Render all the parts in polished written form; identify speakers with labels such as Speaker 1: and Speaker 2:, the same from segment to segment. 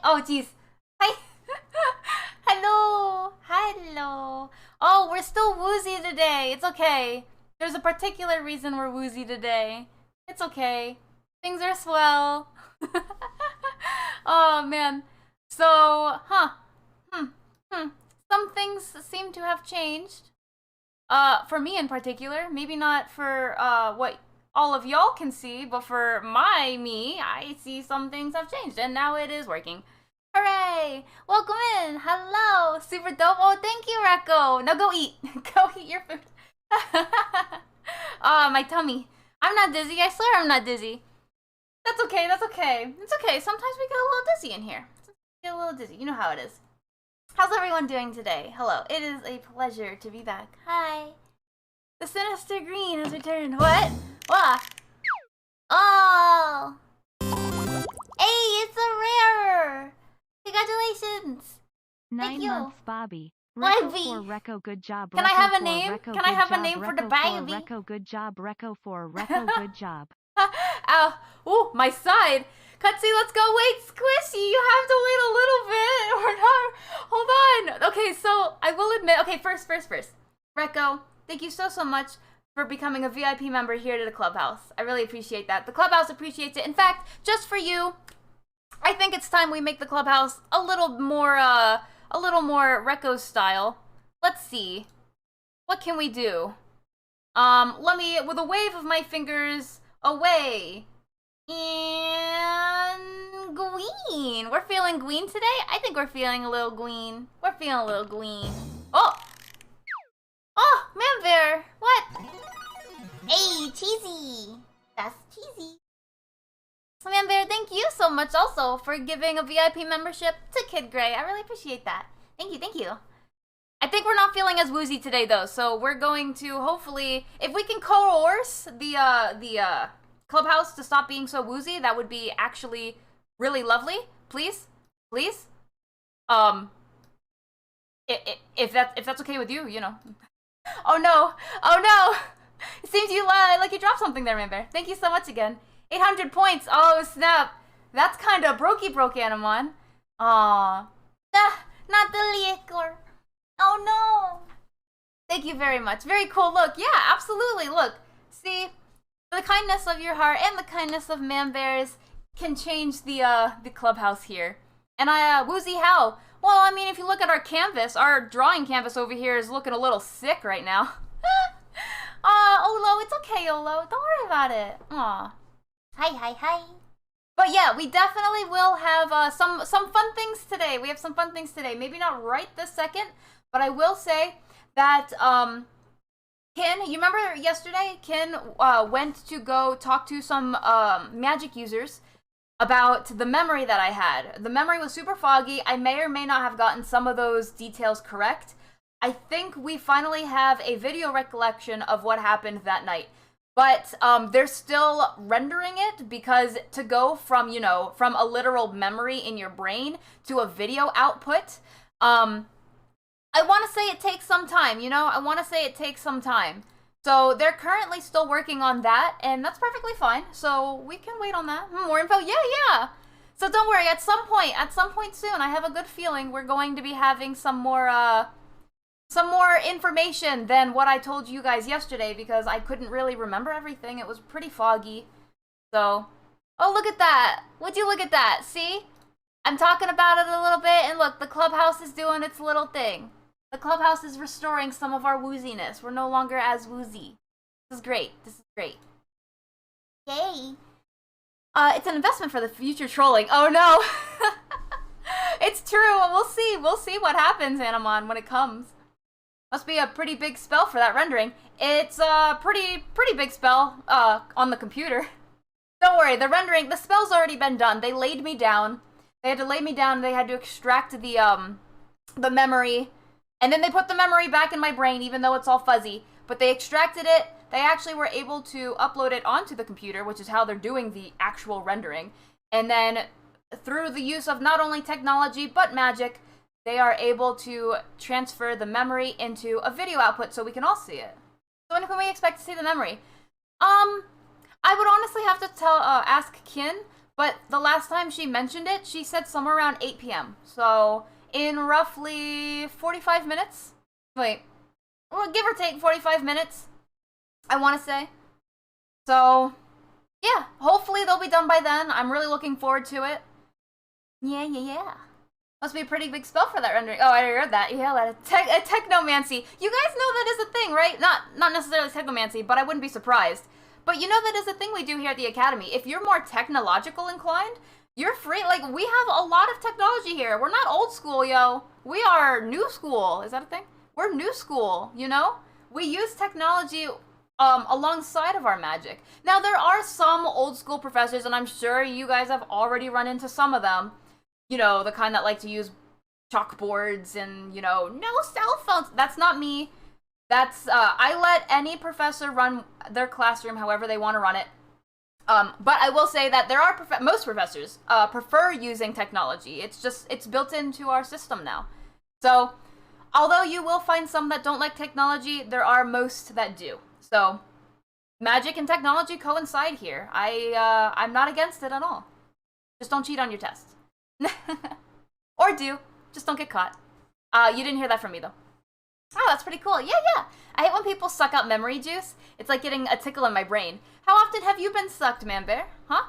Speaker 1: Oh, jeez. Hi. Hello. Hello. Oh, we're still woozy today. It's okay. There's a particular reason we're woozy today. It's okay. Things are swell. Oh, man. So, huh. Hmm. Hmm. Some things seem to have changed. For me in particular. Maybe not for, what all of y'all can see, but for me, I see some things have changed, and now it is working. Hooray! Welcome in! Hello! Super dope! Oh, thank you, Reko! Now go eat! Go eat your food! My tummy. I'm not dizzy, I swear I'm not dizzy. That's okay, that's okay. It's okay, sometimes we get a little dizzy in here. Get a little dizzy, you know how it is. How's everyone doing today? Hello, it is a pleasure to be back. Hi! The Sinister Green has returned. What? What? Oh! Hey, it's a rare! Congratulations!
Speaker 2: 9 months, Bobby.
Speaker 1: Bobby.
Speaker 2: Recco for Recco, good job.
Speaker 1: Can I have a
Speaker 2: for
Speaker 1: name?
Speaker 2: Recco,
Speaker 1: Can I have a
Speaker 2: job,
Speaker 1: name for the
Speaker 2: Recco
Speaker 1: baby?
Speaker 2: Recco, good job. Recco for Recco, good job.
Speaker 1: Ow! Ooh, my side! Cutsy, let's go! Wait, Squishy, you have to wait a little bit! Or not! Hold on! Okay, so, I will admit... Okay, first. Recco, thank you so much for becoming a VIP member here to the Clubhouse. I really appreciate that. The Clubhouse appreciates it. In fact, just for you, I think it's time we make the Clubhouse a little more Recco style. Let's see. What can we do? Let me, with a wave of my fingers, away. And Gween. We're feeling Gween today? I think we're feeling a little Gween. We're feeling a little Gween. Oh! Oh, Man Bear! What? Hey, Cheesy! That's Cheesy. So, Man Bear, thank you so much also for giving a VIP membership to Kid Gray. I really appreciate that. Thank you. I think we're not feeling as woozy today, though, so we're going to hopefully, if we can coerce the Clubhouse to stop being so woozy, that would be actually really lovely. Please? If that's okay with you, you know. Oh no! It seems you like you dropped something there, Man Bear. Thank you so much again. 800 points. Oh snap! That's kind of broke Animon. Aww. Not the liquor. Oh no! Thank you very much. Very cool. Look, yeah, absolutely. Look, see, the kindness of your heart and the kindness of Man Bears can change the Clubhouse here. And woozy how? Well, I mean, if you look at our canvas, our drawing canvas over here is looking a little sick right now. Olo, it's okay, Olo. Don't worry about it. Aw. Hi. But yeah, we definitely will have some fun things today. We have some fun things today. Maybe not right this second, but I will say that, Kin, you remember yesterday, Kin went to go talk to some magic users about the memory that I had. The memory was super foggy. I may or may not have gotten some of those details correct. I think we finally have a video recollection of what happened that night. But they're still rendering it because to go from, from a literal memory in your brain to a video output, I want to say it takes some time, So they're currently still working on that, and that's perfectly fine. So we can wait on that. More info? Yeah. So don't worry, at some point soon, I have a good feeling we're going to be having some more information than what I told you guys yesterday because I couldn't really remember everything. It was pretty foggy. So, oh, look at that. Would you look at that? See? I'm talking about it a little bit, and look, the Clubhouse is doing its little thing. The Clubhouse is restoring some of our wooziness. We're no longer as woozy. This is great. Yay. It's an investment for the future trolling. Oh no! It's true. We'll see what happens, Anamon, when it comes. Must be a pretty big spell for that rendering. It's a pretty big spell, on the computer. Don't worry, the spell's already been done. They laid me down. They had to lay me down, they had to extract the memory, and then they put the memory back in my brain, even though it's all fuzzy. But they extracted it, they actually were able to upload it onto the computer, which is how they're doing the actual rendering. And then, through the use of not only technology, but magic, they are able to transfer the memory into a video output so we can all see it. So when can we expect to see the memory? I would honestly have to ask Kin, But the last time she mentioned it, she said somewhere around 8 p.m. So in roughly 45 minutes. Wait, well, give or take 45 minutes, I want to say. So, yeah, hopefully they'll be done by then. I'm really looking forward to it. Yeah. Must be a pretty big spell for that rendering. Oh, I heard that. Yeah, a technomancy. You guys know that is a thing, right? Not necessarily technomancy, but I wouldn't be surprised. But you know that is a thing we do here at the Academy. If you're more technological inclined, you're free. Like, we have a lot of technology here. We're not old school, yo. We are new school. Is that a thing? We're new school, you know? We use technology alongside of our magic. Now, there are some old school professors, and I'm sure you guys have already run into some of them. You know, the kind that like to use chalkboards and, you know, no cell phones. That's not me. That's, I let any professor run their classroom however they want to run it. But I will say that there are, most professors, prefer using technology. It's built into our system now. So, although you will find some that don't like technology, there are most that do. So, magic and technology coincide here. I'm not against it at all. Just don't cheat on your tests. Or do. Just don't get caught. You didn't hear that from me, though. Oh, that's pretty cool. Yeah. I hate when people suck out memory juice. It's like getting a tickle in my brain. How often have you been sucked, Man Bear? Huh?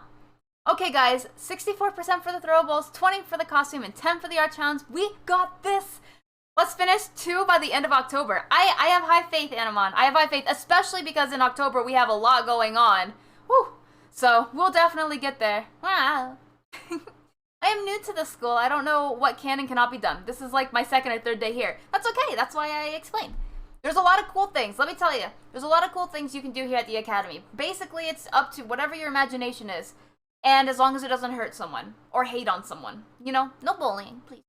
Speaker 1: Okay, guys. 64% for the throwables, 20 for the costume, and 10 for the art challenge. We got this! Let's finish 2 by the end of October. I have high faith, Animon. I have high faith, especially because in October we have a lot going on. Whew. So, we'll definitely get there. Wow. I am new to this school. I don't know what can and cannot be done. This is like my second or third day here. That's okay. That's why I explained. There's a lot of cool things. Let me tell you. There's a lot of cool things you can do here at the Academy. Basically, it's up to whatever your imagination is. And as long as it doesn't hurt someone or hate on someone. You know, no bullying, please.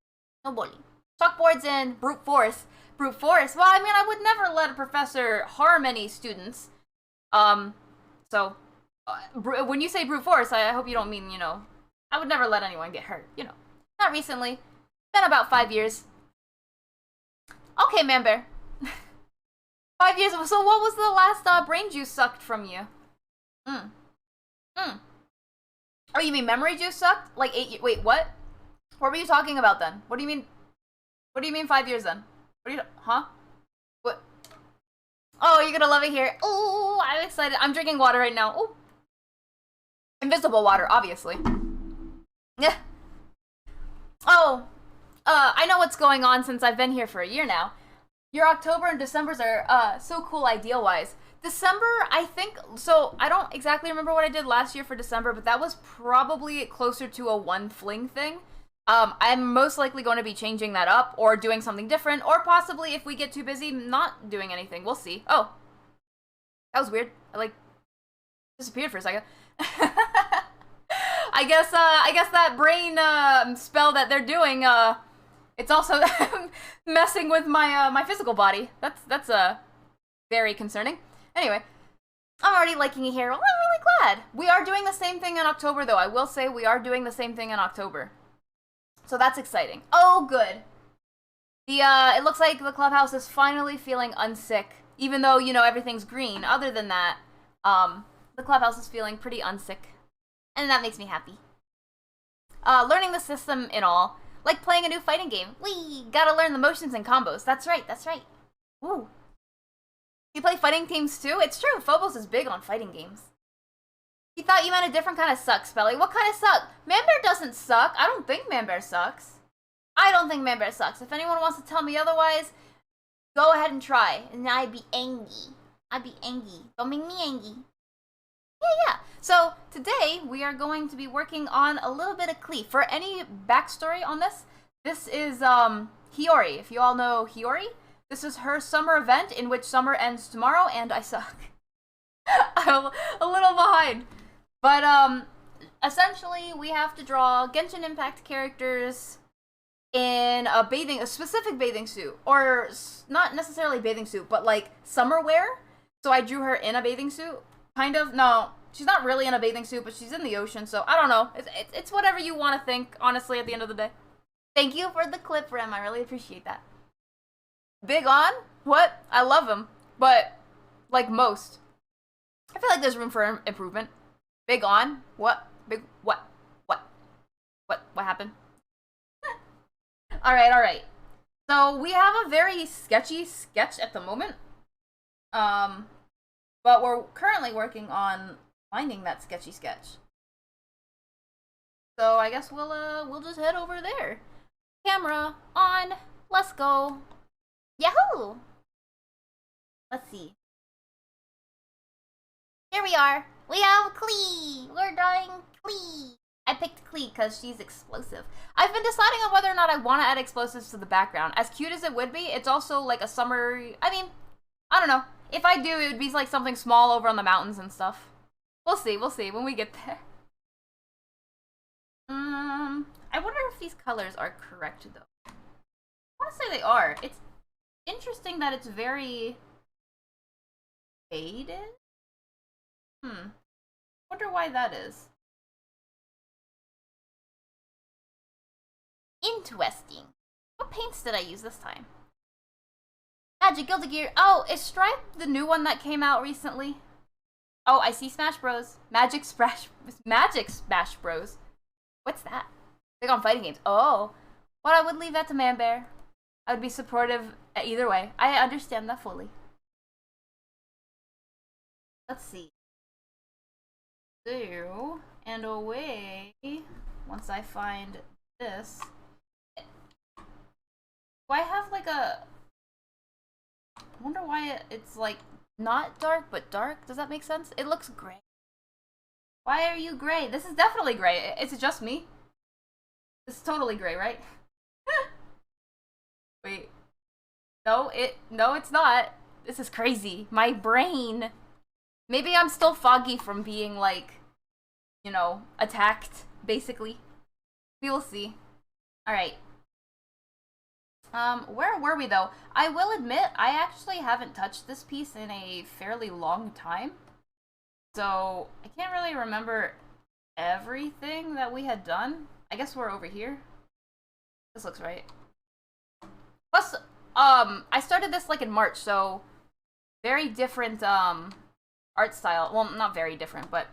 Speaker 1: No bullying. Chalkboards and brute force. Brute force? Well, I mean, I would never let a professor harm any students. When you say brute force, I hope you don't mean, you know, I would never let anyone get hurt, you know. Not recently. Been about 5 years. Okay, Man Bear. 5 years. So what was the last brain juice sucked from you? Oh, you mean memory juice sucked? Like 8 years? Wait, what? What were you talking about then? What do you mean? What do you mean 5 years then? What are you? Huh? What? Oh, you're gonna love it here. Oh, I'm excited. I'm drinking water right now. Oh, invisible water, obviously. Yeah. Oh, I know what's going on since I've been here for a year now. Your October and Decembers are so cool ideal-wise. December, I think, so I don't exactly remember what I did last year for December, but that was probably closer to a one fling thing. I'm most likely going to be changing that up or doing something different, or possibly if we get too busy, not doing anything. We'll see. Oh, that was weird. I like disappeared for a second. I guess that brain spell that they're doing, it's also messing with my my physical body. That's very concerning. Anyway, I'm already liking it here. Well, I'm really glad. We are doing the same thing in October, though. I will say we are doing the same thing in October. So that's exciting. Oh, good. It looks like the clubhouse is finally feeling unsick, even though, you know, everything's green. Other than that, the clubhouse is feeling pretty unsick. And that makes me happy. Learning the system and all. Like playing a new fighting game. Wee! Gotta learn the motions and combos. That's right. Woo. You play fighting teams too? It's true. Phobos is big on fighting games. You thought you meant a different kind of suck, Spelly. What kind of suck? Man Bear doesn't suck. I don't think Man Bear sucks. I don't think Man Bear sucks. If anyone wants to tell me otherwise, go ahead and try. And I'd be angry. Don't make me angry. Yeah. So, today, we are going to be working on a little bit of Klee. For any backstory on this, this is, Hiyori. If you all know Hiyori, this is her summer event in which summer ends tomorrow, and I suck. I'm a little behind. But, essentially, we have to draw Genshin Impact characters in a specific bathing suit. Or, not necessarily bathing suit, but, like, summer wear. So I drew her in a bathing suit. Kind of. No, she's not really in a bathing suit, but she's in the ocean, so I don't know. It's whatever you want to think, honestly, at the end of the day. Thank you for the clip, Rem. I really appreciate that. Big On? What? I love him, but, like most. I feel like there's room for improvement. Big On? What? Big what? what happened? Alright. So we have a very sketchy sketch at the moment. But we're currently working on finding that sketchy sketch. So I guess we'll just head over there. Camera on. Let's go. Yahoo! Let's see. Here we are. We have Klee. We're drawing Klee. I picked Klee because she's explosive. I've been deciding on whether or not I want to add explosives to the background. As cute as it would be, it's also like a summer... I mean, I don't know. If I do, it would be like something small over on the mountains and stuff. We'll see when we get there. I wonder if these colors are correct, though. I want to say they are. It's interesting that it's very... faded? Wonder why that is. Interesting. What paints did I use this time? Magic Guilty Gear. Oh, is Stripe the new one that came out recently? Oh, I see Smash Bros. Magic Smash Bros. What's that? Big on fighting games. Oh. Well, I would leave that to Man Bear. I would be supportive either way. I understand that fully. Let's see. So, and away. Once I find this. Do I have like a... I wonder why it's like not dark but dark. Does that make sense? It looks gray. Why are you gray? This is definitely gray. Is it just me? This is totally gray, right? Wait. No, it's not. This is crazy. My brain. Maybe I'm still foggy from being like, you know, attacked, basically. We will see. Alright. Where were we though? I will admit, I actually haven't touched this piece in a fairly long time. So, I can't really remember everything that we had done. I guess we're over here. This looks right. Plus, I started this like in March, so very different, art style. Well, not very different, but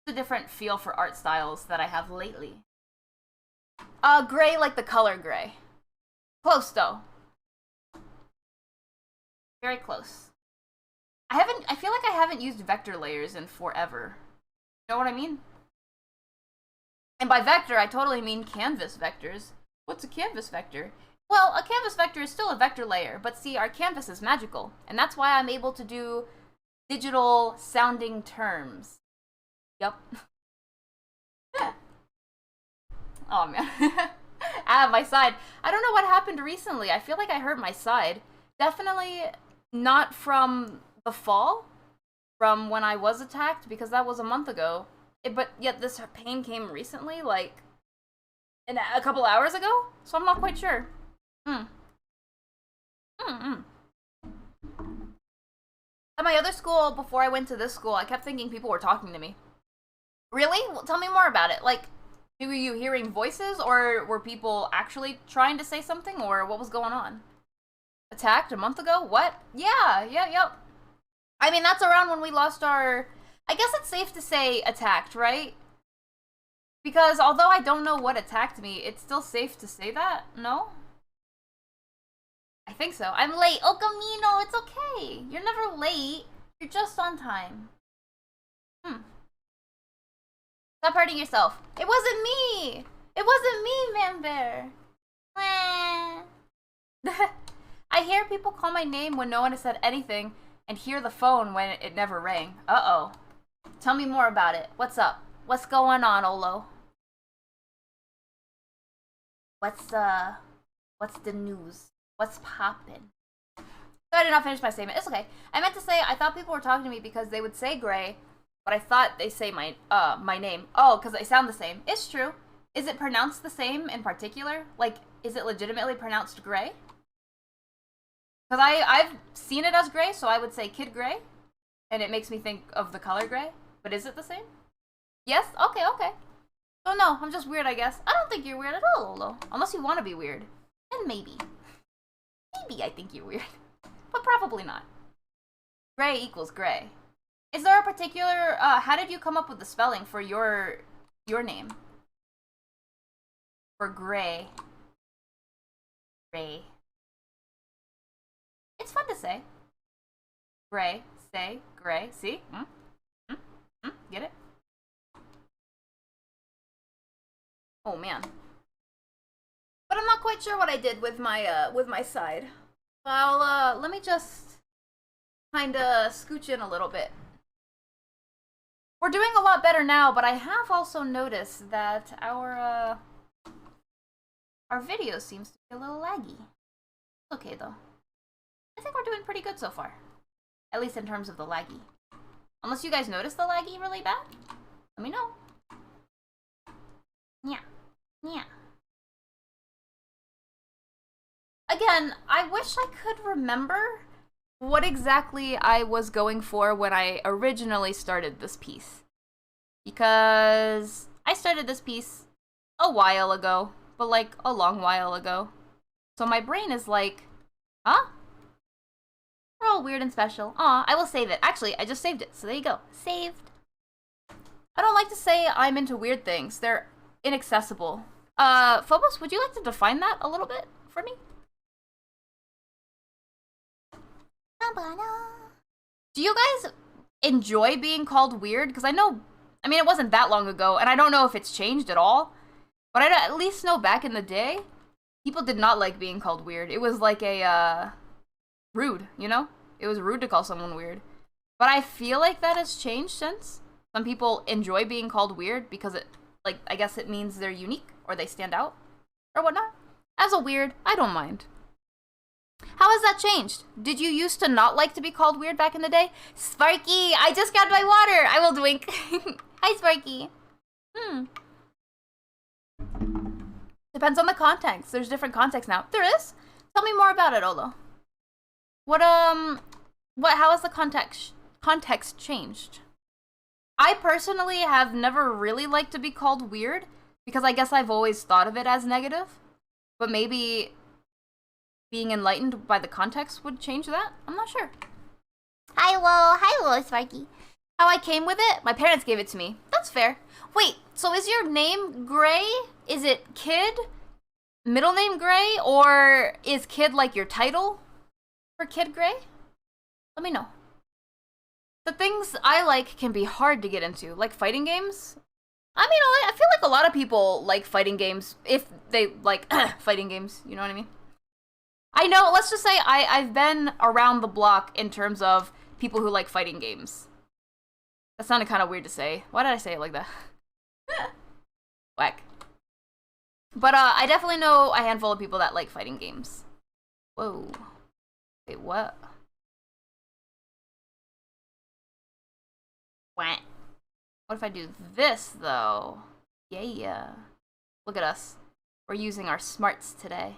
Speaker 1: it's a different feel for art styles that I have lately. Gray like the color gray. Close, though. Very close. I feel like I haven't used vector layers in forever. You know what I mean? And by vector, I totally mean canvas vectors. What's a canvas vector? Well, a canvas vector is still a vector layer, but see, our canvas is magical, and that's why I'm able to do digital sounding terms. Yup. Oh man. Ah, my side. I don't know what happened recently. I feel like I hurt my side. Definitely not from the fall, from when I was attacked, because that was a month ago. But yet this pain came recently, like a couple hours ago, so I'm not quite sure. At my other school, before I went to this school, I kept thinking people were talking to me. Really? Well, tell me more about it. Like, were you hearing voices, or were people actually trying to say something, or what was going on? Attacked a month ago? What? Yeah. I mean, that's around when we lost our... I guess it's safe to say attacked, right? Because although I don't know what attacked me, it's still safe to say that, no? I think so. I'm late. Oh, Camino, it's okay. You're never late. You're just on time. Stop hurting yourself. It wasn't me! It wasn't me, Man Bear! I hear people call my name when no one has said anything, and hear the phone when it never rang. Uh-oh. Tell me more about it. What's up? What's going on, Olo? What's the news? What's poppin'? So I did not finish my statement. It's okay. I meant to say I thought people were talking to me because they would say Gray, but I thought they say my name. Oh, because they sound the same. It's true. Is it pronounced the same in particular? Like, is it legitimately pronounced Gray? Because I've seen it as Gray, so I would say Kid Gray, and it makes me think of the color gray. But is it the same? Yes? Okay. So no, I'm just weird, I guess. I don't think you're weird at all, Lolo. Unless you want to be weird. Then maybe. Maybe I think you're weird. But probably not. Gray equals gray. Is there a particular, how did you come up with the spelling for your name? or gray? Gray. It's fun to say. Gray. Say gray. See? Get it? Oh man. But I'm not quite sure what I did with my side. Well, let me just kinda scooch in a little bit. We're doing a lot better now, but I have also noticed that our video seems to be a little laggy. Okay though. I think we're doing pretty good so far. At least in terms of the laggy. Unless you guys notice the laggy really bad, let me know. Yeah. Yeah. Again, I wish I could remember what exactly I was going for when I originally started this piece. Because I started this piece a while ago, but like a long while ago. So my brain is like, huh? We're all weird and special. Aw, I will save it. Actually, I just saved it, so there you go. Saved. I don't like to say I'm into weird things. They're inaccessible. Phobos, would you like to define that a little bit for me? Do you guys enjoy being called weird? Because I mean, it wasn't that long ago, and I don't know if it's changed at all. But I at least know back in the day, people did not like being called weird. It was like a, rude, you know? It was rude to call someone weird. But I feel like that has changed since. Some people enjoy being called weird because it, like, I guess it means they're unique or they stand out or whatnot. As a weird, I don't mind. How has that changed? Did you used to not like to be called weird back in the day? Sparky, I just got my water. I will drink. Hi, Sparky. Depends on the context. There's different contexts now. There is? Tell me more about it, Olo. How has the context changed? I personally have never really liked to be called weird because I guess I've always thought of it as negative. But maybe being enlightened by the context would change that? I'm not sure. Hi, Sparky. How I came with it? My parents gave it to me. That's fair. Wait, so is your name Gray? Is it Kid? Middle name Gray? Or is Kid like your title for Kid Gray? Let me know. The things I like can be hard to get into, like fighting games. I mean, I feel like a lot of people like fighting games if they like fighting games, you know what I mean? I know, let's just say I've been around the block in terms of people who like fighting games. That sounded kind of weird to say. Why did I say it like that? Whack. But I definitely know a handful of people that like fighting games. Whoa. Wait, what? What? What if I do this, though? Yeah. Look at us. We're using our smarts today.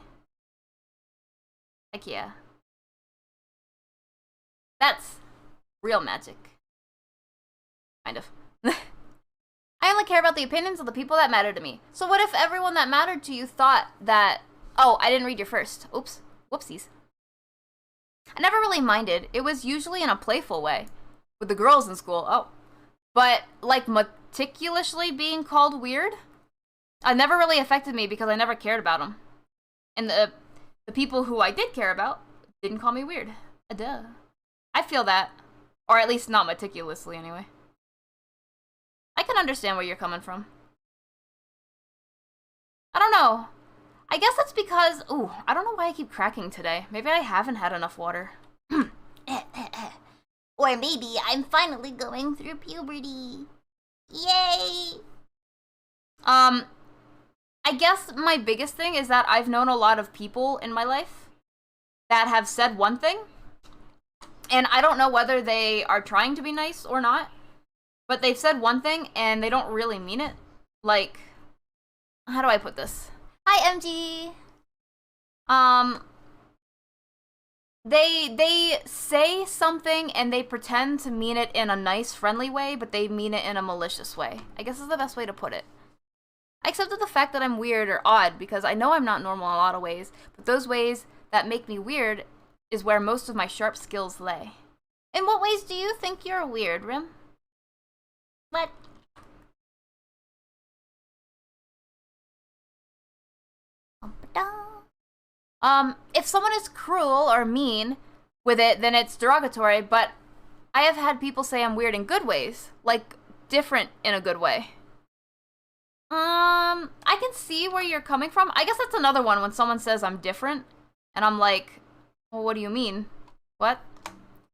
Speaker 1: Heck yeah. That's real magic. Kind of. I only care about the opinions of the people that matter to me. So what if everyone that mattered to you thought that... Oh, I didn't read your first. Oops. Whoopsies. I never really minded. It was usually in a playful way. With the girls in school. Oh. But, like, meticulously being called weird? It never really affected me because I never cared about them. And the people who I did care about didn't call me weird. Duh. I feel that. Or at least not meticulously, anyway. I can understand where you're coming from. I don't know. I guess that's because... Ooh, I don't know why I keep cracking today. Maybe I haven't had enough water. Or maybe I'm finally going through puberty. Yay! I guess my biggest thing is that I've known a lot of people in my life that have said one thing, and I don't know whether they are trying to be nice or not, but they've said one thing and they don't really mean it. Like, how do I put this? Hi, MG! They say something and they pretend to mean it in a nice, friendly way, but they mean it in a malicious way. I guess is the best way to put it. I accepted the fact that I'm weird or odd because I know I'm not normal in a lot of ways, but those ways that make me weird is where most of my sharp skills lay. In what ways do you think you're weird, Rim? What? If someone is cruel or mean with it, then it's derogatory, but I have had people say I'm weird in good ways, like different in a good way. I can see where you're coming from. I guess that's another one when someone says I'm different, and I'm like, well, what do you mean? What?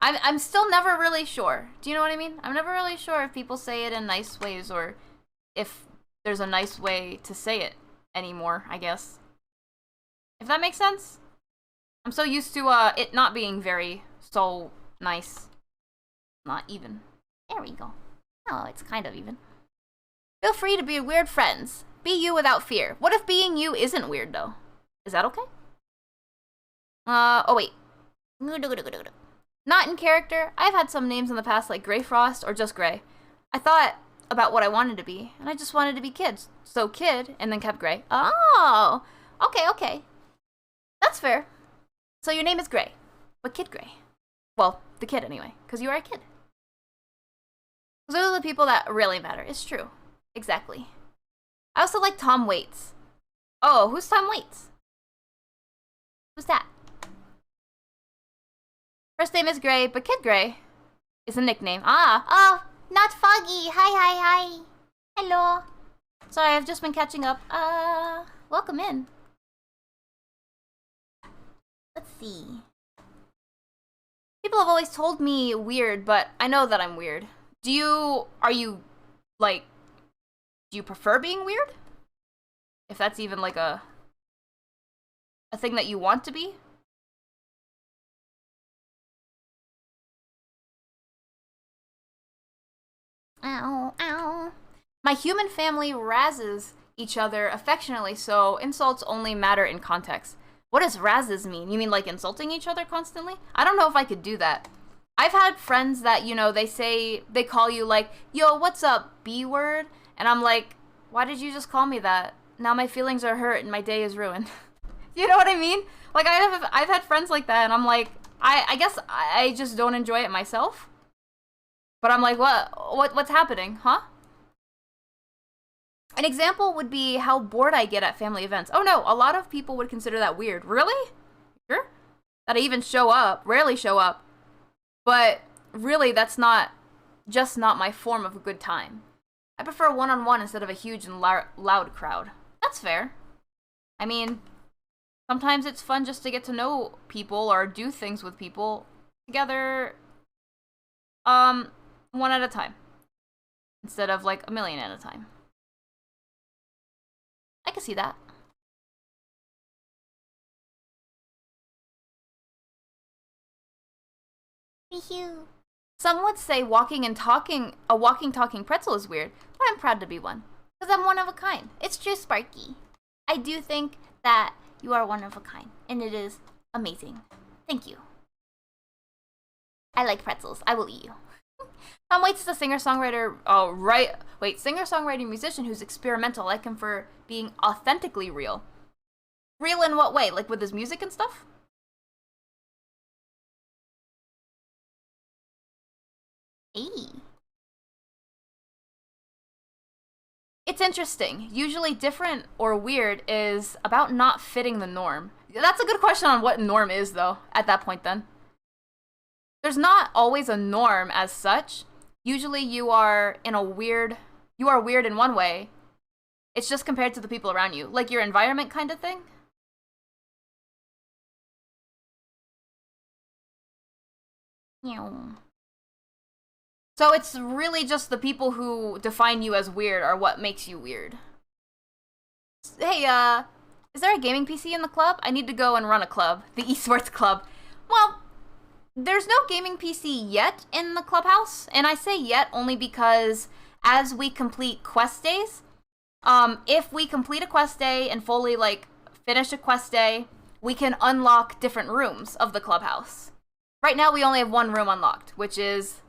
Speaker 1: I'm still never really sure. Do you know what I mean? I'm never really sure if people say it in nice ways or if there's a nice way to say it anymore, I guess. If that makes sense? I'm so used to it not being so nice. Not even. There we go. Oh, it's kind of even. Feel free to be weird friends. Be you without fear. What if being you isn't weird, though? Is that okay? Oh wait. Not in character. I've had some names in the past like Grey Frost or just Grey. I thought about what I wanted to be, and I just wanted to be Kid. So Kid, and then kept Grey. Oh! Okay. That's fair. So your name is Grey, but Kid Grey. Well, the kid anyway, because you are a kid. Those are the people that really matter. It's true. Exactly. I also like Tom Waits. Oh, who's Tom Waits? Who's that? First name is Gray, but Kid Gray is a nickname. Oh, not Foggy. Hi. Hello. Sorry, I've just been catching up. Welcome in. Let's see. People have always told me weird, but I know that I'm weird. Do you prefer being weird? If that's even like a thing that you want to be? Ow. My human family razzes each other affectionately, so insults only matter in context. What does razzes mean? You mean like insulting each other constantly? I don't know if I could do that. I've had friends that, they call you like, yo, what's up, B word? And I'm like, why did you just call me that? Now my feelings are hurt and my day is ruined. You know what I mean? Like, I've had friends like that, and I'm like, I guess I just don't enjoy it myself. But I'm like, what's happening, huh? An example would be how bored I get at family events. Oh no, a lot of people would consider that weird. Really? Sure? That I even rarely show up. But really, that's not my form of a good time. I prefer one-on-one instead of a huge and loud crowd. That's fair. I mean, sometimes it's fun just to get to know people or do things with people together, one at a time. Instead of like a million at a time. I can see that. Some would say a walking talking pretzel is weird, but I'm proud to be one. Because I'm one of a kind. It's true, Sparky. I do think that you are one of a kind, and it is amazing. Thank you. I like pretzels. I will eat you. Tom Waits is a singer-songwriter, singer-songwriter musician who's experimental. I like him for being authentically real. Real in what way? Like with his music and stuff? Hey. It's interesting. Usually different or weird is about not fitting the norm. That's a good question on what norm is, though, at that point then. There's not always a norm as such. Usually you are weird in one way. It's just compared to the people around you. Like your environment kind of thing. So it's really just the people who define you as weird are what makes you weird. Hey, is there a gaming PC in the club? I need to go and run a club. The esports club. Well, there's no gaming PC yet in the clubhouse, and I say yet only because as we complete quest days, if we complete a quest day and fully, finish a quest day, we can unlock different rooms of the clubhouse. Right now, we only have one room unlocked, which is,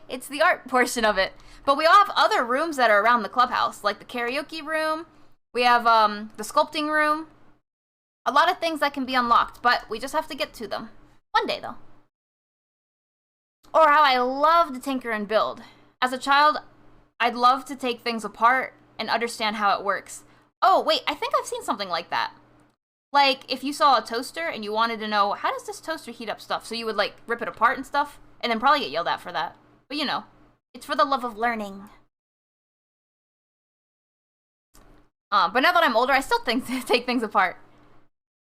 Speaker 1: it's the art portion of it. But we all have other rooms that are around the clubhouse, like the karaoke room, we have, the sculpting room, a lot of things that can be unlocked, but we just have to get to them. One day, though. Or how I love to tinker and build. As a child, I'd love to take things apart and understand how it works. Oh, wait, I think I've seen something like that. Like, if you saw a toaster and you wanted to know, how does this toaster heat up stuff? So you would, like, rip it apart and stuff, and then probably get yelled at for that. But, you know, it's for the love of learning. But now that I'm older, I still take things apart.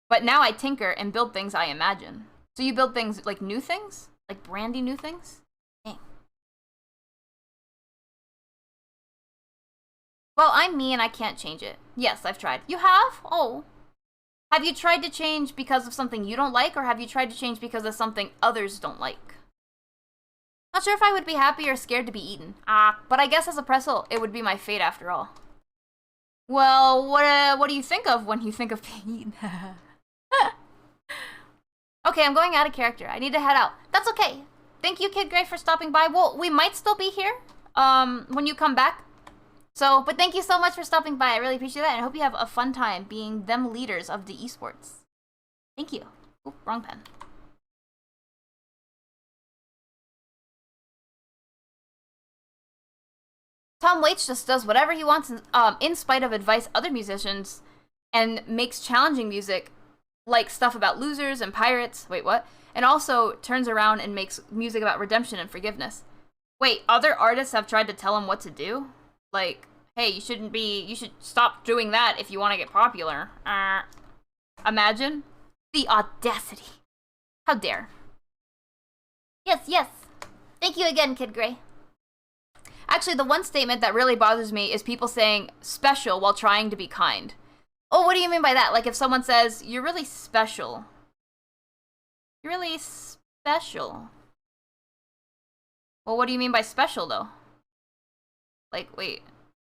Speaker 1: But now I tinker and build things I imagine. So you build things, like, new things? Like, brandy new things? Dang. Well, I'm me and I can't change it. Yes, I've tried. You have? Oh. Have you tried to change because of something you don't like, or have you tried to change because of something others don't like? Not sure if I would be happy or scared to be eaten. But I guess as a pretzel, it would be my fate after all. Well, what do you think of when you think of being eaten? Okay, I'm going out of character. I need to head out. That's okay. Thank you, Kid Gray, for stopping by. Well, we might still be here when you come back. So, but thank you so much for stopping by. I really appreciate that, and I hope you have a fun time being them leaders of the esports. Thank you. Oop, wrong pen. Tom Waits just does whatever he wants in spite of advice other musicians, and makes challenging music, like stuff about losers and pirates. Wait, what? And also turns around and makes music about redemption and forgiveness. Wait, other artists have tried to tell him what to do? Like, hey, you should stop doing that if you want to get popular. Imagine the audacity. How dare. Yes, yes. Thank you again, Kid Gray. Actually, the one statement that really bothers me is people saying special while trying to be kind. Oh, what do you mean by that? Like if someone says, you're really special. You're really special. Well, what do you mean by special, though? Like, wait.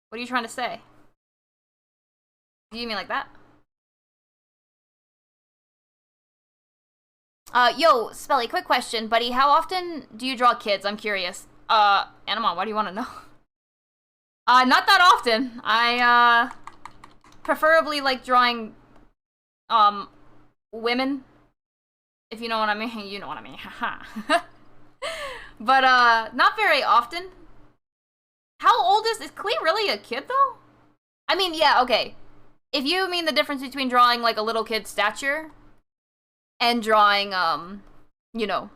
Speaker 1: What are you trying to say? Do you mean like that? Yo, Spelly, quick question, buddy. How often do you draw kids? I'm curious. Anamon, why do you want to know? Not that often. I, preferably like drawing, women. If you know what I mean. You know what I mean. Haha. But, not very often. How old is Klee really a kid, though? I mean, yeah, okay. If you mean the difference between drawing, like, a little kid's stature and drawing, you know,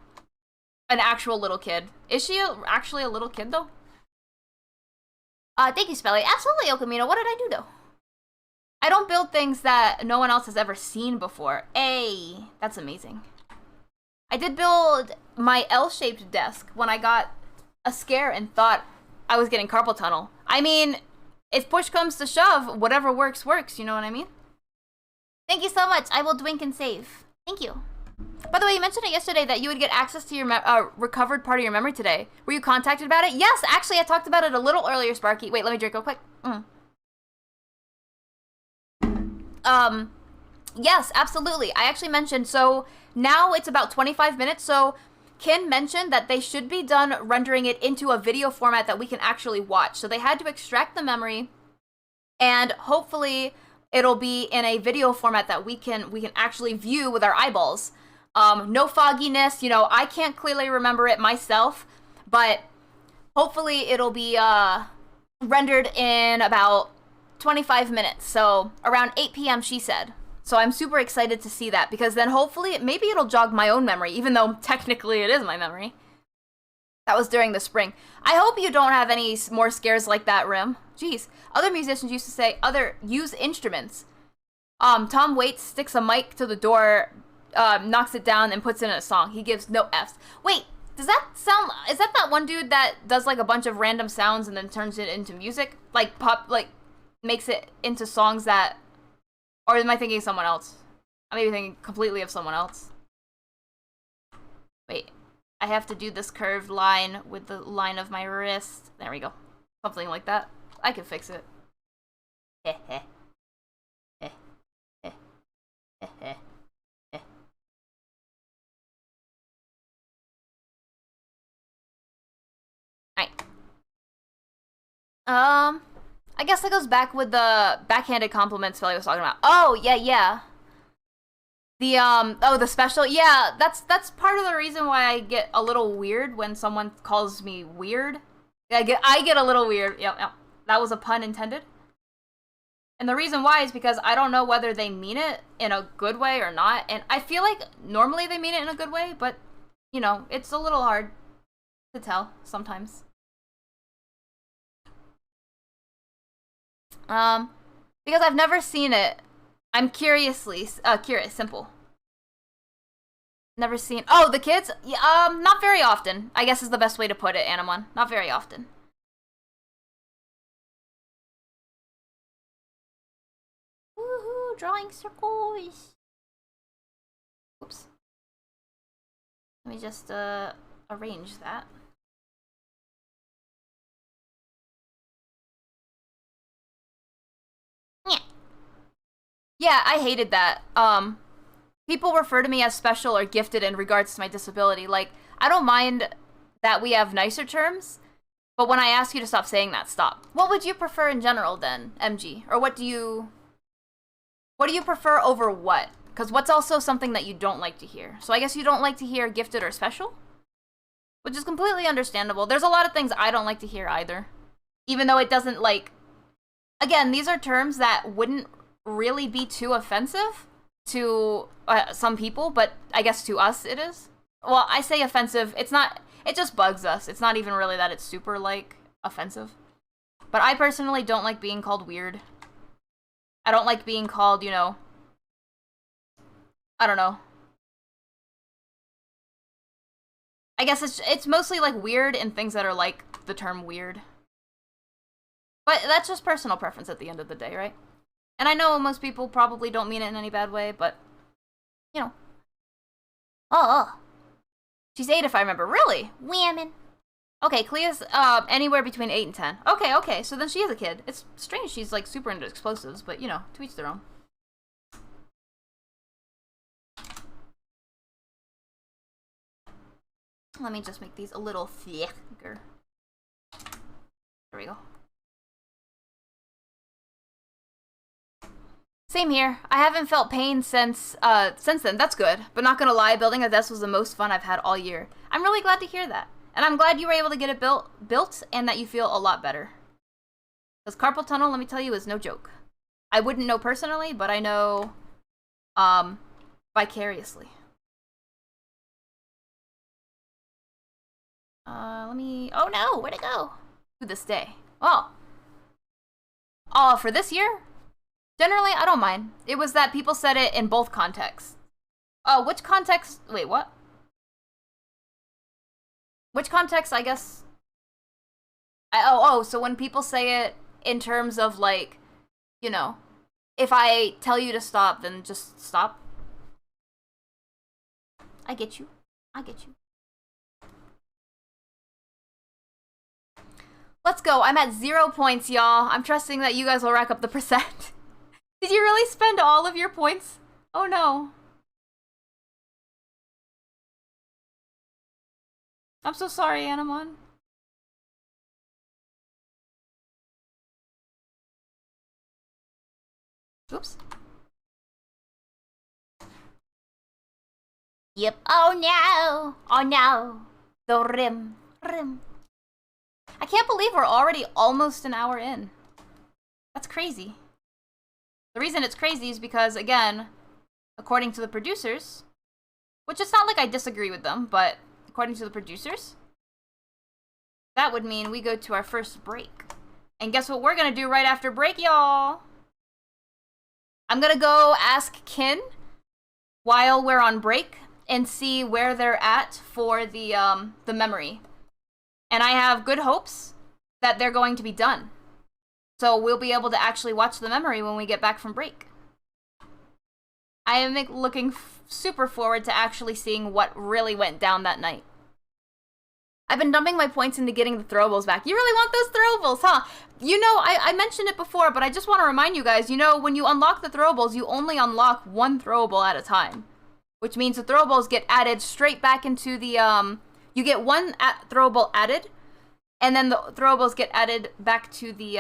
Speaker 1: an actual little kid. Is she actually a little kid, though? Thank you, Spelly. Absolutely, Okamino. What did I do, though? I don't build things that no one else has ever seen before. Hey, that's amazing. I did build my L-shaped desk when I got a scare and thought I was getting carpal tunnel. I mean, if push comes to shove, whatever works, works. You know what I mean? Thank you so much. I will drink and save. Thank you. By the way, you mentioned it yesterday that you would get access to your recovered part of your memory today. Were you contacted about it? Yes, actually, I talked about it a little earlier, Sparky. Wait, let me drink real quick. Yes, absolutely. I actually mentioned, so now it's about 25 minutes, so Kin mentioned that they should be done rendering it into a video format that we can actually watch. So they had to extract the memory, and hopefully it'll be in a video format that we can actually view with our eyeballs. No fogginess, you know, I can't clearly remember it myself, but hopefully it'll be rendered in about 25 minutes. So around 8 p.m. she said. So I'm super excited to see that, because then hopefully maybe it'll jog my own memory, even though technically it is my memory. That was during the spring. I hope you don't have any more scares like that, Rim. Jeez. Other musicians used to say use instruments. Tom Waits sticks a mic to the door, knocks it down, and puts it in a song. He gives no Fs. Wait, is that one dude that does like a bunch of random sounds and then turns it into music? Like makes it into songs that... Or am I thinking of someone else? I may be thinking completely of someone else. Wait. I have to do this curved line with the line of my wrist. There we go. Something like that. I can fix it. Heh heh. Heh. Heh. Heh heh. Heh. Alright. I guess that goes back with the backhanded compliments Philly was talking about. Oh, yeah. The special, yeah, that's part of the reason why I get a little weird when someone calls me weird. I get a little weird. Yep. That was a pun intended. And the reason why is because I don't know whether they mean it in a good way or not. And I feel like normally they mean it in a good way, but, you know, it's a little hard to tell sometimes. Because I've never seen it. I'm curious, simple. Never seen. Oh, the kids? Yeah, not very often. I guess is the best way to put it, Anamon. Not very often. Woohoo! Drawing circles. Oops. Let me just arrange that. Yeah, I hated that. People refer to me as special or gifted in regards to my disability. Like, I don't mind that we have nicer terms, but when I ask you to stop saying that, stop. What would you prefer in general then, MG? Or what do you prefer over what? Because what's also something that you don't like to hear? So I guess you don't like to hear gifted or special? Which is completely understandable. There's a lot of things I don't like to hear either. Even though it doesn't, like... Again, these are terms that wouldn't really be too offensive to some people, but I guess to us it is. Well, I say offensive, it's not, it just bugs us. It's not even really that it's super, like, offensive. But I personally don't like being called weird. I don't like being called, you know, I don't know. I guess it's mostly, like, weird in things that are, like, the term weird. But that's just personal preference at the end of the day, right? And I know most people probably don't mean it in any bad way, but, you know. Oh. She's 8 if I remember. Really? Women. Okay, Clea's anywhere between 8 and 10. Okay, so then she is a kid. It's strange she's, like, super into explosives, but, you know, to each their own. Let me just make these a little thicker. There we go. Same here. I haven't felt pain since then. That's good. But not gonna lie, building a desk was the most fun I've had all year. I'm really glad to hear that. And I'm glad you were able to get it built and that you feel a lot better. Because carpal tunnel, let me tell you, is no joke. I wouldn't know personally, but I know vicariously. Oh no, where'd it go? To this day. Oh, for this year? Generally, I don't mind. It was that people said it in both contexts. Oh, which context? Wait, what? Which context, I guess? So when people say it in terms of, like, you know, if I tell you to stop, then just stop. I get you. Let's go. I'm at 0 points, y'all. I'm trusting that you guys will rack up the percent. Did you really spend all of your points? Oh no. I'm so sorry, Anamon. Oops. Yep. Oh no. The rim. I can't believe we're already almost an hour in. That's crazy. The reason it's crazy is because, again, according to the producers, which it's not like I disagree with them, but according to the producers, that would mean we go to our first break. And guess what we're gonna do right after break, y'all? I'm gonna go ask Kin while we're on break and see where they're at for the memory. And I have good hopes that they're going to be done. So we'll be able to actually watch the memory when we get back from break. I am looking super forward to actually seeing what really went down that night. I've been dumping my points into getting the throwables back. You really want those throwables, huh? You know, I mentioned it before, but I just want to remind you guys, you know, when you unlock the throwables, you only unlock one throwable at a time. Which means the throwables get added straight back into the, you get one throwable added, and then the throwables get added back to the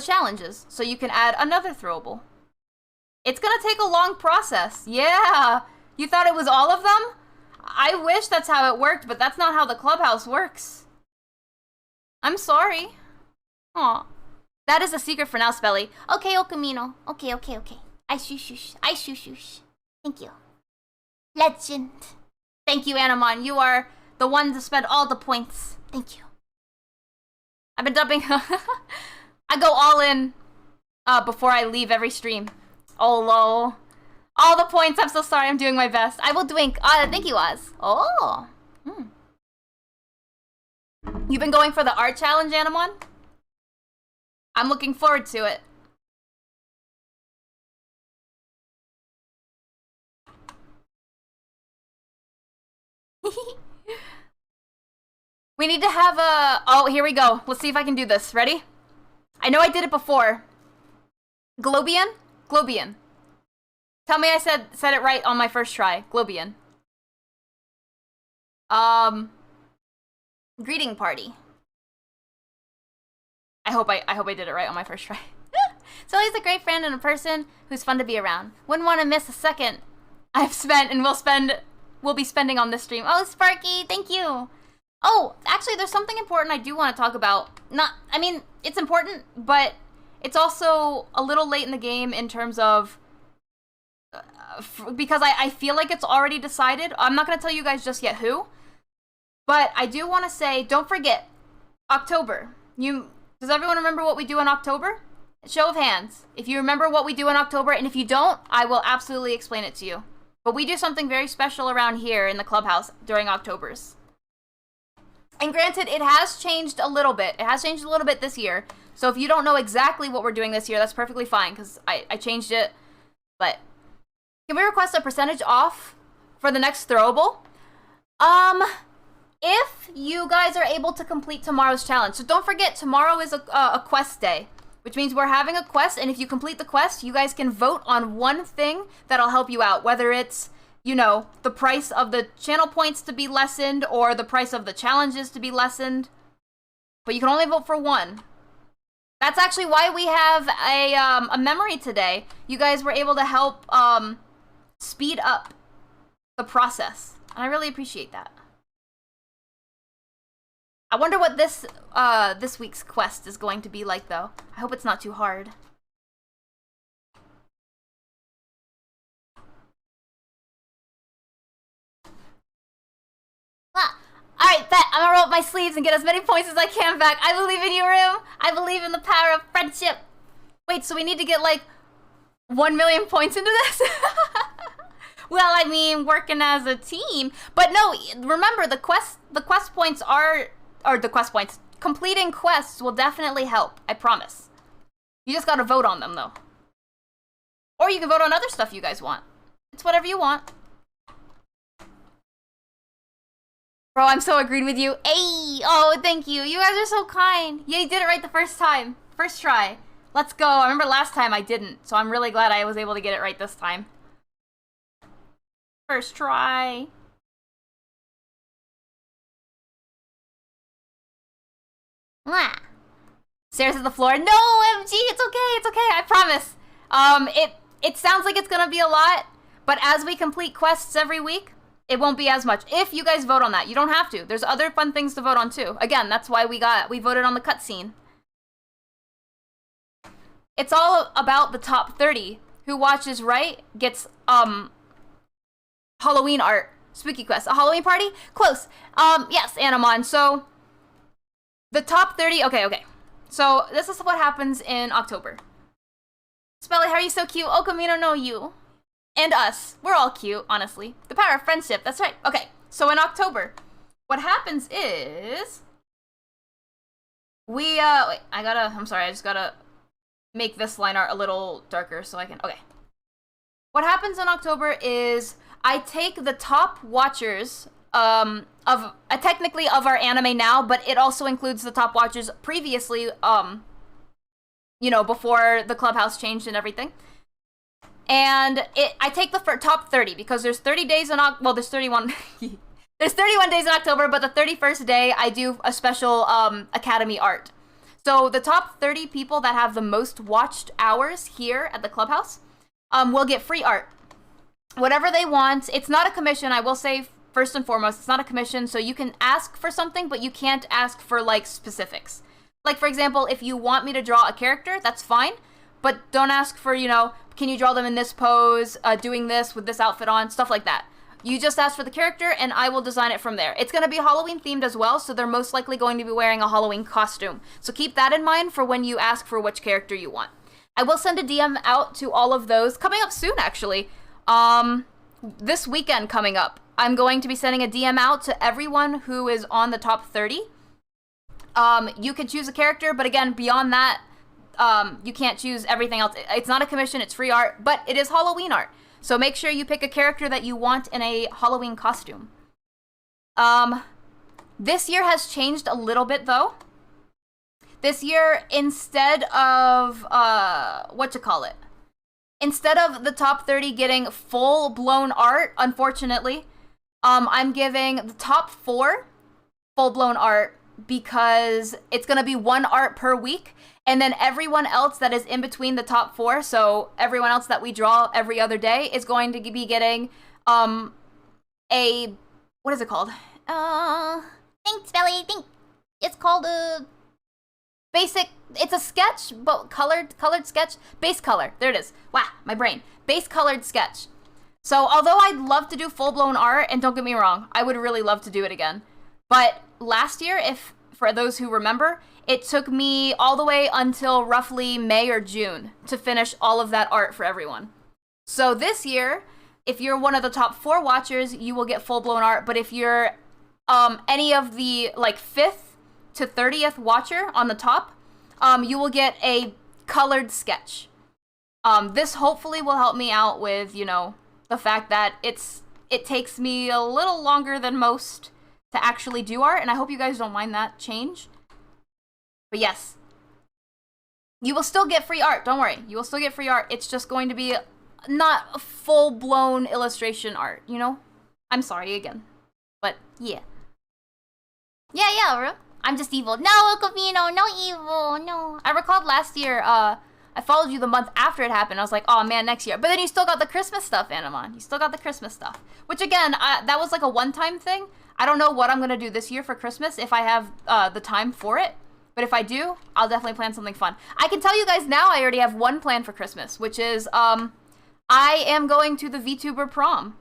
Speaker 1: challenges, so you can add another throwable. It's gonna take a long process. Yeah! You thought it was all of them? I wish that's how it worked, but that's not how the clubhouse works. I'm sorry. Aw. That is a secret for now, Spelly. Okay, Okamino. Okay. I shush. Thank you. Legend. Thank you, Anamon. You are the one to spend all the points. Thank you. I've been dubbing. I go all in before I leave every stream. Oh, lol. All the points. I'm so sorry. I'm doing my best. I will drink. Thank you, Oz. Oh. You've been going for the art challenge, Anamon? I'm looking forward to it. We need to have a... Oh, here we go. Let's see if I can do this. Ready? I know I did it before. Globian? Globian. Tell me I said it right on my first try. Globian. Greeting party. I hope I did it right on my first try. So he's a great friend and a person who's fun to be around. Wouldn't want to miss a second I've spent and we'll be spending on this stream. Oh, Sparky, thank you. Oh, actually, there's something important I do want to talk about. I mean, it's important, but it's also a little late in the game in terms of... because I feel like it's already decided. I'm not going to tell you guys just yet who. But I do want to say, don't forget, October. Does everyone remember what we do in October? Show of hands. If you remember what we do in October, and if you don't, I will absolutely explain it to you. But we do something very special around here in the clubhouse during Octobers. And granted, it has changed a little bit. It has changed a little bit this year. So if you don't know exactly what we're doing this year, that's perfectly fine, because I changed it. But can we request a percentage off for the next throwable? If you guys are able to complete tomorrow's challenge. So don't forget, tomorrow is a quest day, which means we're having a quest, and if you complete the quest, you guys can vote on one thing that'll help you out, whether it's, you know, the price of the channel points to be lessened, or the price of the challenges to be lessened. But you can only vote for one. That's actually why we have a memory today. You guys were able to help speed up the process, and I really appreciate that. I wonder what this week's quest is going to be like, though. I hope it's not too hard. Alright, bet. I'm gonna roll up my sleeves and get as many points as I can back. I believe in you, Room. I believe in the power of friendship. Wait, so we need to get, like, 1 million points into this? Well, I mean, working as a team. But no, remember, the quest points are... Or the quest points. Completing quests will definitely help. I promise. You just gotta vote on them, though. Or you can vote on other stuff you guys want. It's whatever you want. Bro, I'm so agreed with you. Hey! Oh, thank you. You guys are so kind. Yeah, you did it right the first time. First try. Let's go. I remember last time I didn't, so I'm really glad I was able to get it right this time. First try. Stairs at the floor. No, MG, it's okay, I promise. It sounds like it's gonna be a lot, but as we complete quests every week, it won't be as much. If you guys vote on that, you don't have to. There's other fun things to vote on too. Again, that's why we voted on the cutscene. It's all about the top 30. Who watches right gets Halloween art. Spooky quest. A Halloween party? Close. Yes, Anamon. So the top 30, okay. So, this is what happens in October. Spelly, how are you so cute? Oh, Camino, no, you. And us. We're all cute, honestly. The power of friendship, that's right. Okay, so in October, what happens is... wait, I'm sorry, I just gotta make this line art a little darker so I can, okay. What happens in October is I take the top watchers technically of our anime now, but it also includes the top watchers previously, you know, before the clubhouse changed and everything. And I take the top 30 because there's 30 days in there's 31 there's 31 days in October, but the 31st day I do a special academy art. So the top 30 people that have the most watched hours here at the clubhouse will get free art. Whatever they want. It's not a commission, I will say. First and foremost, it's not a commission, so you can ask for something, but you can't ask for, like, specifics. Like, for example, if you want me to draw a character, that's fine. But don't ask for, you know, can you draw them in this pose, doing this with this outfit on, stuff like that. You just ask for the character, and I will design it from there. It's going to be Halloween themed as well, so they're most likely going to be wearing a Halloween costume. So keep that in mind for when you ask for which character you want. I will send a DM out to all of those, coming up soon, actually. This weekend coming up, I'm going to be sending a DM out to everyone who is on the top 30. You can choose a character, but again, beyond that, you can't choose everything else. It's not a commission, it's free art, but it is Halloween art. So make sure you pick a character that you want in a Halloween costume. This year has changed a little bit, though. This year, instead of, instead of the top 30 getting full-blown art, unfortunately, I'm giving the top 4 full-blown art because it's going to be 1 art per week. And then everyone else that is in between the top 4, so everyone else that we draw every other day, is going to be getting what is it called? Think, Spelly, think. It's called a basic, it's a sketch, but colored sketch. Base color, there it is. Wow, my brain. Base colored sketch. So although I'd love to do full-blown art, and don't get me wrong, I would really love to do it again. But last year, for those who remember, it took me all the way until roughly May or June to finish all of that art for everyone. So this year, if you're one of the top 4 watchers, you will get full-blown art. But if you're any of the like 5th to 30th watcher on the top, you will get a colored sketch. This hopefully will help me out with, you know, the fact that it takes me a little longer than most to actually do art, and I hope you guys don't mind that change. But yes, you will still get free art. Don't worry. You will still get free art. It's just going to be not a full-blown illustration art, you know? I'm sorry again. But, yeah. Yeah, I'm just evil. No, Covino, no evil, no. I recalled last year, I followed you the month after it happened. I was like, oh man, next year. But then you still got the Christmas stuff, Animon. You still got the Christmas stuff. Which again, that was like a one-time thing. I don't know what I'm going to do this year for Christmas if I have the time for it. But if I do, I'll definitely plan something fun. I can tell you guys now I already have one plan for Christmas, which is I am going to the VTuber prom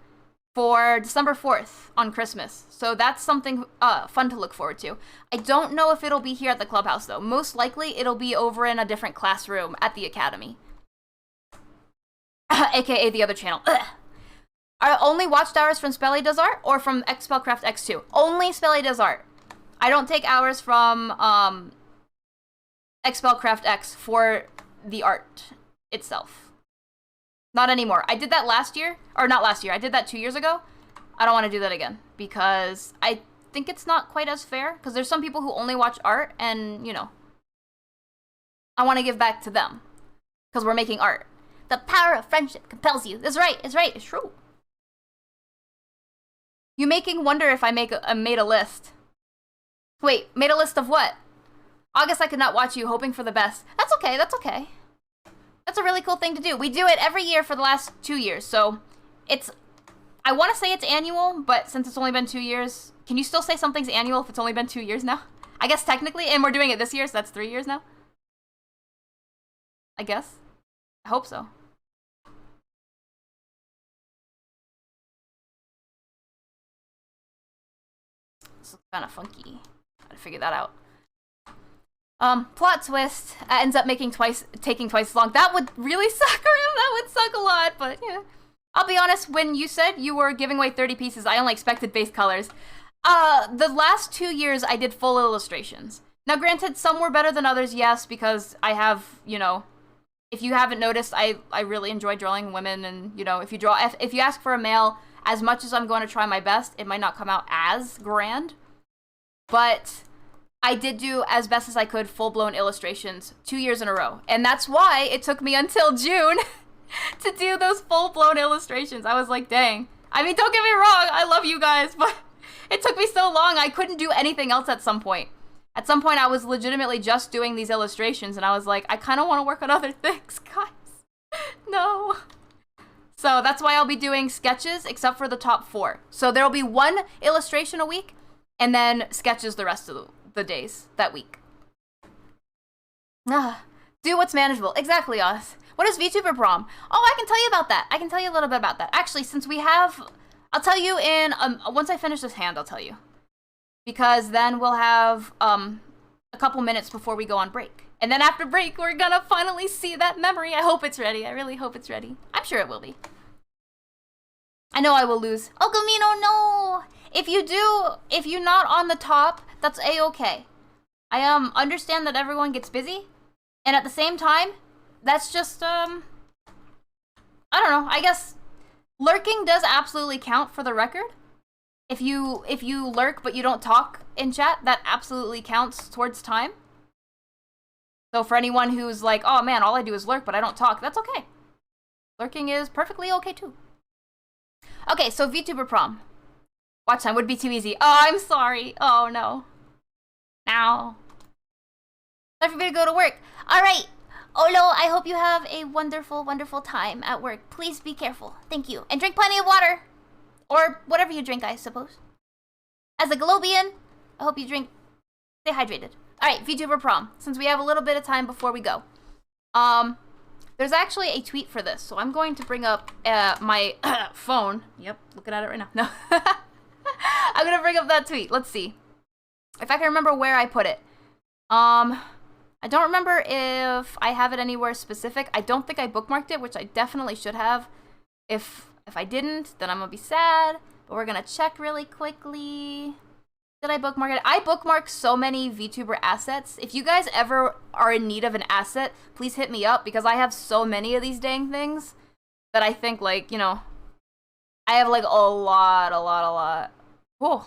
Speaker 1: for December 4th on Christmas. So that's something fun to look forward to. I don't know if it'll be here at the clubhouse, though. Most likely it'll be over in a different classroom at the academy. AKA the other channel. Are only watched hours from Spelly Does Art or from Spellcraft X2? Only Spelly Does Art. I don't take hours from Spellcraft X for the art itself. Not anymore. I did that last year, or not last year, I did that 2 years ago. I don't want to do that again because I think it's not quite as fair because there's some people who only watch art and, you know, I want to give back to them because we're making art. The power of friendship compels you. That's right, it's true. You making wonder if I made a list. Wait, made a list of what? August, I could not watch you, hoping for the best. That's okay, that's okay. That's a really cool thing to do. We do it every year for the last 2 years, so it's... I want to say it's annual, but since it's only been 2 years... Can you still say something's annual if it's only been 2 years now? I guess technically, and we're doing it this year, so that's 3 years now? I guess. I hope so. This is kind of funky. Gotta figure that out. Plot twist ends up taking twice as long. That would really suck, or that would suck a lot, but yeah. I'll be honest, when you said you were giving away 30 pieces, I only expected base colors. The last 2 years I did full illustrations. Now granted, some were better than others, yes, because I have, you know, if you haven't noticed, I really enjoy drawing women, and, you know, if you ask for a male, as much as I'm going to try my best, it might not come out as grand, but I did do as best as I could full-blown illustrations 2 years in a row. And that's why it took me until June to do those full-blown illustrations. I was like, dang. I mean, don't get me wrong, I love you guys, but it took me so long, I couldn't do anything else at some point. At some point, I was legitimately just doing these illustrations, and I was like, I kind of want to work on other things, guys. No. So that's why I'll be doing sketches, except for the top 4. So there'll be 1 illustration a week, and then sketches the rest of the days that week. Do what's manageable. Exactly, Oz. What is VTuber prom? Oh, I can tell you about that. I can tell you a little bit about that. Actually, since we have... I'll tell you in... once I finish this hand, I'll tell you. Because then we'll have a couple minutes before we go on break. And then after break, we're gonna finally see that memory. I hope it's ready. I really hope it's ready. I'm sure it will be. I know I will lose. Oh, Camino, no! If you're not on the top, that's A-okay. I understand that everyone gets busy. And at the same time, that's just, I don't know. I guess lurking does absolutely count for the record. If you lurk but you don't talk in chat, that absolutely counts towards time. So for anyone who's like, oh man, all I do is lurk but I don't talk, that's okay. Lurking is perfectly okay too. Okay, so VTuber prom. Watch time would be too easy. Oh, I'm sorry. Oh no. Now. Time for me to go to work. Alright. Olo, I hope you have a wonderful, wonderful time at work. Please be careful. Thank you. And drink plenty of water. Or whatever you drink, I suppose. As a Globian, I hope you stay hydrated. Alright, VTuber prom. Since we have a little bit of time before we go. There's actually a tweet for this, so I'm going to bring up my phone. Yep, looking at it right now. No. I'm gonna bring up that tweet. Let's see. If I can remember where I put it. I don't remember if I have it anywhere specific. I don't think I bookmarked it, which I definitely should have. If I didn't, then I'm gonna be sad. But we're gonna check really quickly. Did I bookmark it? I bookmark so many VTuber assets. If you guys ever are in need of an asset, please hit me up because I have so many of these dang things that I think, like, you know, I have like a lot. Whoa.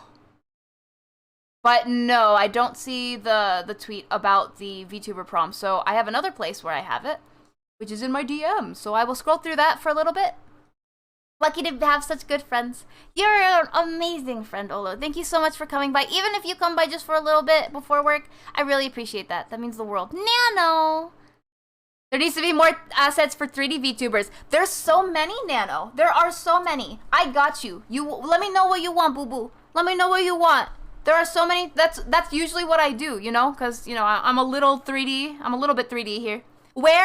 Speaker 1: But no, I don't see the tweet about the VTuber prom. So I have another place where I have it, which is in my DM. So I will scroll through that for a little bit. Lucky to have such good friends. You're an amazing friend, Olo. Thank you so much for coming by. Even if you come by just for a little bit before work, I really appreciate that. That means the world. Nano! There needs to be more assets for 3D VTubers. There's so many, Nano. There are so many. I got you. Let me know what you want, boo-boo. Let me know what you want. There are so many. That's usually what I do, you know? Because, you know, I'm a little 3D. I'm a little bit 3D here. Wait,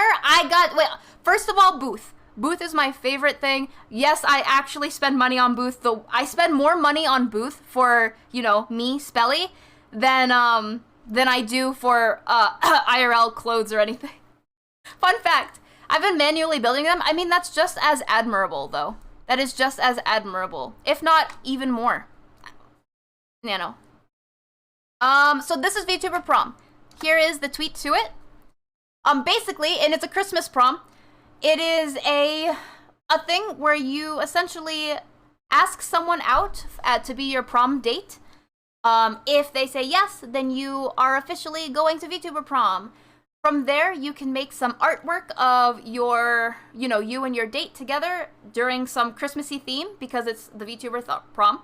Speaker 1: first of all, Booth. Booth is my favorite thing. Yes, I actually spend money on Booth. Though I spend more money on Booth for, you know, me, Spelly, than I do for IRL clothes or anything. Fun fact, I've been manually building them. I mean, that's just as admirable, though. That is just as admirable, if not even more. Nano. So this is VTuber prom. Here is the tweet to it. Basically, and it's a Christmas prom. It is a thing where you essentially ask someone out to be your prom date. If they say yes, then you are officially going to VTuber prom. From there, you can make some artwork of your, you know, you and your date together during some Christmassy theme because it's the VTuber prom.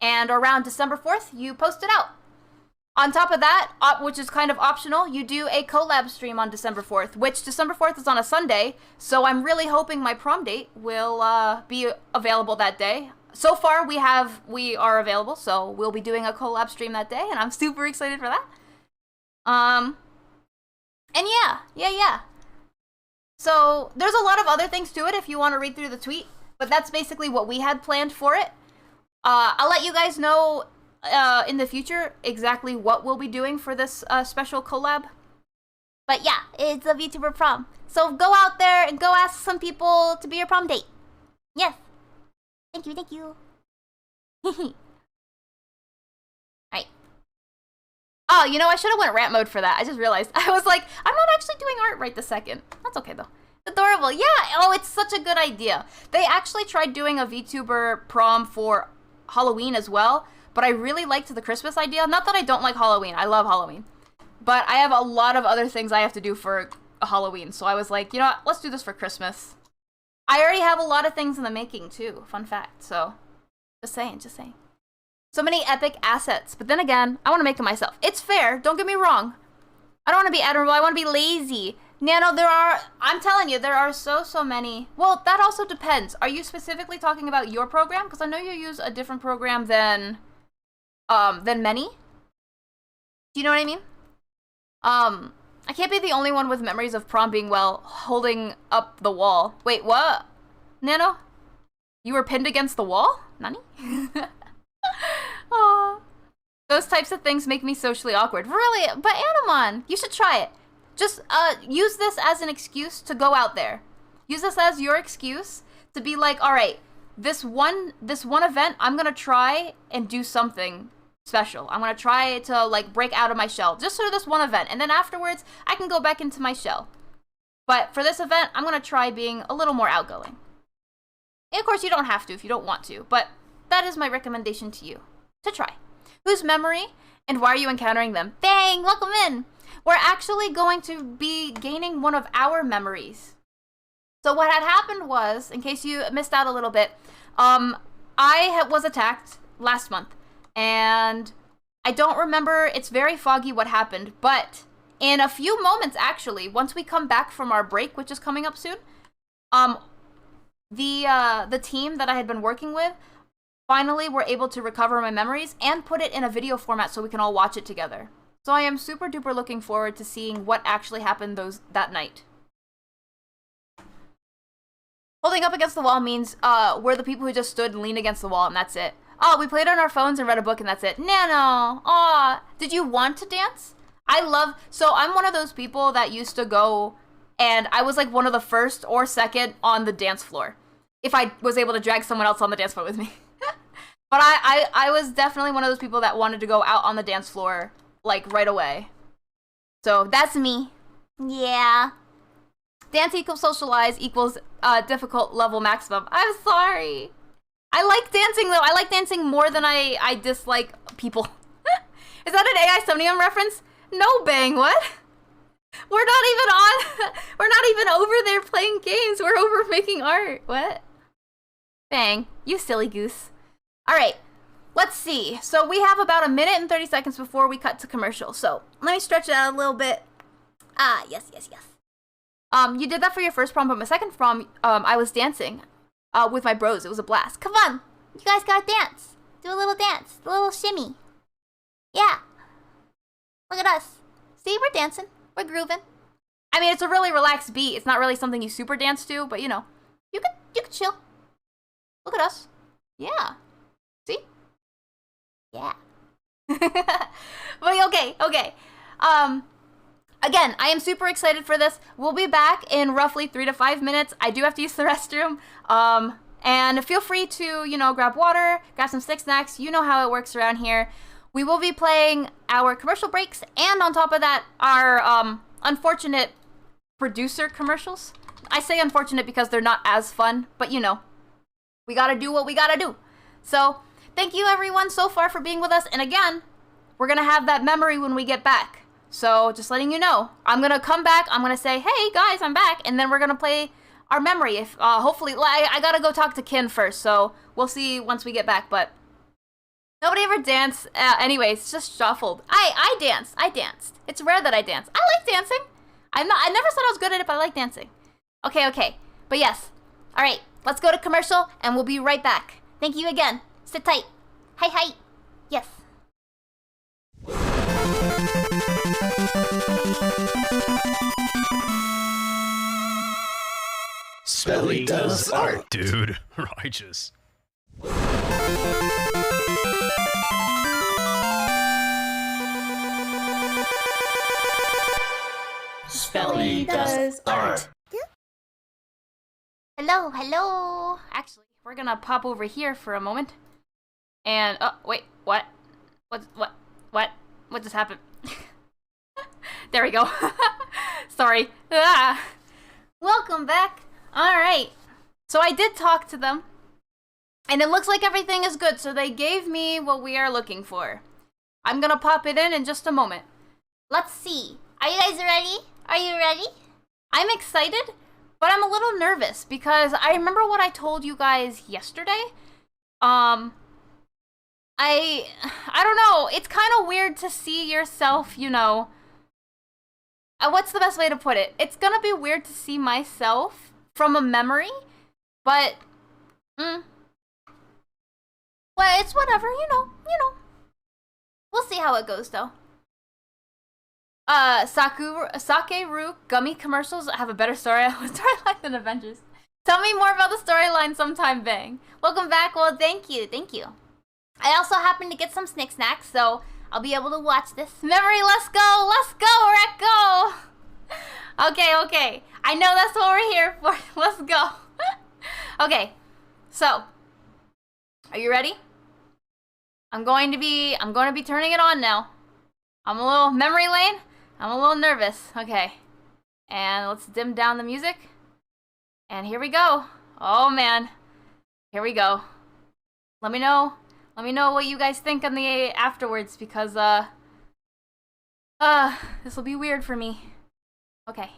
Speaker 1: And around December 4th, you post it out. On top of that, which is kind of optional, you do a collab stream on December 4th, which December 4th is on a Sunday, so I'm really hoping my prom date will be available that day. So far, we are available, so we'll be doing a collab stream that day, and I'm super excited for that. And yeah. So, there's a lot of other things to it if you want to read through the tweet, but that's basically what we had planned for it. I'll let you guys know in the future exactly what we'll be doing for this special collab. But yeah, it's a VTuber prom. So go out there and go ask some people to be your prom date. Yes. Thank you. Alright. Oh, you know, I should have went rant mode for that. I just realized. I was like, I'm not actually doing art right this second. That's okay though. Adorable. Yeah. Oh, it's such a good idea. They actually tried doing a VTuber prom for Halloween as well. But I really liked the Christmas idea. Not that I don't like Halloween. I love Halloween. But I have a lot of other things I have to do for Halloween. So I was like, you know what? Let's do this for Christmas. I already have a lot of things in the making, too. Fun fact. So, just saying. So many epic assets. But then again, I want to make them myself. It's fair. Don't get me wrong. I don't want to be admirable. I want to be lazy. Nano, I'm telling you, there are so many. Well, that also depends. Are you specifically talking about your program? Because I know you use a different program than many. Do you know what I mean? I can't be the only one with memories of prom being, well, holding up the wall. Wait, what? Nano? You were pinned against the wall? Nani? Aww. Those types of things make me socially awkward. Really? But Anamon, you should try it. Just use this as an excuse to go out there. Use this as your excuse to be like, all right, this one event, I'm gonna try and do something special. I'm gonna try to like break out of my shell just for this one event, and then afterwards I can go back into my shell. But for this event, I'm gonna try being a little more outgoing. And of course, you don't have to if you don't want to, but that is my recommendation to you to try. Whose memory and why are you encountering them? Bang! Welcome in! We're actually going to be gaining one of our memories. So what had happened was, in case you missed out a little bit, I was attacked last month, and I don't remember, it's very foggy what happened, but in a few moments actually, once we come back from our break, which is coming up soon, the team that I had been working with finally were able to recover my memories and put it in a video format so we can all watch it together. So I am super duper looking forward to seeing what actually happened that night. Holding up against the wall means we're the people who just stood and leaned against the wall and that's it. Oh, we played on our phones and read a book and that's it. Nano! Aw, did you want to dance? So I'm one of those people that used to go and I was like one of the first or second on the dance floor. If I was able to drag someone else on the dance floor with me. But I was definitely one of those people that wanted to go out on the dance floor, like, right away. So, that's me. Yeah. Dance equals socialize equals difficult level maximum. I'm sorry. I like dancing, though. I like dancing more than I dislike people. Is that an AI Somnium reference? No, Bang, what? We're not even over there playing games. We're over making art. What? Bang, you silly goose. Alright, let's see. So we have about 1 minute and 30 seconds before we cut to commercial. So let me stretch it out a little bit. Yes. You did that for your first prom, but my second prom, I was dancing with my bros. It was a blast. Come on, you guys gotta dance. Do a little dance, a little shimmy. Yeah. Look at us. See, we're dancing. We're grooving. I mean, it's a really relaxed beat. It's not really something you super dance to, but you know, you could chill. Look at us. Yeah. See? Yeah. But okay. Again, I am super excited for this. We'll be back in roughly 3 to 5 minutes. I do have to use the restroom. And feel free to, you know, grab water, grab some stick snacks. You know how it works around here. We will be playing our commercial breaks, and on top of that, our unfortunate producer commercials. I say unfortunate because they're not as fun, but you know, we gotta do what we gotta do. So, thank you everyone so far for being with us, and again, we're gonna have that memory when we get back. So, just letting you know, I'm gonna come back, I'm gonna say, hey guys, I'm back, and then we're gonna play our memory. If hopefully, I gotta go talk to Kin first, so we'll see once we get back, but nobody ever danced. Anyways, just shuffled. I danced. It's rare that I dance. I like dancing. I never said I was good at it, but I like dancing. Okay. But yes. Alright, let's go to commercial, and we'll be right back. Thank you again. Sit tight. Hi. Yes.
Speaker 3: Spelly does art.
Speaker 4: Dude, righteous.
Speaker 3: Spelly does art.
Speaker 1: Hello. Actually, we're gonna pop over here for a moment. And, oh, wait, what? What just happened? There we go. Sorry. Welcome back. Alright. So I did talk to them. And it looks like everything is good, so they gave me what we are looking for. I'm gonna pop it in just a moment. Let's see. Are you guys ready? Are you ready? I'm excited, but I'm a little nervous because I remember what I told you guys yesterday. I don't know. It's kind of weird to see yourself, you know. What's the best way to put it? It's gonna be weird to see myself from a memory, but well, it's whatever, you know. We'll see how it goes, though. Sakeru gummy commercials have a better storyline than Avengers. Tell me more about the storyline sometime, Bang. Welcome back. Well, thank you. I also happen to get some snick snacks, so I'll be able to watch this. Memory, let's go, Recco. Okay. I know that's what we're here for. Let's go. Okay, so are you ready? I'm going to be turning it on now. I'm a little memory lane. I'm a little nervous. Okay, and let's dim down the music. And here we go. Oh man, here we go. Let me know what you guys think on the afterwards, because this will be weird for me. Okay.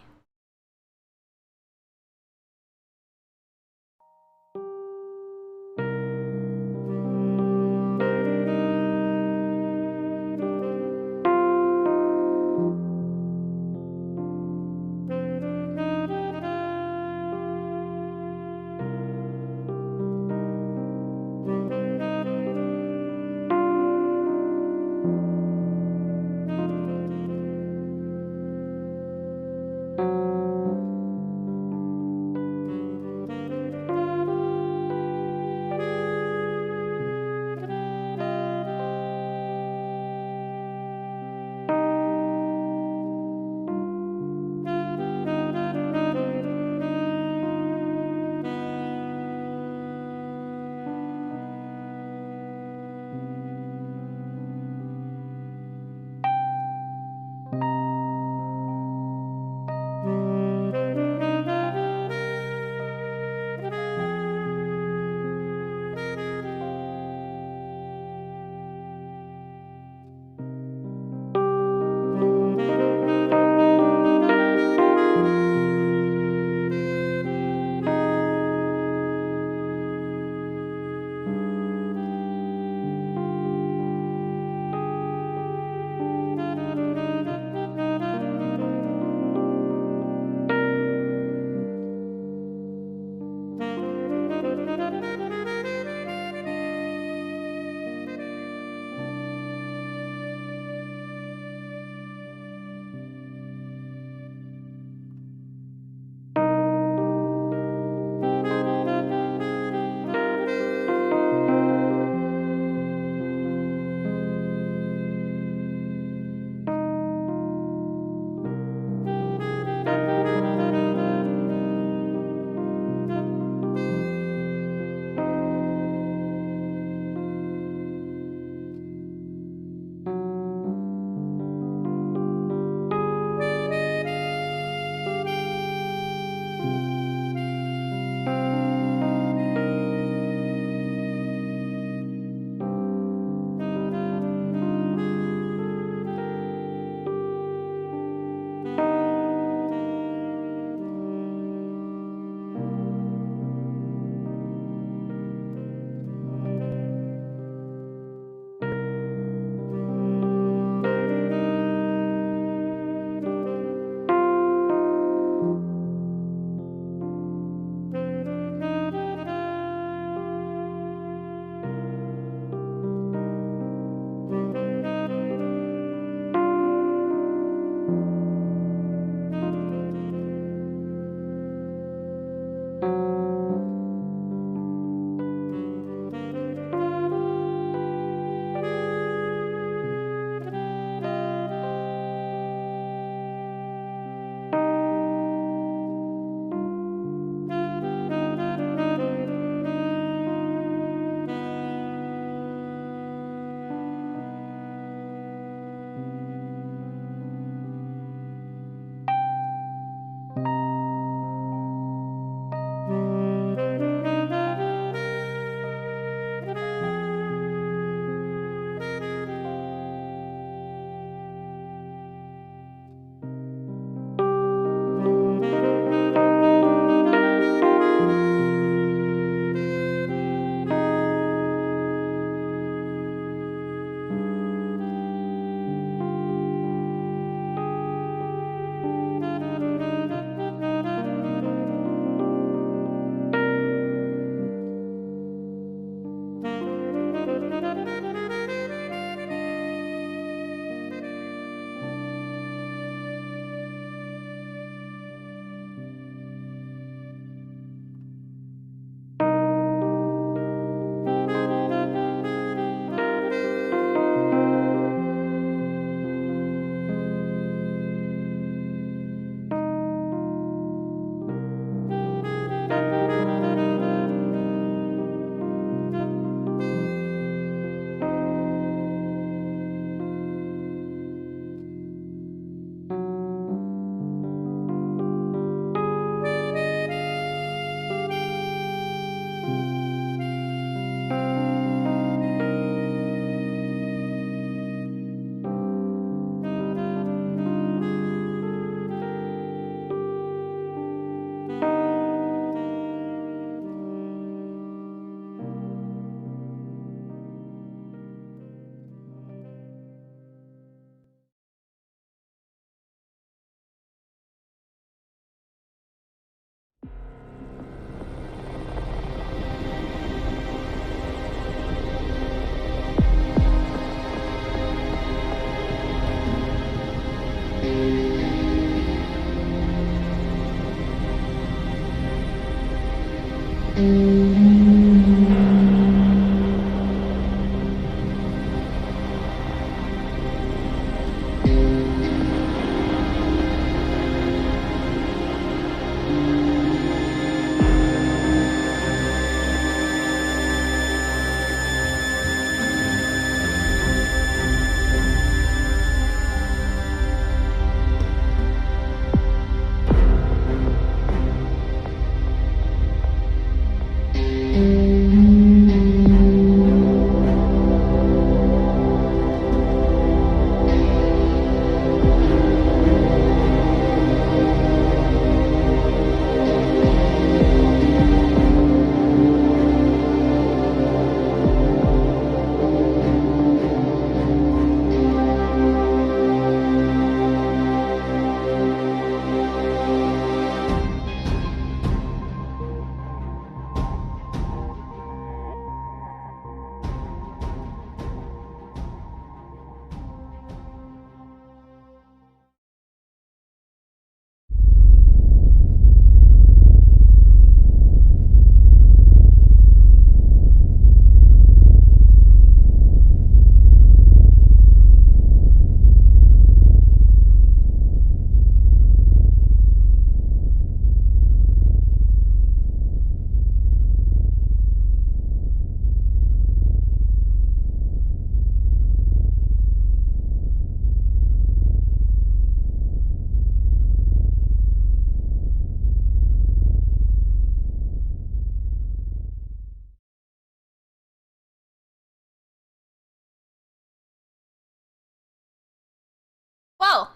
Speaker 1: Well,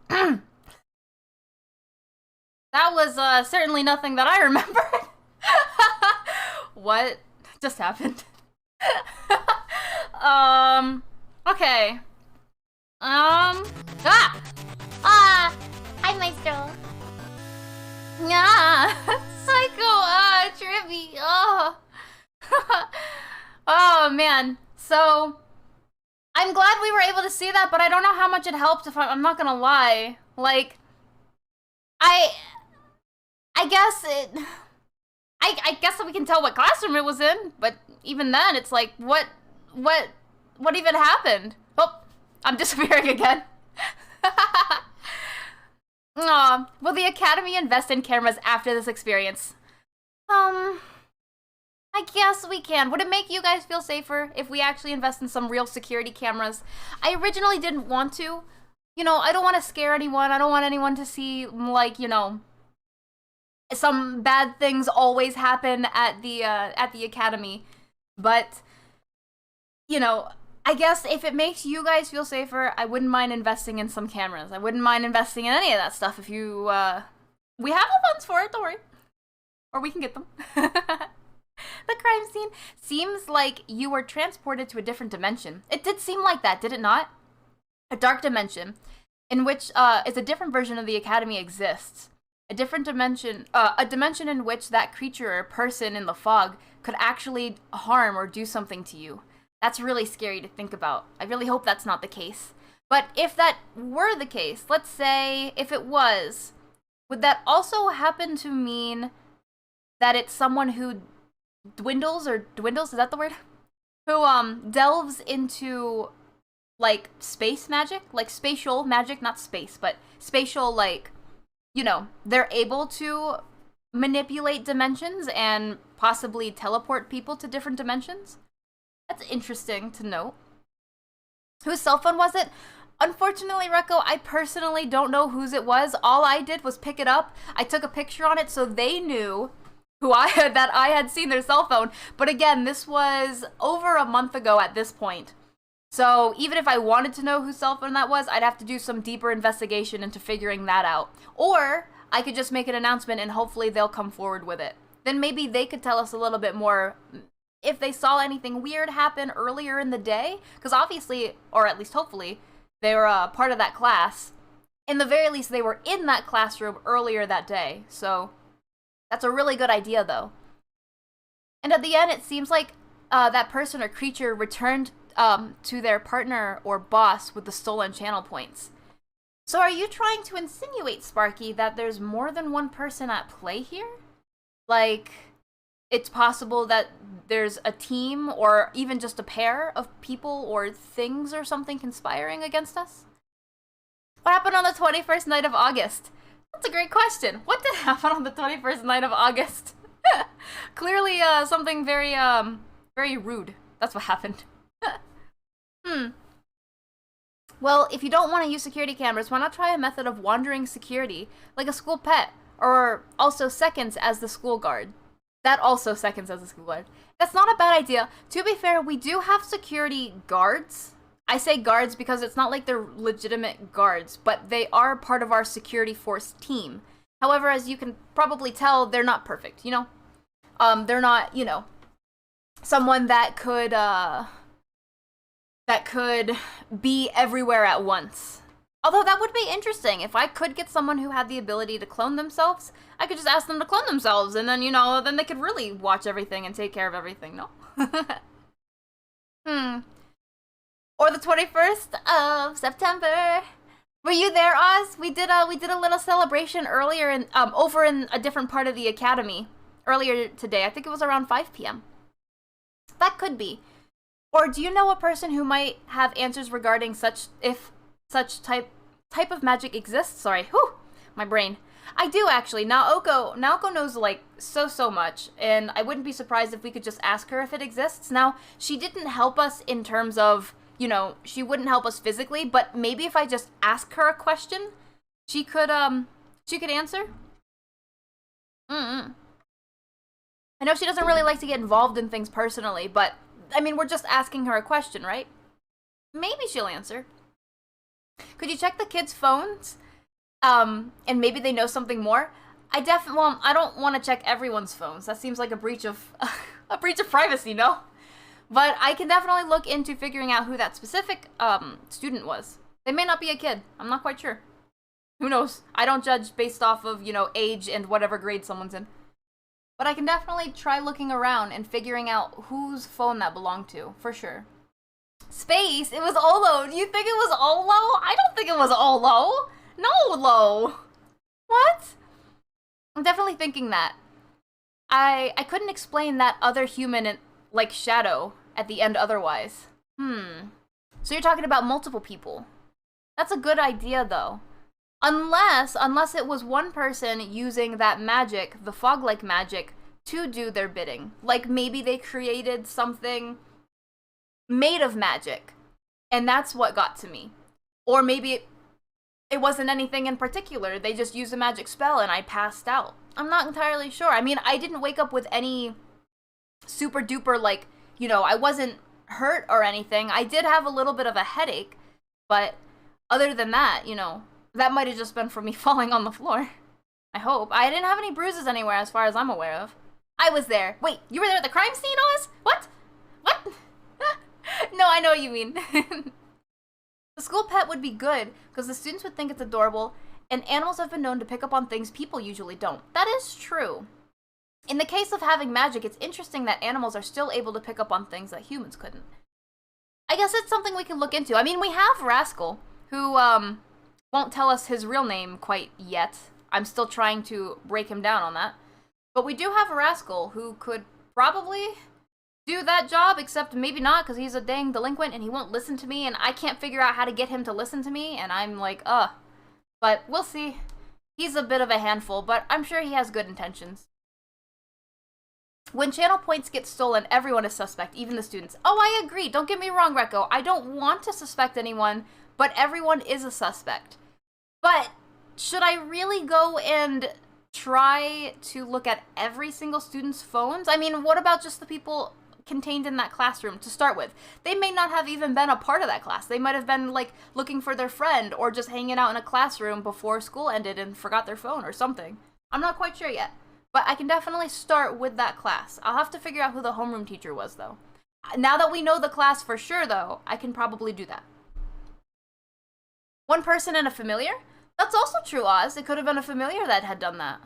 Speaker 1: that was certainly nothing that I remembered. What just happened? Okay.
Speaker 4: Hi, Maestro.
Speaker 1: Yeah. Psycho, Trippy. Oh. Oh, man. So, I'm glad we were able to see that, but I don't know how much it helped if I'm not gonna lie. Like, I guess I guess that we can tell what classroom it was in, but even then, it's like, what even happened? Oh, I'm disappearing again. Aw, will the Academy invest in cameras after this experience? I guess we can. Would it make you guys feel safer if we actually invest in some real security cameras? I originally didn't want to. You know, I don't want to scare anyone. I don't want anyone to see, like, you know, some bad things always happen at the Academy. But, you know, I guess if it makes you guys feel safer, I wouldn't mind investing in some cameras. I wouldn't mind investing in any of that stuff if you, we have the funds for it, don't worry. Or we can get them. The crime scene seems like you were transported to a different dimension. It did seem like that, did it not? A dark dimension, in which is a different version of the Academy exists. A different dimension, a dimension in which that creature or person in the fog could actually harm or do something to you. That's really scary to think about. I really hope that's not the case. But if that were the case, let's say if it was, would that also happen to mean that it's someone who dwindles, is that the word? Who delves into like space magic, like spatial magic, not space, but spatial, like, you know, they're able to manipulate dimensions and possibly teleport people to different dimensions? That's interesting to note. Whose cell phone was it? Unfortunately, Rekko, I personally don't know whose it was. All I did was pick it up. I took a picture on it so they knew that I had seen their cell phone. But again, this was over a month ago at this point. So even if I wanted to know whose cell phone that was, I'd have to do some deeper investigation into figuring that out. Or I could just make an announcement and hopefully they'll come forward with it. Then maybe they could tell us a little bit more if they saw anything weird happen earlier in the day. Because obviously, or at least hopefully, they were part of that class. In the very least, they were in that classroom earlier that day. So that's a really good idea, though. And at the end, it seems like that person or creature returned to their partner or boss with the stolen channel points. So are you trying to insinuate, Sparky, that there's more than one person at play here? Like, it's possible that there's a team or even just a pair of people or things or something conspiring against us? What happened on the 21st night of August? That's a great question. What did happen on the 21st night of August? Clearly, something very, very rude. That's what happened. Well, if you don't want to use security cameras, why not try a method of wandering security, like a school pet, or also seconds as the school guard? That also seconds as the school guard. That's not a bad idea. To be fair, we do have security guards. I say guards because it's not like they're legitimate guards, but they are part of our security force team. However, as you can probably tell, they're not perfect, you know? They're not, you know, someone that could be everywhere at once. Although that would be interesting. If I could get someone who had the ability to clone themselves, I could just ask them to clone themselves, and then, you know, then they could really watch everything and take care of everything, no? Or the 21st of September. Were you there, Oz? We did a little celebration earlier in over in a different part of the academy earlier today. I think it was around 5 p.m. That could be. Or do you know a person who might have answers regarding such type of magic exists? Sorry, whew, my brain. I do actually. Naoko knows like so much, and I wouldn't be surprised if we could just ask her if it exists. Now, she didn't help us in terms of, you know, she wouldn't help us physically, but maybe if I just ask her a question, she could answer. I know she doesn't really like to get involved in things personally, but I mean, we're just asking her a question, right? Maybe she'll answer. Could you check the kids' phones? And maybe they know something more? I don't want to check everyone's phones. That seems like a breach of privacy, no? But I can definitely look into figuring out who that specific student was. They may not be a kid. I'm not quite sure. Who knows? I don't judge based off of, you know, age and whatever grade someone's in. But I can definitely try looking around and figuring out whose phone that belonged to, for sure. Space? It was Olo. Do you think it was Olo? I don't think it was Olo. No, Lo. What? I'm definitely thinking that. I couldn't explain that other human like Shadow at the end otherwise. So you're talking about multiple people. That's a good idea, though. Unless it was one person using that magic, the fog-like magic, to do their bidding. Like maybe they created something made of magic, and that's what got to me. Or maybe it wasn't anything in particular. They just used a magic spell and I passed out. I'm not entirely sure. I mean, I didn't wake up with any super duper, like, you know, I wasn't hurt or anything. I did have a little bit of a headache, but other than that, you know, that might have just been from me falling on the floor. I hope. I didn't have any bruises anywhere as far as I'm aware of. I was there. Wait, you were there at the crime scene, Oz? What? No, I know what you mean. The school pet would be good, because the students would think it's adorable, and animals have been known to pick up on things people usually don't. That is true. In the case of having magic, it's interesting that animals are still able to pick up on things that humans couldn't. I guess it's something we can look into. I mean, we have Rascal, who, won't tell us his real name quite yet. I'm still trying to break him down on that. But we do have a Rascal who could probably do that job, except maybe not, because he's a dang delinquent and he won't listen to me, and I can't figure out how to get him to listen to me, and I'm like, But we'll see. He's a bit of a handful, but I'm sure he has good intentions. When channel points get stolen, everyone is suspect, even the students. Oh, I agree. Don't get me wrong, Rekko. I don't want to suspect anyone, but everyone is a suspect. But should I really go and try to look at every single student's phones? I mean, what about just the people contained in that classroom to start with? They may not have even been a part of that class. They might have been, like, looking for their friend or just hanging out in a classroom before school ended and forgot their phone or something. I'm not quite sure yet. But I can definitely start with that class. I'll have to figure out who the homeroom teacher was, though. Now that we know the class for sure, though, I can probably do that. One person and a familiar? That's also true, Oz. It could have been a familiar that had done that.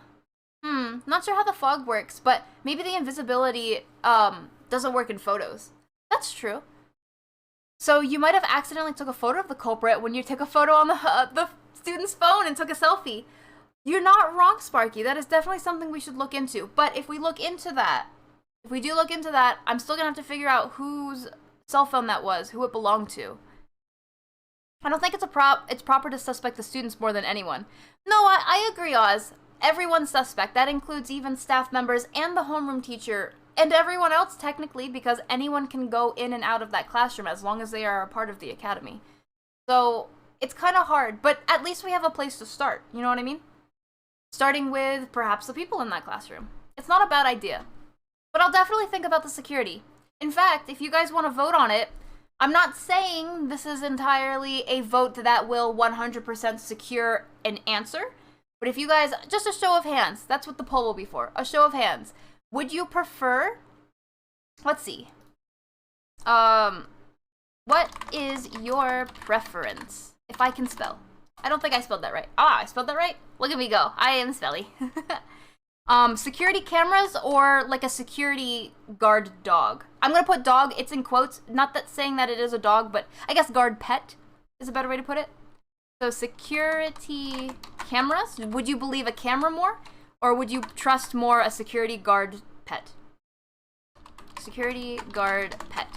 Speaker 1: Not sure how the fog works, but maybe the invisibility, doesn't work in photos. That's true. So you might have accidentally took a photo of the culprit when you took a photo on the student's phone and took a selfie. You're not wrong, Sparky. That is definitely something we should look into. But if we look into that, If we do look into that, I'm still gonna have to figure out whose cell phone that was, who it belonged to. I don't think it's proper to suspect the students more than anyone. No, I agree, Oz. Everyone's suspect. That includes even staff members and the homeroom teacher and everyone else technically, because anyone can go in and out of that classroom as long as they are a part of the academy. So it's kind of hard, but at least we have a place to start. You know what I mean? Starting with perhaps the people in that classroom. It's not a bad idea. But I'll definitely think about the security. In fact, if you guys want to vote on it, I'm not saying this is entirely a vote that will 100% secure an answer. But if you guys, just a show of hands, that's what the poll will be for. A show of hands. Would you prefer, let's see. What is your preference? If I can spell. I don't think I spelled that right. Ah, I spelled that right? Look at me go. I am spelly. Security cameras or like a security guard dog? I'm gonna put dog, it's in quotes. Not that saying that it is a dog, but I guess guard pet is a better way to put it. So security cameras? Would you believe a camera more? Or would you trust more a security guard pet? Security guard pet.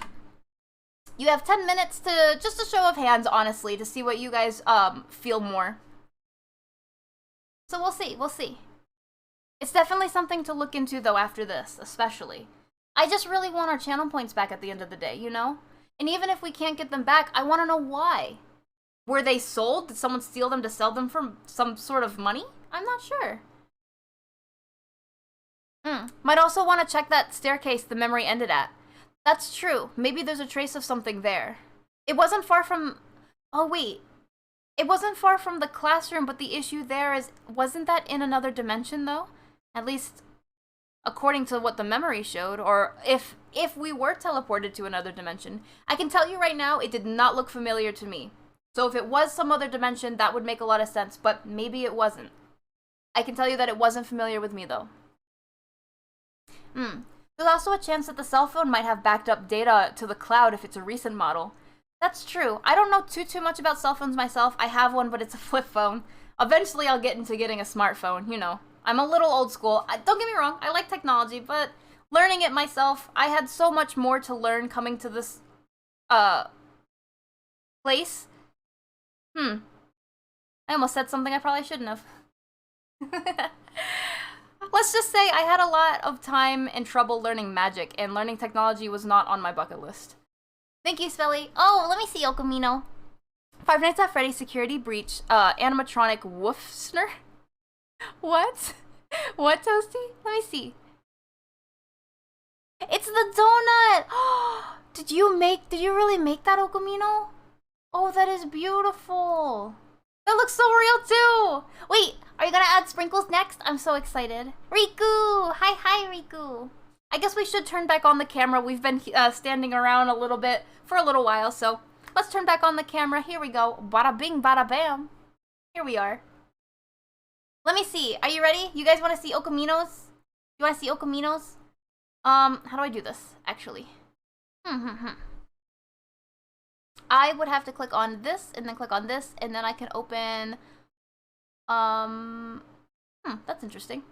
Speaker 1: You have 10 minutes to, just a show of hands, honestly, to see what you guys feel more. So we'll see, we'll see. It's definitely something to look into, though, after this, especially. I just really want our channel points back at the end of the day, you know? And even if we can't get them back, I want to know why. Were they sold? Did someone steal them to sell them for some sort of money? I'm not sure. Might also want to check that staircase the memory ended at. That's true. Maybe there's a trace of something there. It wasn't far from... Oh, wait. It wasn't far from the classroom, but the issue there is... Wasn't that in another dimension, though? At least, according to what the memory showed, or if we were teleported to another dimension. I can tell you right now, it did not look familiar to me. So if it was some other dimension, that would make a lot of sense, but maybe it wasn't. I can tell you that it wasn't familiar with me, though. There's also a chance that the cell phone might have backed up data to the cloud if it's a recent model. That's true. I don't know too much about cell phones myself. I have one, but it's a flip phone. Eventually, I'll get into getting a smartphone, you know. I'm a little old school. Don't get me wrong, I like technology, but learning it myself, I had so much more to learn coming to this, place. I almost said something I probably shouldn't have. Let's just say I had a lot of time and trouble learning magic, and learning technology was not on my bucket list. Thank you, Spelly. Oh, let me see, Okamino. Five Nights at Freddy's security breach, animatronic woofsner? What? What, Toasty? Let me see. It's the donut! Did you really make that, Okamino? Oh, that is beautiful. That looks so real, too! Wait, are you gonna add sprinkles next? I'm so excited. Riku! Hi, Riku. I guess we should turn back on the camera. We've been standing around a little bit for a little while, so let's turn back on the camera. Here we go. Bada bing, bada bam. Here we are. Let me see. Are you ready? You guys want to see Okaminos? You want to see Okaminos? How do I do this, actually? I would have to click on this, and then click on this, and then I can open... that's interesting.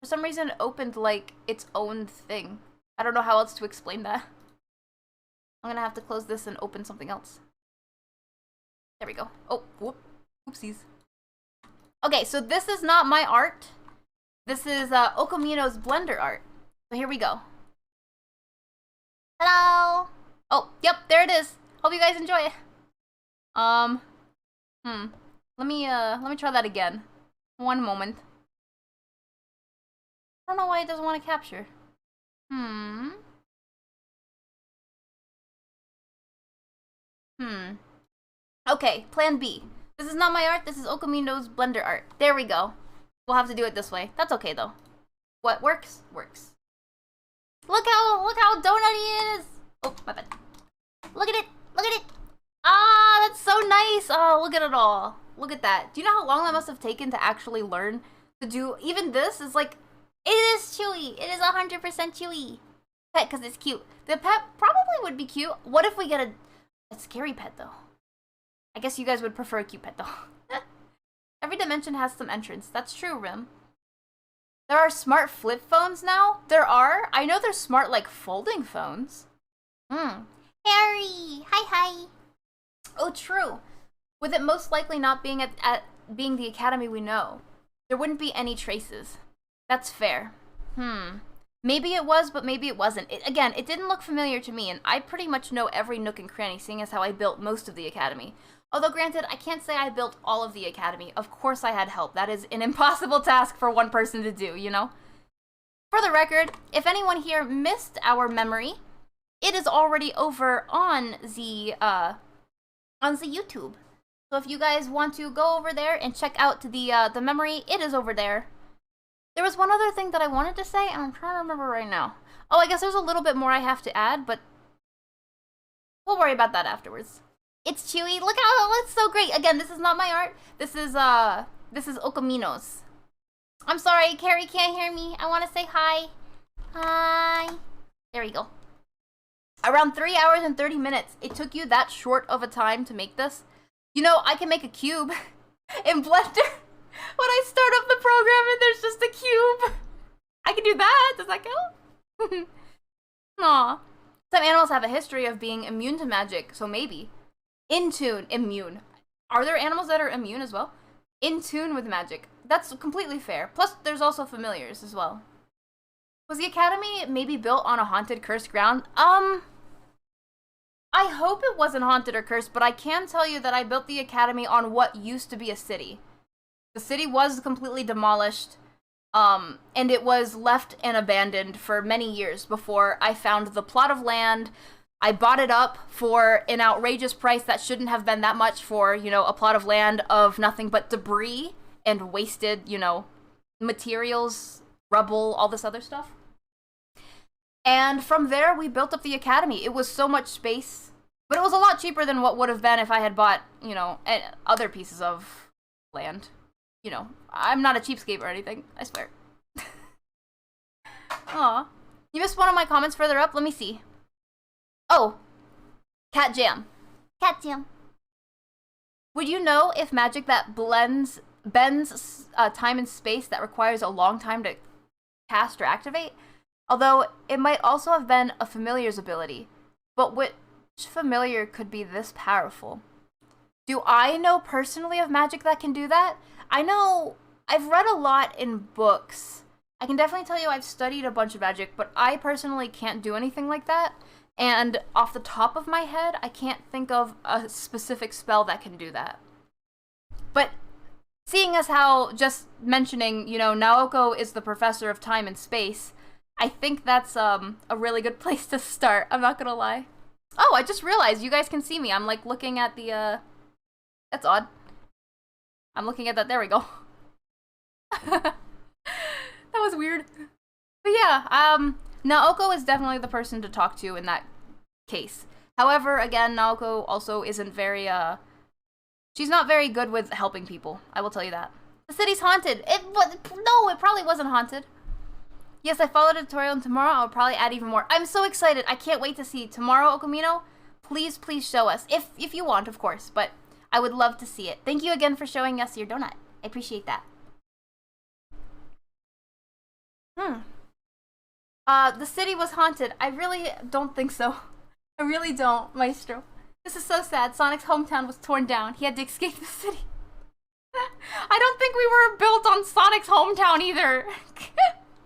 Speaker 1: For some reason, it opened, like, its own thing. I don't know how else to explain that. I'm gonna have to close this and open something else. There we go. Oh, oopsies. Okay, so this is not my art. This is Okamino's Blender art. So here we go. Hello! Oh, yep, there it is. Hope you guys enjoy it. Let me try that again. One moment. I don't know why it doesn't want to capture. Okay, plan B. This is not my art, this is Okamino's Blender art. There we go. We'll have to do it this way. That's okay though. What works, works. Look how donut-y is! Oh, my bad. Look at it! Look at it! Ah, that's so nice! Oh, look at it all. Look at that. Do you know how long that must have taken to actually learn to do? Even this is like, it is chewy. It is 100% chewy. Pet, because it's cute. The pet probably would be cute. What if we get a scary pet, though? I guess you guys would prefer a cute pet, though. Every dimension has some entrance. That's true, Rim. There are smart flip phones now? There are? I know there's smart, like, folding phones. Harry! Hi. Oh, true. With it most likely not being at being the academy we know, there wouldn't be any traces. That's fair. Maybe it was, but maybe it wasn't. Again, it didn't look familiar to me, and I pretty much know every nook and cranny, seeing as how I built most of the academy. Although, granted, I can't say I built all of the academy. Of course I had help. That is an impossible task for one person to do, you know? For the record, if anyone here missed our memory, it is already over on the YouTube. So if you guys want to go over there and check out the memory, it is over there. There was one other thing that I wanted to say, and I'm trying to remember right now. Oh, I guess there's a little bit more I have to add, but we'll worry about that afterwards. It's Chewy. Look how it looks so great. Again, this is not my art. This is Okamino's. I'm sorry, Carrie can't hear me. I want to say hi. Hi. There we go. Around 3 hours and 30 minutes. It took you that short of a time to make this? You know, I can make a cube in Blender when I start up the program and there's just a cube. I can do that. Does that count? Aw. Some animals have a history of being immune to magic, so maybe. Immune. Are there animals that are immune as well? In tune with magic. That's completely fair. Plus, there's also familiars as well. Was the academy maybe built on a haunted, cursed ground? I hope it wasn't haunted or cursed, but I can tell you that I built the academy on what used to be a city. The city was completely demolished, and it was left and abandoned for many years before I found the plot of land. I bought it up for an outrageous price that shouldn't have been that much for, you know, a plot of land of nothing but debris and wasted, you know, materials, rubble, all this other stuff. And from there, we built up the academy. It was so much space, but it was a lot cheaper than what would have been if I had bought, you know, other pieces of land. You know, I'm not a cheapskate or anything, I swear. Aw. You missed one of my comments further up? Let me see. Oh, Cat Jam. Cat Jam. Would you know if magic that bends time and space that requires a long time to cast or activate? Although, it might also have been a familiar's ability. But which familiar could be this powerful? Do I know personally of magic that can do that? I know I've read a lot in books. I can definitely tell you I've studied a bunch of magic, but I personally can't do anything like that. And off the top of my head, I can't think of a specific spell that can do that. But seeing as how just mentioning, you know, Naoko is the professor of time and space, I think that's a really good place to start. I'm not gonna lie. Oh, I just realized you guys can see me. I'm like looking at the that's odd. I'm looking at that. There we go. That was weird. But yeah, Naoko is definitely the person to talk to in that case. However, again, Naoko also isn't very, she's not very good with helping people. I will tell you that. The city's haunted. No, it probably wasn't haunted. Yes, I followed a tutorial, and tomorrow I'll probably add even more. I'm so excited. I can't wait to see. Tomorrow, Okamino, please show us. If you want, of course, but I would love to see it. Thank you again for showing us your donut. I appreciate that. The city was haunted. I really don't think so. I really don't, Maestro. This is so sad. Sonic's hometown was torn down. He had to escape the city. I don't think we were built on Sonic's hometown either.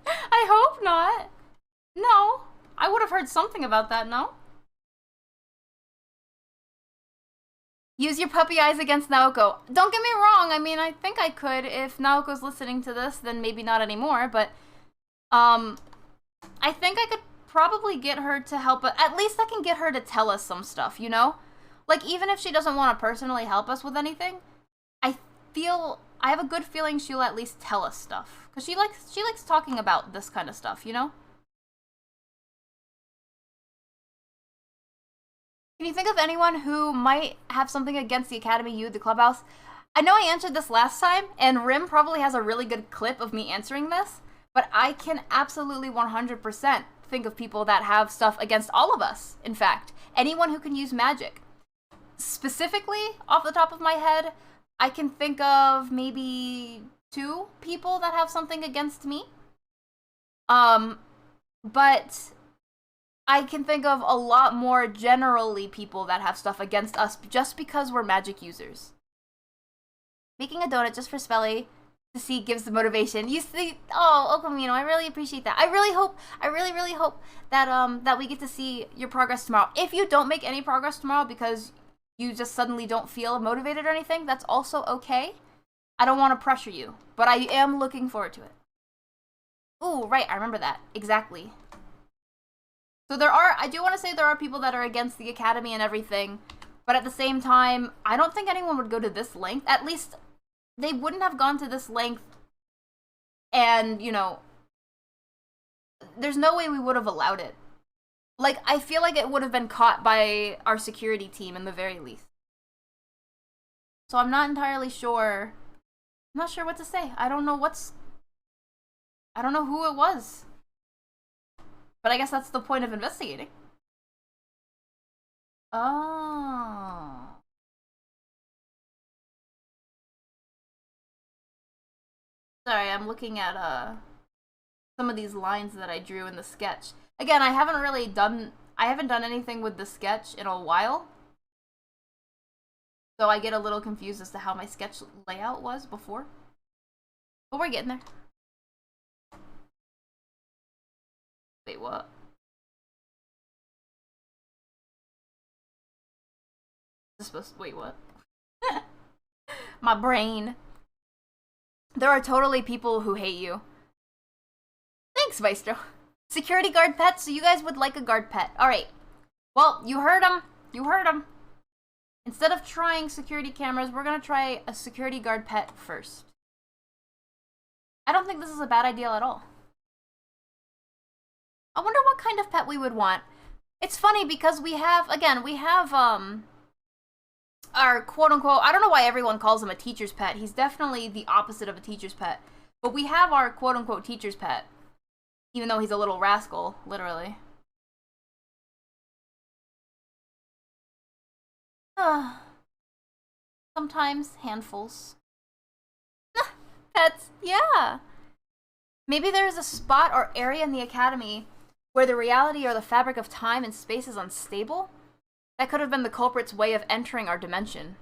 Speaker 1: I hope not. No. I would have heard something about that, no? Use your puppy eyes against Naoko. Don't get me wrong. I mean, I think I could. If Naoko's listening to this, then maybe not anymore, but I think I could probably get her to help, at least I can get her to tell us some stuff, you know? Like, even if she doesn't want to personally help us with anything, I have a good feeling she'll at least tell us stuff. Because she likes talking about this kind of stuff, you know? Can you think of anyone who might have something against the Academy, you, the clubhouse? I know I answered this last time, and Rim probably has a really good clip of me answering this, but I can absolutely 100% think of people that have stuff against all of us, in fact. Anyone who can use magic. Specifically, off the top of my head, I can think of maybe 2 people that have something against me. But I can think of a lot more generally people that have stuff against us just because we're magic users. Making a donut just for Spelly to see gives the motivation. You see, oh, Okamino, I really appreciate that. I really hope that that we get to see your progress tomorrow. If you don't make any progress tomorrow because you just suddenly don't feel motivated or anything, that's also okay. I don't want to pressure you, but I am looking forward to it. Ooh, right, I remember that. Exactly. So I do want to say there are people that are against the Academy and everything, but at the same time, I don't think anyone would go to this length. At least, they wouldn't have gone to this length and, you know, there's no way we would have allowed it. Like, I feel like it would have been caught by our security team in the very least. So I'm not entirely sure. I'm not sure what to say. I don't know who it was. But I guess that's the point of investigating. Oh. Sorry, I'm looking at some of these lines that I drew in the sketch. Again, I haven't done anything with the sketch in a while. So I get a little confused as to how my sketch layout was before. But we're getting there. Wait, what? Is this supposed to, wait, what? My brain. There are totally people who hate you. Thanks, Maestro. Security guard pet, so you guys would like a guard pet. Alright. Well, you heard him. You heard him. Instead of trying security cameras, we're gonna try a security guard pet first. I don't think this is a bad idea at all. I wonder what kind of pet we would want. It's funny because we have our quote-unquote, I don't know why everyone calls him a teacher's pet. He's definitely the opposite of a teacher's pet. But we have our quote-unquote teacher's pet. Even though he's a little rascal, literally. Sometimes handfuls. Pets, yeah. Maybe there's a spot or area in the Academy where the reality or the fabric of time and space is unstable. That could have been the culprit's way of entering our dimension.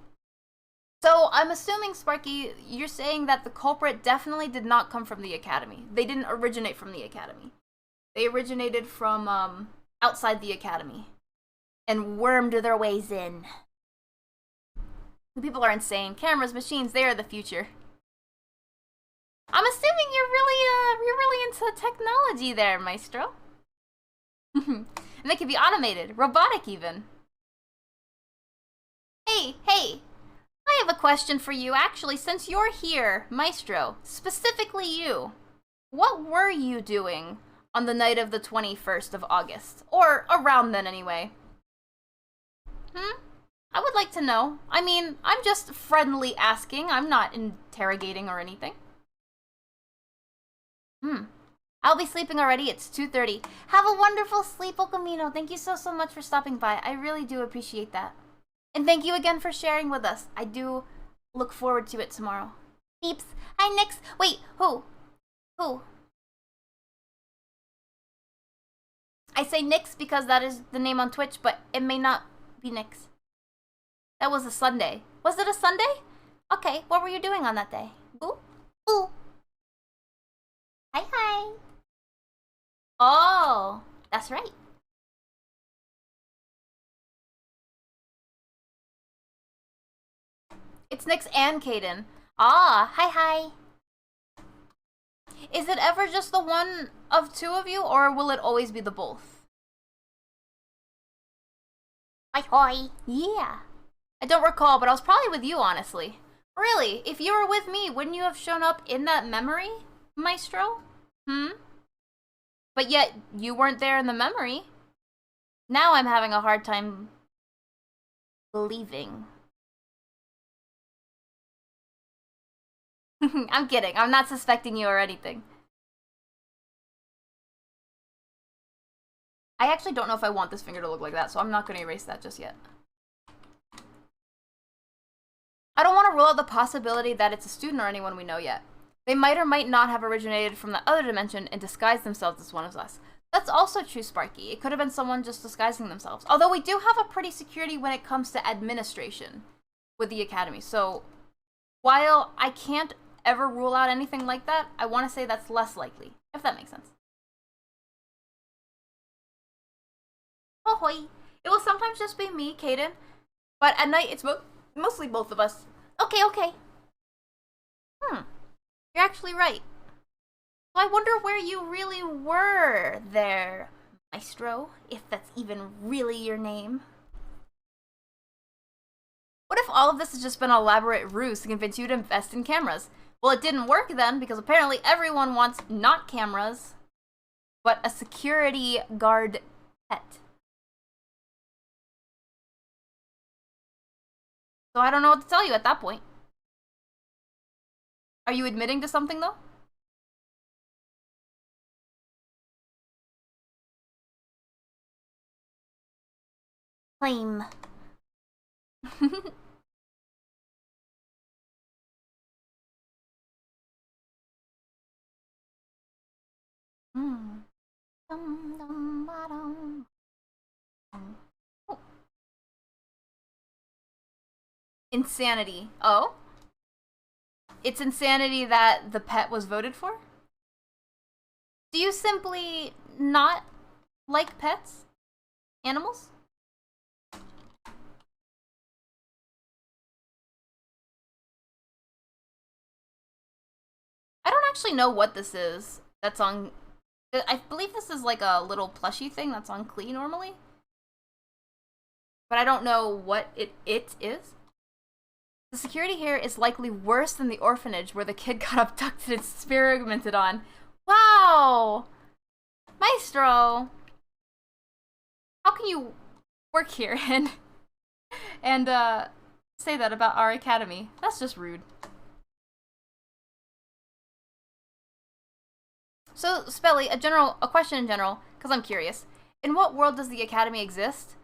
Speaker 1: So, I'm assuming, Sparky, you're saying that the culprit definitely did not come from the Academy. They didn't originate from the Academy. They originated from, outside the Academy. And wormed their ways in. The people are insane. Cameras, machines, they are the future. I'm assuming you're really into technology there, Maestro. And they can be automated, robotic even. Hey, I have a question for you, actually, since you're here, Maestro, specifically you. What were you doing on the night of the 21st of August? Or around then, anyway. I would like to know. I mean, I'm just friendly asking. I'm not interrogating or anything. I'll be sleeping already. It's 2:30. Have a wonderful sleep, Okamino. Thank you so much for stopping by. I really do appreciate that. And thank you again for sharing with us. I do look forward to it tomorrow. Beeps. Hi, Nix. Wait, who? I say Nix because that is the name on Twitch, but it may not be Nix. That was a Sunday. Was it a Sunday? Okay, what were you doing on that day? Boo? Boo. Hi. Oh, that's right. It's Nix and Kaden. Ah, hi. Is it ever just the one of two of you, or will it always be the both? Hi. Yeah. I don't recall, but I was probably with you, honestly. Really, if you were with me, wouldn't you have shown up in that memory, Maestro? But yet, you weren't there in the memory. Now I'm having a hard time believing. I'm kidding. I'm not suspecting you or anything. I actually don't know if I want this finger to look like that, so I'm not going to erase that just yet. I don't want to rule out the possibility that it's a student or anyone we know yet. They might or might not have originated from the other dimension and disguised themselves as one of us. That's also true, Sparky. It could have been someone just disguising themselves. Although we do have a pretty security when it comes to administration with the Academy. So while I can't ever rule out anything like that, I want to say that's less likely, if that makes sense. Oh, hoy. It will sometimes just be me, Kaden. But at night, it's mostly both of us. Okay, okay. You're actually right. So I wonder where you really were there, Maestro, if that's even really your name. What if all of this has just been an elaborate ruse to convince you to invest in cameras? Well, it didn't work then, because apparently everyone wants not cameras, but a security guard pet. So I don't know what to tell you at that point. Are you admitting to something, though? Claim. Insanity. Oh? It's insanity that the pet was voted for? Do you simply not like pets? Animals? I don't actually know what this is that's on... I believe this is like a little plushie thing that's on Klee normally. But I don't know what it is. The security here is likely worse than the orphanage where the kid got abducted and experimented on. Wow! Maestro! How can you work here and say that about our academy? That's just rude. So, Spelly, a question in general, because I'm curious. In what world does the academy exist?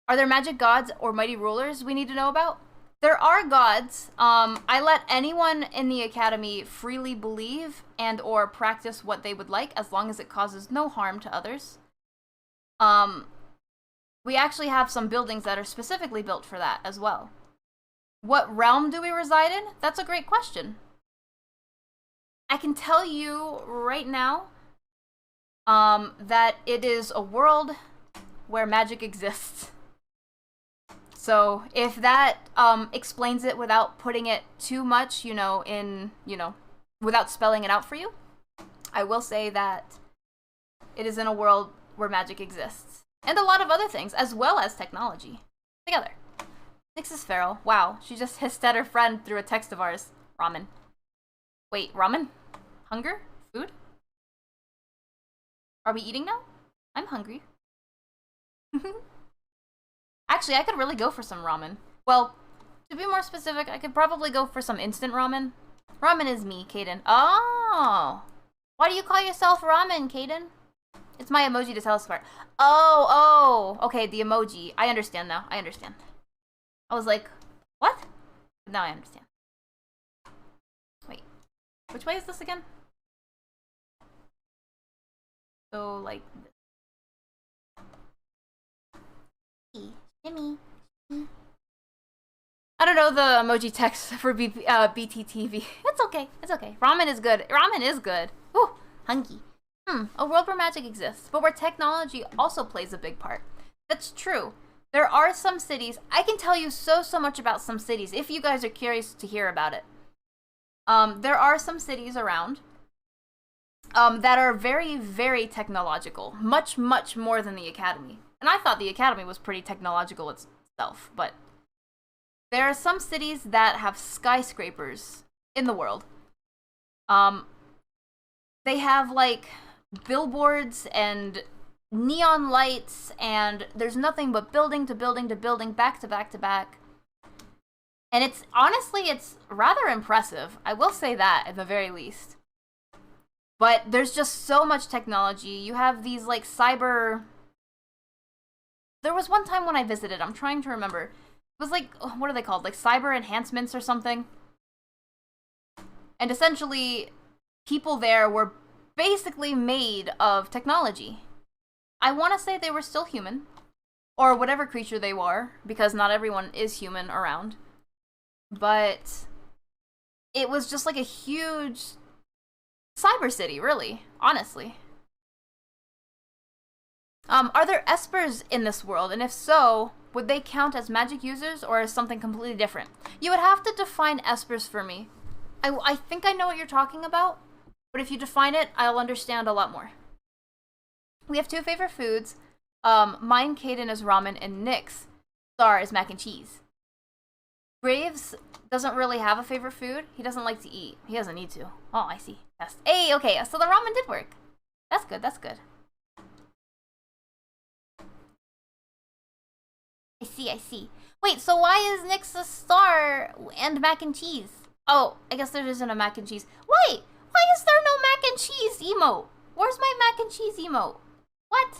Speaker 1: Are there magic gods or mighty rulers we need to know about? There are gods. I let anyone in the academy freely believe and or practice what they would like as long as it causes no harm to others. We actually have some buildings that are specifically built for that as well. What realm do we reside in? That's a great question. I can tell you right now that it is a world where magic exists. So if that explains it without putting it too much, without spelling it out for you, I will say that it is in a world where magic exists. And a lot of other things, as well as technology. Together. Nyx is feral. Wow, she just hissed at her friend through a text of ours. Ramen. Wait, ramen? Hunger? Food? Are we eating now? I'm hungry. Actually, I could really go for some ramen. Well, to be more specific, I could probably go for some instant ramen. Ramen is me, Kaden. Oh! Why do you call yourself ramen, Kaden? It's my emoji to tell us apart. Oh! Okay, the emoji. I understand now. I understand. I was like, what? Now I understand. Wait. Which way is this again? So, like this. Jimmy. I don't know the emoji text for BTTV. It's okay. It's okay. Ramen is good. Ramen is good. Whew. Hungry. A world where magic exists, but where technology also plays a big part. That's true. There are some cities. I can tell you so much about some cities if you guys are curious to hear about it. There are some cities around that are very, very technological. Much more than the Academy. And I thought the Academy was pretty technological itself, but there are some cities that have skyscrapers in the world. They have, like, billboards and neon lights, and there's nothing but building to building to building, back to back to back. And it's rather impressive. I will say that, at the very least. But there's just so much technology. You have these, like, cyber... There was one time when I visited, I'm trying to remember. It was like, what are they called? Like cyber enhancements or something? And essentially, people there were basically made of technology. I want to say they were still human, or whatever creature they were, because not everyone is human around. But it was just like a huge cyber city, really, honestly. Are there espers in this world? And if so, would they count as magic users or as something completely different? You would have to define espers for me. I think I know what you're talking about, but if you define it, I'll understand a lot more. We have two favorite foods. Mine, Caden, is ramen, and Nick's Star is mac and cheese. Graves doesn't really have a favorite food. He doesn't like to eat. He doesn't need to. Oh, I see. Yes. Hey, okay, so the ramen did work. That's good, that's good. I see. Wait, so why is Nick's a star and mac and cheese? Oh, I guess there isn't a mac and cheese. Wait, why is there no mac and cheese emote? Where's my mac and cheese emote? What?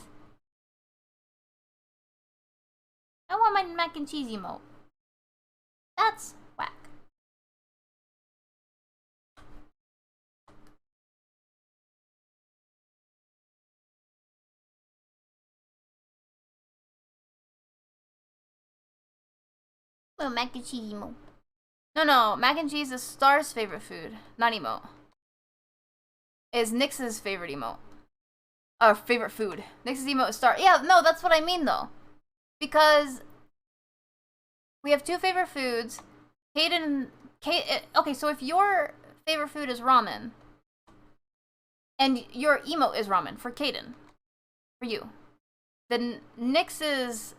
Speaker 1: I want my mac and cheese emote. That's whack. Oh, mac and cheese emote. No, mac and cheese is Star's favorite food, not emote. Is Nyx's favorite emote. Or favorite food. Nyx's emote is Star. Yeah, no, that's what I mean though. Because we have two favorite foods. Okay, so if your favorite food is ramen, and your emote is ramen for Caden, for you, then Nyx's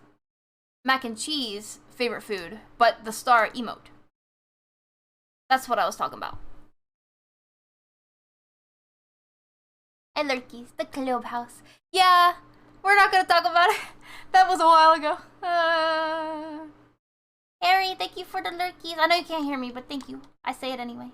Speaker 1: mac and cheese favorite food, but the Star emote. That's what I was talking about. Hey Lurkies, the clubhouse. Yeah, we're not gonna talk about it. That was a while ago. Harry, thank you for the lurkies. I know you can't hear me, but thank you. I say it anyway.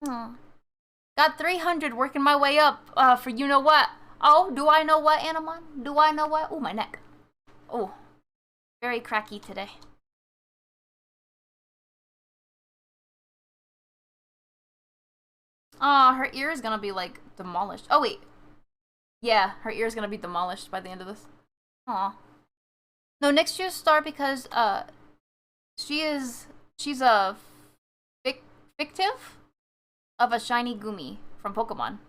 Speaker 1: Got 300 working my way up for you know what. Oh, do I know what, Animon? Do I know what? Oh, my neck. Oh, very cracky today. Aw, her ear is gonna be, like, demolished. Oh, wait. Yeah, her ear is gonna be demolished by the end of this. Aw. No, next year's Star because, she's a fictive of a shiny Gumi from Pokemon.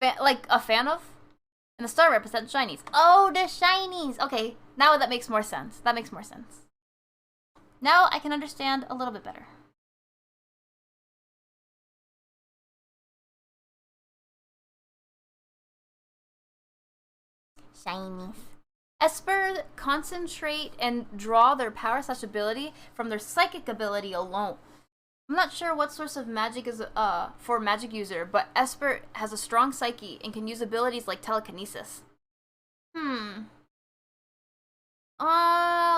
Speaker 1: Like, a fan of? And the star represents shinies. Oh, the shinies! Okay, now that makes more sense. That makes more sense. Now I can understand a little bit better. Shinies. Esper concentrate and draw their power/ability from their psychic ability alone. I'm not sure what source of magic is for a magic user, but Esper has a strong psyche and can use abilities like telekinesis.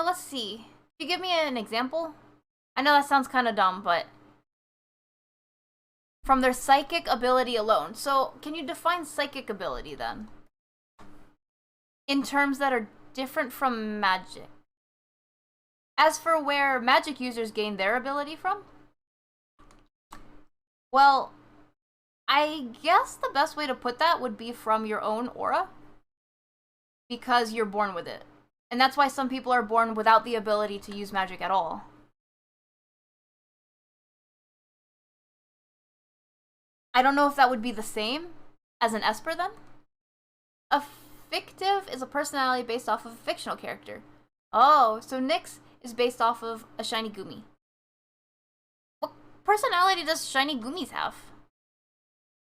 Speaker 1: Let's see. Can you give me an example? I know that sounds kind of dumb, but from their psychic ability alone. So, can you define psychic ability then? In terms that are different from magic. As for where magic users gain their ability from? Well, I guess the best way to put that would be from your own aura. Because you're born with it. And that's why some people are born without the ability to use magic at all. I don't know if that would be the same as an Esper then. A fictive is a personality based off of a fictional character. Oh, so Nyx is based off of a shiny Gumi. What personality does shiny Gumis have?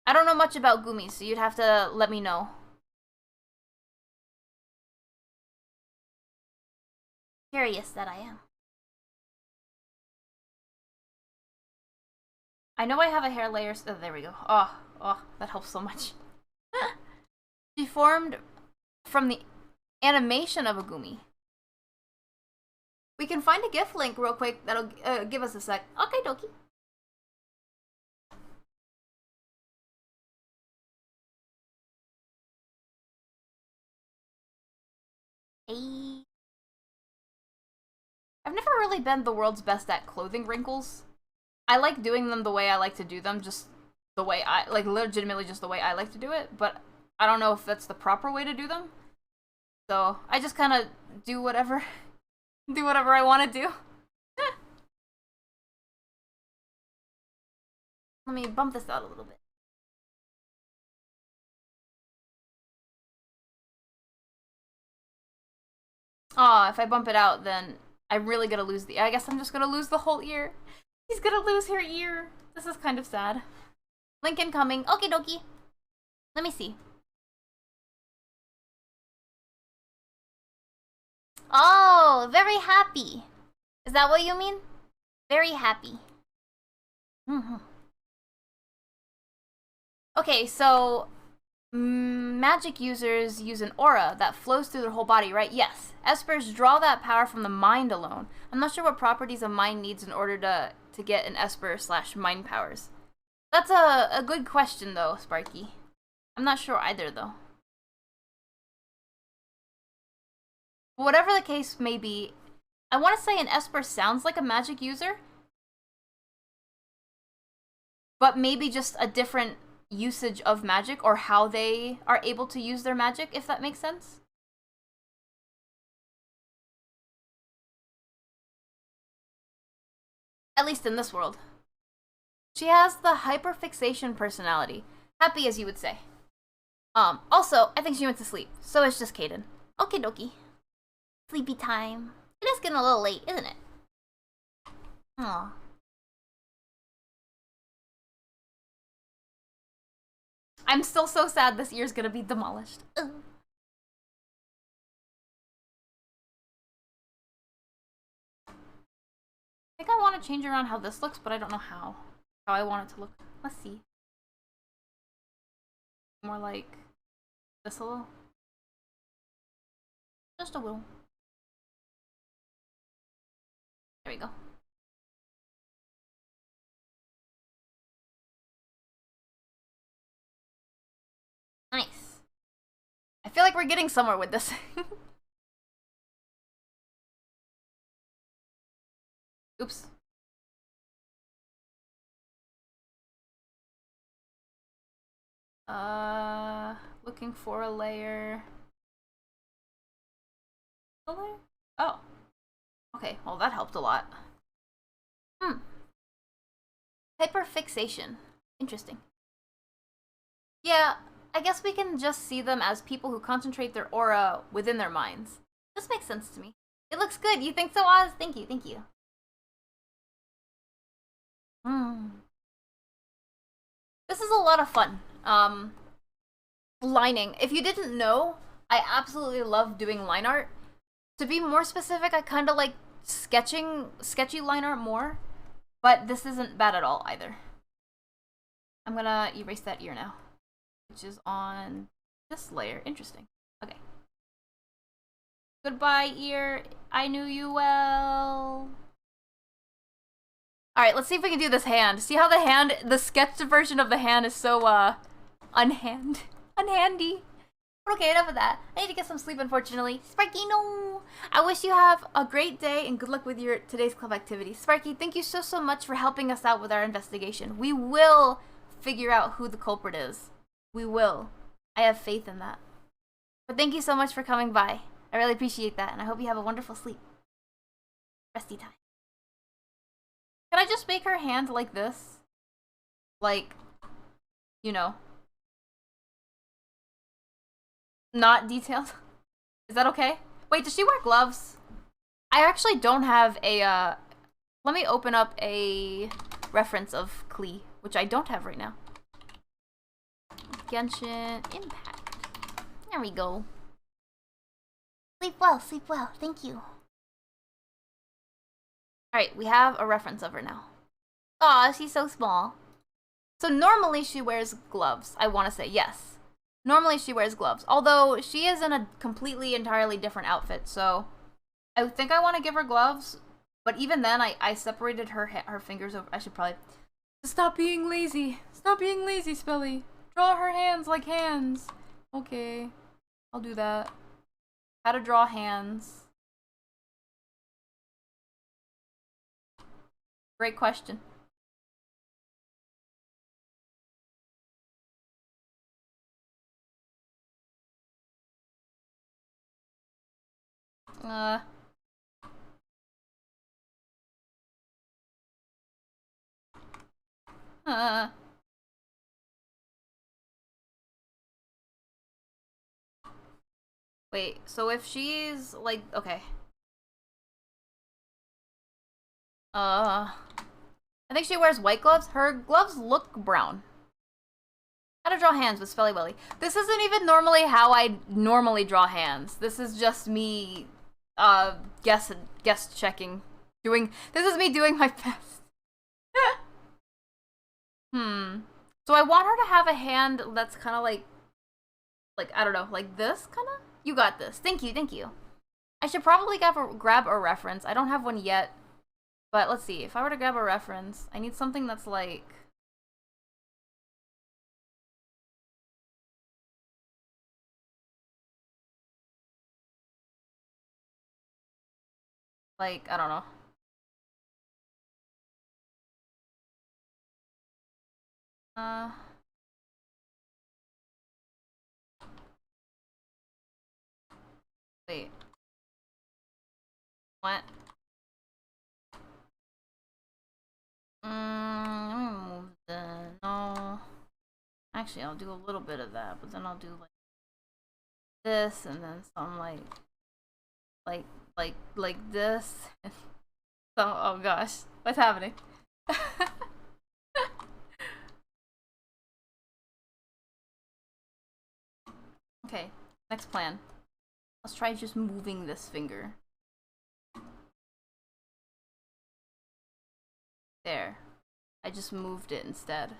Speaker 1: I don't know much about Gumis, so you'd have to let me know. Curious that I am. I know I have a hair layer. Oh, there we go. Oh, that helps so much. She formed from the animation of a Gumi. We can find a GIF link real quick that'll give us a sec. Okay, dokie. Hey. I've never really been the world's best at clothing wrinkles. I like doing them the way I like to do them, just the way I, like, legitimately just the way I like to do it, but I don't know if that's the proper way to do them. So, I just kind of do whatever, do whatever I want to do. Let me bump this out a little bit. Aw, if I bump it out, then I'm really gonna lose I guess I'm just gonna lose the whole ear. He's gonna lose her ear. This is kind of sad. Link incoming. Okie dokie. Let me see. Oh, very happy. Is that what you mean? Very happy. Okay, so magic users use an aura that flows through their whole body, right? Yes. Espers draw that power from the mind alone. I'm not sure what properties a mind needs in order to get an Esper / mind powers. That's a good question, though, Sparky. I'm not sure either, though. Whatever the case may be, I want to say an Esper sounds like a magic user, but maybe just a different usage of magic, or how they are able to use their magic, if that makes sense. At least in this world. She has the hyperfixation personality. Happy, as you would say. Also, I think she went to sleep. So it's just Kaden. Okie dokie. Sleepy time. It is getting a little late, isn't it? Aw. I'm still so sad this ear's gonna be demolished. Ugh. I think I want to change around how this looks, but I don't know how I want it to look. Let's see. More like this a little. Just a little. There we go. Nice. I feel like we're getting somewhere with this. Oops. Looking for a layer. A layer? Oh. Okay, well that helped a lot. Hyperfixation. Interesting. Yeah, I guess we can just see them as people who concentrate their aura within their minds. This makes sense to me. It looks good. You think so, Oz? Thank you, thank you. This is a lot of fun. Lining. If you didn't know, I absolutely love doing line art. To be more specific, I kind of like sketchy line art more, but this isn't bad at all either. I'm gonna erase that ear now, which is on this layer. Interesting. Okay. Goodbye, ear. I knew you well. Alright, let's see if we can do this hand. See how the sketched version of the hand is so, unhandy. But okay, enough of that. I need to get some sleep, unfortunately. Sparky, no! I wish you have a great day and good luck with your today's club activity. Sparky, thank you so much for helping us out with our investigation. We will figure out who the culprit is. We will. I have faith in that. But thank you so much for coming by. I really appreciate that, and I hope you have a wonderful sleep. Resty time. Can I just make her hand like this? Like, you know. Not detailed? Is that okay? Wait, does she wear gloves? I actually don't have a, let me open up a reference of Klee, which I don't have right now. Genshin Impact. There we go. Sleep well, thank you. Alright, we have a reference of her now. Aw, she's so small. So normally she wears gloves, I want to say, yes. Normally she wears gloves, although she is in a entirely different outfit, so I think I want to give her gloves, but even then I separated her fingers over. I should probably stop being lazy. Stop being lazy, Spelly. Draw her hands like hands. Okay, I'll do that. How to draw hands. Great question. Uh... Uh... Wait, so if she's, like, okay. I think she wears white gloves. Her gloves look brown. How to draw hands with Spelly Welly. This isn't even normally how I normally draw hands. This is just me, guess checking. This is me doing my best. So I want her to have a hand that's kind of like, I don't know, like this, kind of? You got this. Thank you, thank you. I should probably grab a reference. I don't have one yet. But let's see. If I were to grab a reference, I need something that's like... Like, I don't know. Wait. What? Let me move the... No. Actually, I'll do a little bit of that, but then I'll do, like, this, and then some, like this. So, oh gosh. What's happening? Okay, next plan. Let's try just moving this finger. There. I just moved it instead.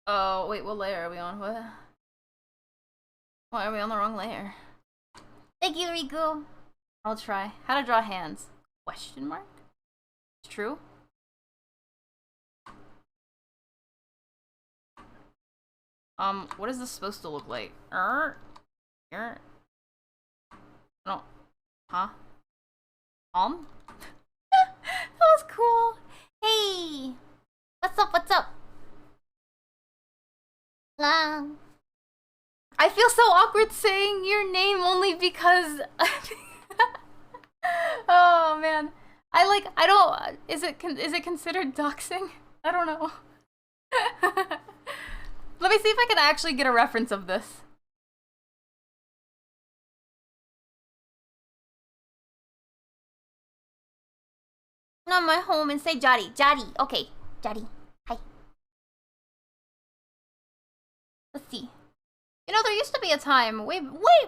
Speaker 1: Oh, wait, what layer are we on? What? Why are we on the wrong layer? Thank you, Riku! I'll try. How to draw hands? Question mark? It's true? What is this supposed to look like? Here? No. Huh? That was cool! Hey! What's up, what's up? Hello. I feel so awkward saying your name only because... Oh, man. I don't... Is it considered doxing? I don't know. Let me see if I can actually get a reference of this. No, my home and say Jari. Jari. Okay. Jari. Hi. Let's see. You know, there used to be a time, way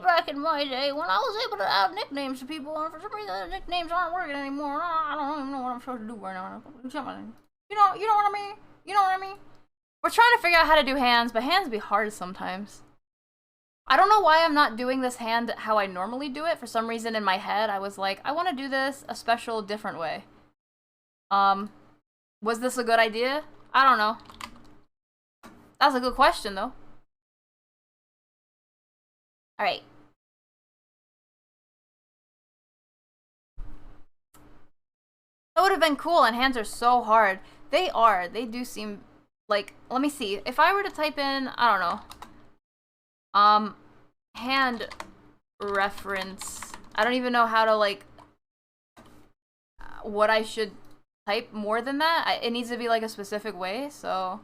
Speaker 1: back in my day, when I was able to add nicknames to people, and for some reason the nicknames aren't working anymore. I don't even know what I'm supposed to do right now. You know what I mean? You know what I mean? We're trying to figure out how to do hands, but hands be hard sometimes. I don't know why I'm not doing this hand how I normally do it. For some reason in my head, I was like, I want to do this a special, different way. Was this a good idea? I don't know. That's a good question, though. Alright. That would have been cool, and hands are so hard. They are. They do seem like... Let me see. If I were to type in... I don't know. Hand reference... I don't even know how to, like... what I should type more than that. It needs to be, like, a specific way, so...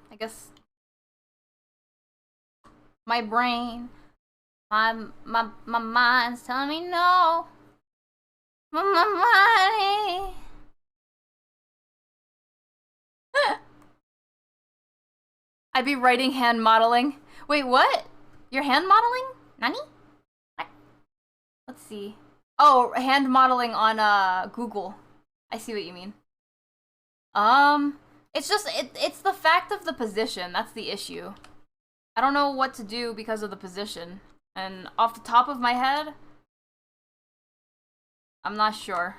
Speaker 1: I guess my brain, my mind's telling me no. My mind. I'd be writing hand modeling. Wait, what? You're hand modeling? Nani? What? Let's see. Oh, hand modeling on Google. I see what you mean. It's just it's the fact of the position. That's the issue. I don't know what to do because of the position. And off the top of my head, I'm not sure.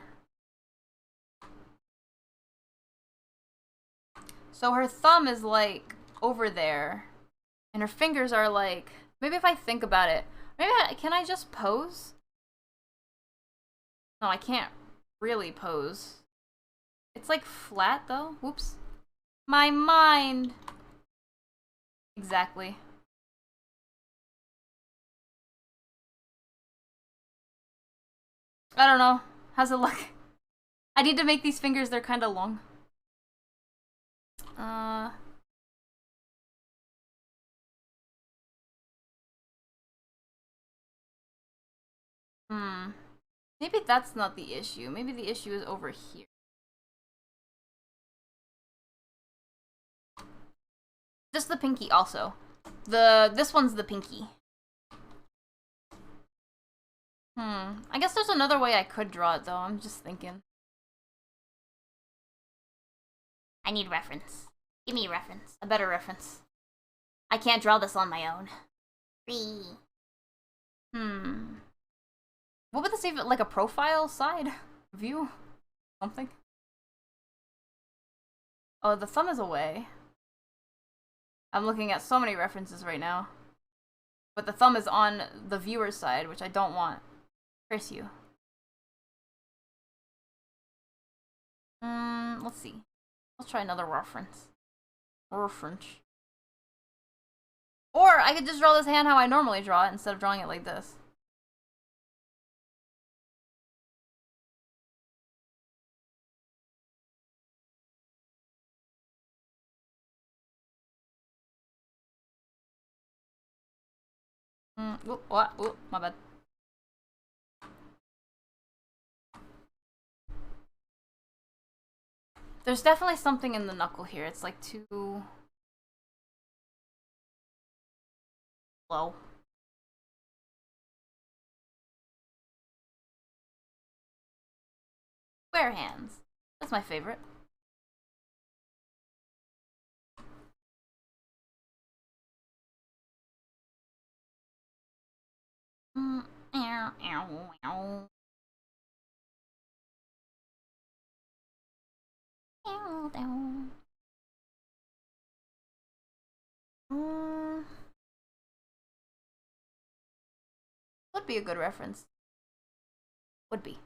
Speaker 1: So her thumb is like over there, and her fingers are like. Maybe if I think about it, can I just pose? No, I can't really pose. It's like flat though. Whoops. My mind. Exactly. I don't know. How's it look? I need to make these fingers, they're kind of long. Maybe that's not the issue. Maybe the issue is over here. Just the pinky also. This one's the pinky. I guess there's another way I could draw it though. I'm just thinking. I need reference. Give me a reference. A better reference. I can't draw this on my own. What would this even, like a profile side view? Something? Oh, the thumb is away. I'm looking at so many references right now. But the thumb is on the viewer's side, which I don't want. Curse you. Let's see. Let's try another reference. Reference. Or I could just draw this hand how I normally draw it instead of drawing it like this. What? Oop, my bad. There's definitely something in the knuckle here. It's like too low. Square hands. That's my favorite. Would be a good reference. Would be.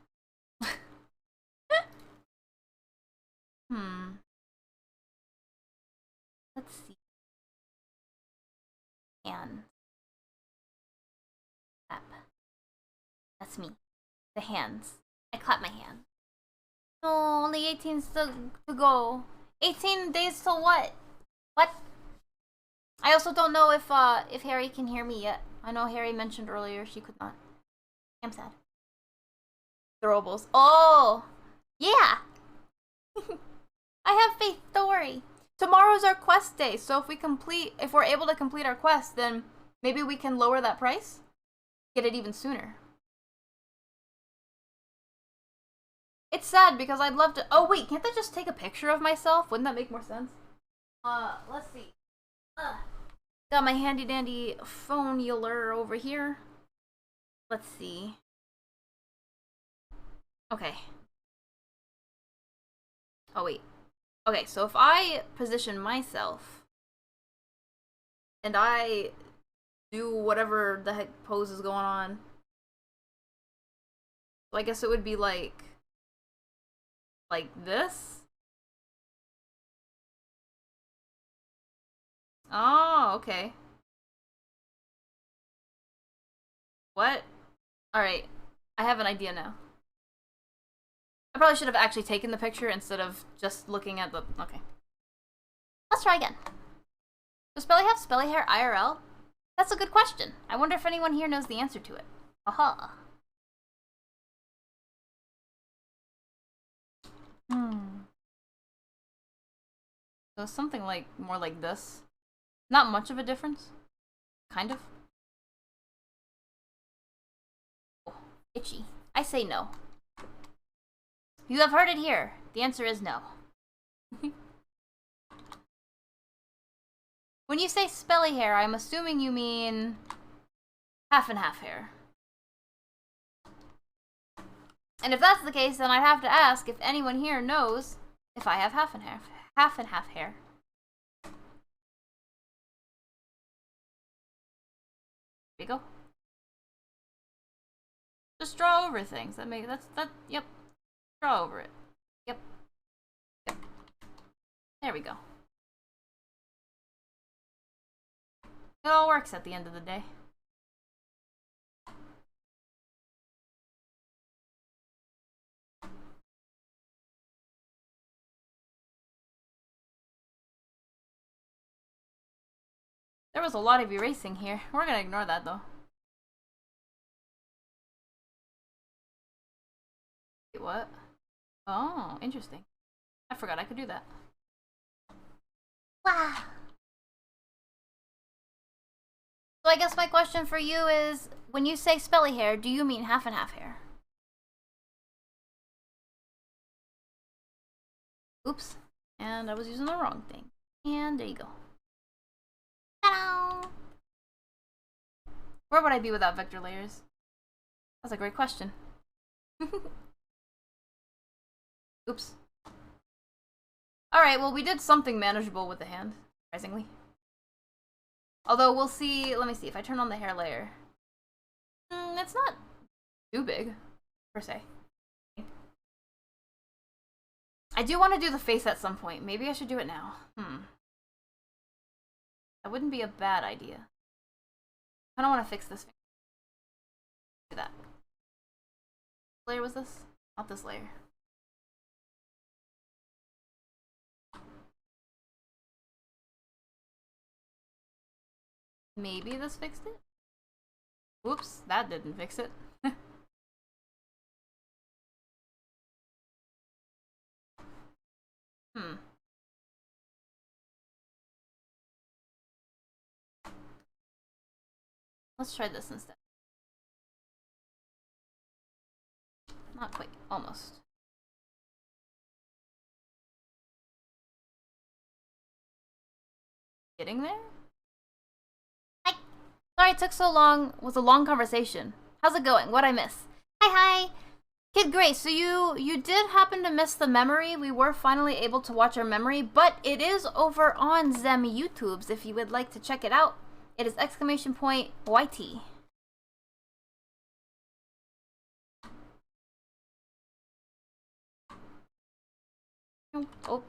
Speaker 1: Let's see. And clap. That's me. The hands. I clap my hand. No, only 18 to go. 18 days till what? What? I also don't know if Harry can hear me yet. I know Harry mentioned earlier she could not. I'm sad. Throwables. Oh! Yeah! I have faith, don't worry. Tomorrow's our quest day, so if we're able to complete our quest, then maybe we can lower that price? Get it even sooner. It's sad because I'd love to. Oh wait, can't I just take a picture of myself? Wouldn't that make more sense? Let's see. Got my handy dandy phone-ular over here. Let's see. Okay. Oh wait. Okay, so if I position myself and I do whatever the heck pose is going on, so I guess it would be like this. Oh, okay. What? Alright, I have an idea now. I probably should have actually taken the picture instead of just looking at the... Okay. Let's try again. Does Spelly have Spelly hair IRL? That's a good question. I wonder if anyone here knows the answer to it. Aha. So something like more like this. Not much of a difference. Kind of. Oh, itchy. I say no. You have heard it here. The answer is no. When you say spelly hair, I'm assuming you mean half and half hair. And if that's the case, then I'd have to ask if anyone here knows if I have half and half hair. There you go. Just draw over things. Yep. Draw over it. Yep. Yep. There we go. It all works at the end of the day. There was a lot of erasing here. We're gonna ignore that though. Wait, what? Oh, interesting. I forgot I could do that. Wow. So I guess my question for you is, when you say spelly hair, do you mean half and half hair? Oops. And I was using the wrong thing. And there you go. Ta-da! Where would I be without vector layers? That's a great question. Oops. Alright, well we did something manageable with the hand, surprisingly. Although we'll see, let me see, if I turn on the hair layer. It's not too big, per se. I do want to do the face at some point. Maybe I should do it now. That wouldn't be a bad idea. I don't want to fix this. Do that. What layer was this? Not this layer. Maybe this fixed it? Whoops, that didn't fix it. Let's try this instead. Not quite, almost. Getting there? Hi! Sorry it took so long. It was a long conversation. How's it going? What'd I miss? Hi! Kid Grace, so you did happen to miss the memory. We were finally able to watch our memory, but it is over on them YouTubes if you would like to check it out. It is !YT. Oh.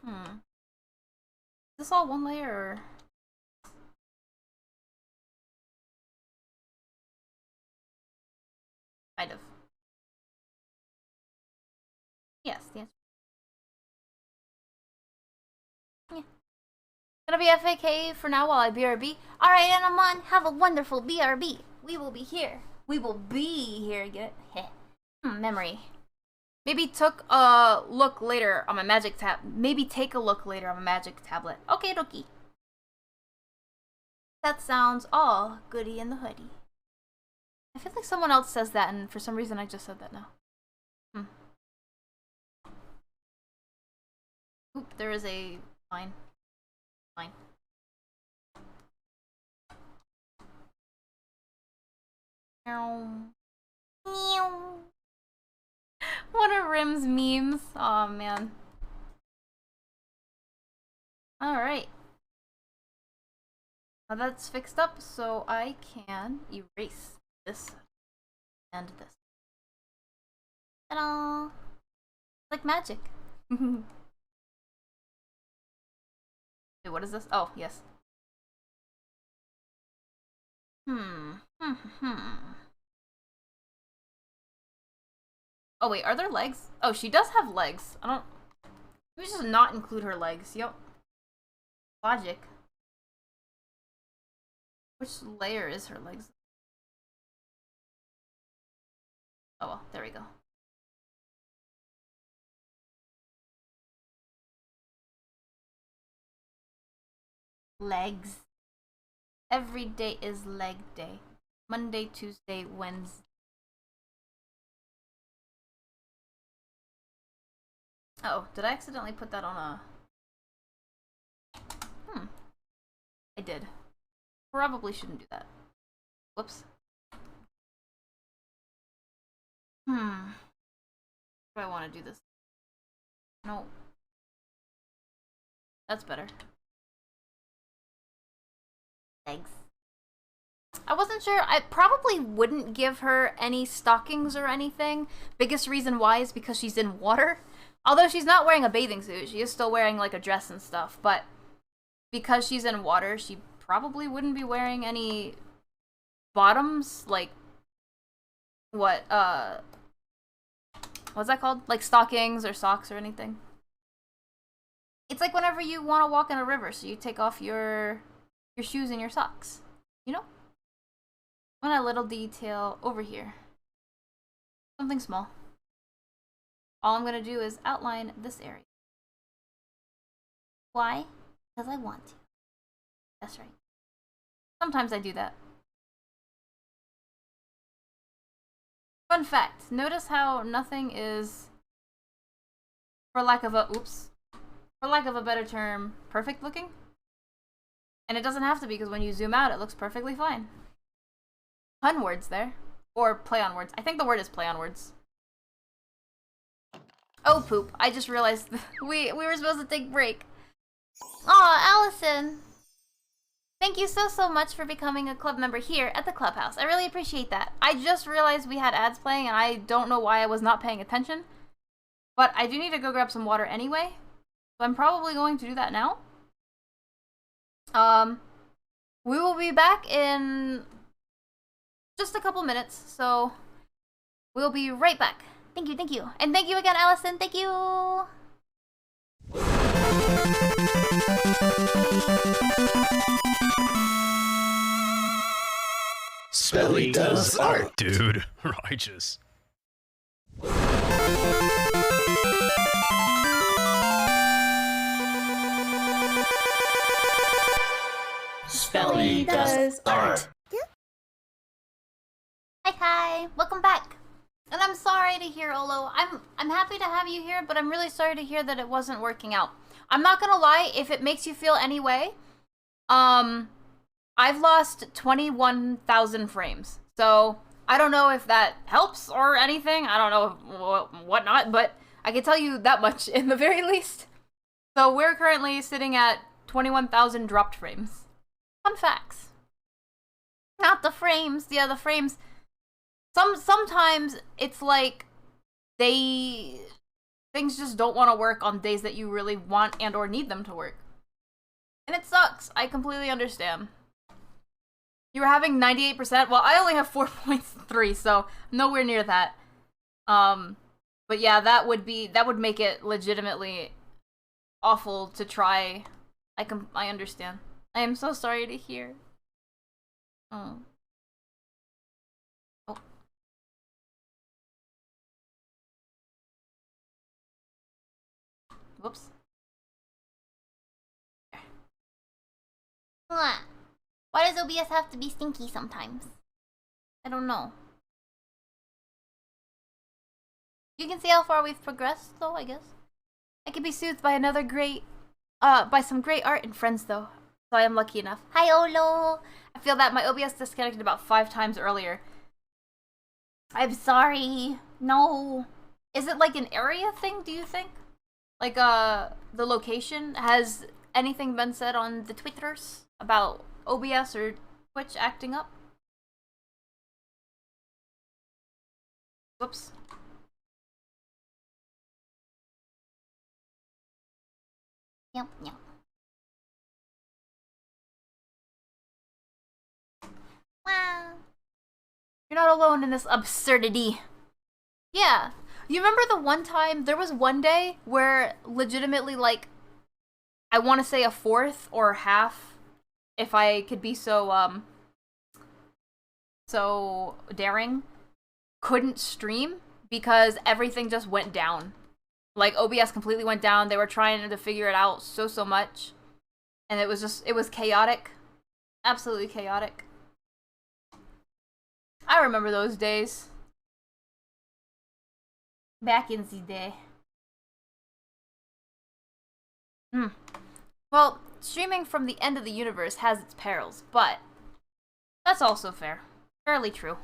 Speaker 1: Is this all one layer or? Kind of. Yes, the answer. Yeah. Gonna be FAK for now while I BRB. Alright, Anamon, have a wonderful BRB. We will be here. We will be here. Get it? Memory. Maybe took a look later on my magic tab. Maybe take a look later on my magic tablet. Okay, dokie. That sounds all goody in the hoodie. I feel like someone else says that, and for some reason I just said that now. Oop, there is a line. What are Rim's memes? Aw, man. Alright. Now that's fixed up, so I can erase this and this. Ta-da! Like magic. Wait, what is this? Oh, yes. Oh wait, are there legs? Oh, she does have legs. I don't... Let me just not include her legs. Yep. Logic. Which layer is her legs? Oh well, there we go. Legs. Every day is leg day. Monday, Tuesday, Wednesday. Oh, did I accidentally put that on a... I did. Probably shouldn't do that. Whoops. Do I want to do this? No. That's better. Thanks. I wasn't sure. I probably wouldn't give her any stockings or anything. Biggest reason why is because she's in water. Although she's not wearing a bathing suit, she is still wearing like a dress and stuff. But because she's in water, she probably wouldn't be wearing any bottoms. Like, what, what's that called? Like stockings or socks or anything. It's like whenever you want to walk in a river, so you take off your shoes and your socks. You know? Want a little detail over here. Something small. All I'm gonna do is outline this area. Why? Because I want to. That's right. Sometimes I do that. Fun fact. Notice how nothing is, for lack of a better term, perfect looking? And it doesn't have to be, because when you zoom out, it looks perfectly fine. Pun words there. Or play on words. I think the word is play on words. Oh, poop. I just realized we were supposed to take a break. Aw, Allison. Thank you so much for becoming a club member here at the clubhouse. I really appreciate that. I just realized we had ads playing, and I don't know why I was not paying attention. But I do need to go grab some water anyway. So I'm probably going to do that now. We will be back in just a couple minutes, so we'll be right back. Thank you, thank you. And thank you again, Allison. Thank you!
Speaker 3: Spelly does art.
Speaker 4: Dude, righteous.
Speaker 3: Spelly does art.
Speaker 1: Hi, welcome back. And I'm sorry to hear, Olo. I'm happy to have you here, but I'm really sorry to hear that it wasn't working out. I'm not gonna lie, if it makes you feel any way, I've lost 21,000 frames. So, I don't know if that helps or anything. I don't know whatnot, but I can tell you that much in the very least. So, we're currently sitting at 21,000 dropped frames. Fun facts. Not the frames. Yeah, the frames. Sometimes it's like things just don't want to work on days that you really want and or need them to work. And it sucks. I completely understand. You were having 98%? Well, I only have 4.3, so nowhere near that. But yeah, that would make it legitimately awful to try. I understand. I am so sorry to hear. Oh. Whoops. Why does OBS have to be stinky sometimes? I don't know. You can see how far we've progressed, though, I guess. I could be soothed by by some great art and friends, though. So I am lucky enough. Hi, Olo! I feel that my OBS disconnected about 5 times earlier. I'm sorry. No. Is it like an area thing, do you think? Like, the location? Has anything been said on the Twitters about OBS or Twitch acting up? Whoops. Yep. Wow. You're not alone in this absurdity. Yeah. You remember the one time, there was one day where legitimately, like, I want to say a fourth or half, if I could be so daring, couldn't stream because everything just went down. Like, OBS completely went down. They were trying to figure it out so much. And it was chaotic. Absolutely chaotic. I remember those days. Back in the day. Well, streaming from the end of the universe has its perils, but That's also fair. Fairly true.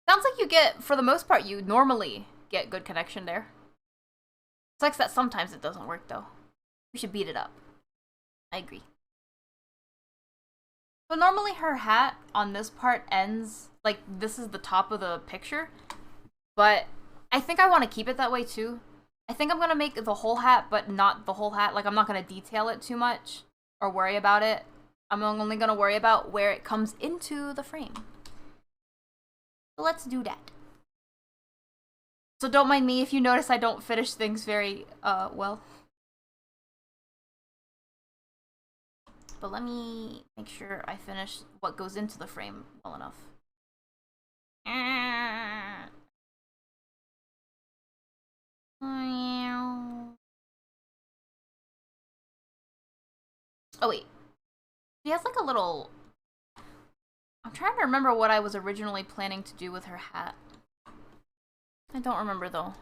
Speaker 1: Sounds like you get, for the most part, you normally get good connection there. Sucks that sometimes it doesn't work, though. We should beat it up. I agree. So normally her hat on this part ends, like, this is the top of the picture. But I think I want to keep it that way, too. I think I'm going to make the whole hat, but not the whole hat. Like, I'm not going to detail it too much or worry about it. I'm only going to worry about where it comes into the frame. So let's do that. So don't mind me if you notice I don't finish things very, well. But let me make sure I finish what goes into the frame well enough. Oh wait. She has like a little... I'm trying to remember what I was originally planning to do with her hat. I don't remember though.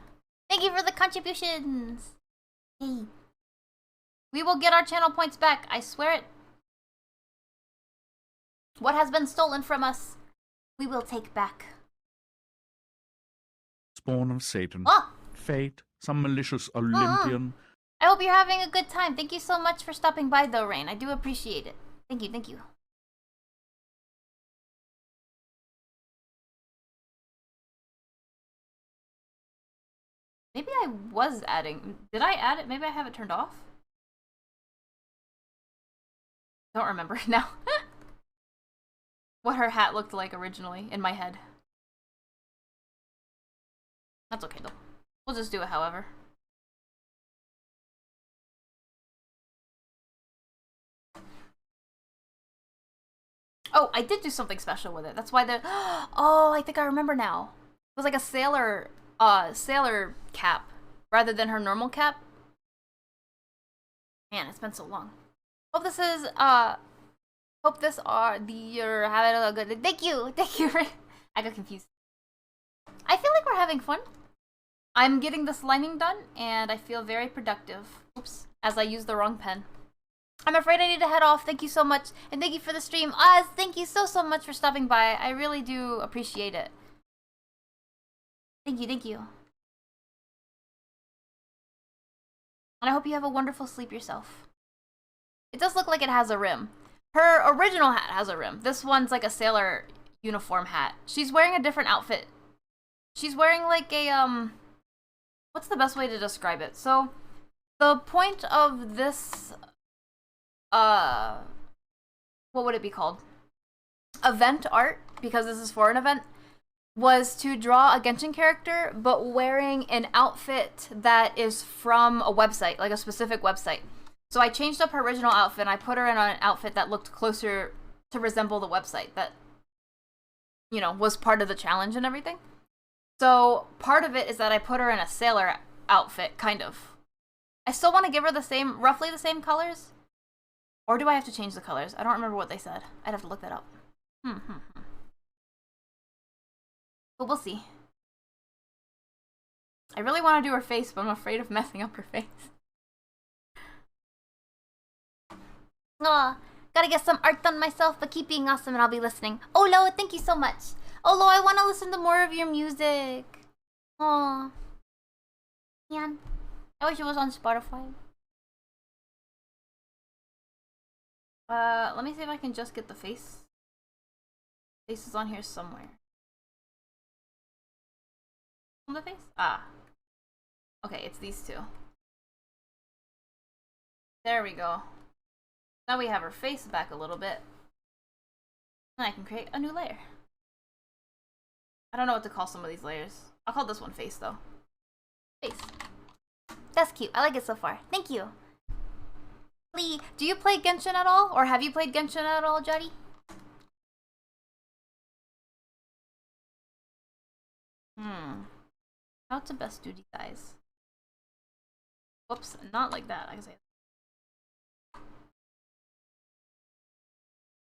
Speaker 1: Thank you for the contributions! Hey. We will get our channel points back, I swear it. What has been stolen from us, we will take back.
Speaker 4: Spawn of Satan.
Speaker 1: Oh!
Speaker 4: Fate, some malicious Olympian.
Speaker 1: I hope you're having a good time. Thank you so much for stopping by though, Rain. I do appreciate it. Thank you, thank you. Maybe I was adding... Did I add it? Maybe I have it turned off? Don't remember now. What her hat looked like originally in my head. That's okay though. We'll just do it however. Oh, I did do something special with it. That's why the... Oh, I think I remember now. It was like a sailor cap rather than her normal cap. Man, it's been so long. Hope this is you're having a good... Thank you! I got confused. I feel like we're having fun. I'm getting this lining done, and I feel very productive. Oops, as I used the wrong pen. I'm afraid I need to head off. Thank you so much, and thank you for the stream. Oz, thank you so much for stopping by. I really do appreciate it. Thank you. And I hope you have a wonderful sleep yourself. It does look like it has a rim. Her original hat has a rim. This one's like a sailor uniform hat. She's wearing a different outfit. She's wearing like a, what's the best way to describe it? So, the point of this, what would it be called? Event art, because this is for an event, was to draw a Genshin character, but wearing an outfit that is from a website, like a specific website. So I changed up her original outfit, and I put her in an outfit that looked closer to resemble the website that, you know, was part of the challenge and everything. So part of it is that I put her in a sailor outfit, kind of. I still want to give her the same, roughly the same colors. Or do I have to change the colors? I don't remember what they said. I'd have to look that up. But we'll see. I really want to do her face, but I'm afraid of messing up her face. Aw, gotta get some art done myself, but keep being awesome and I'll be listening. Oh, Lo, thank you so much. Oh, Lo, I want to listen to more of your music. Aw. Man, I wish it was on Spotify. Let me see if I can just get the face. Face is on here somewhere. On the face? Ah. Okay, it's these two. There we go. Now we have her face back a little bit. And I can create a new layer. I don't know what to call some of these layers. I'll call this one face though. Face. That's cute. I like it so far. Thank you. Lee, do you play Genshin at all? Or have you played Genshin at all, Jody? How to best do these eyes? Whoops, not like that. I can say.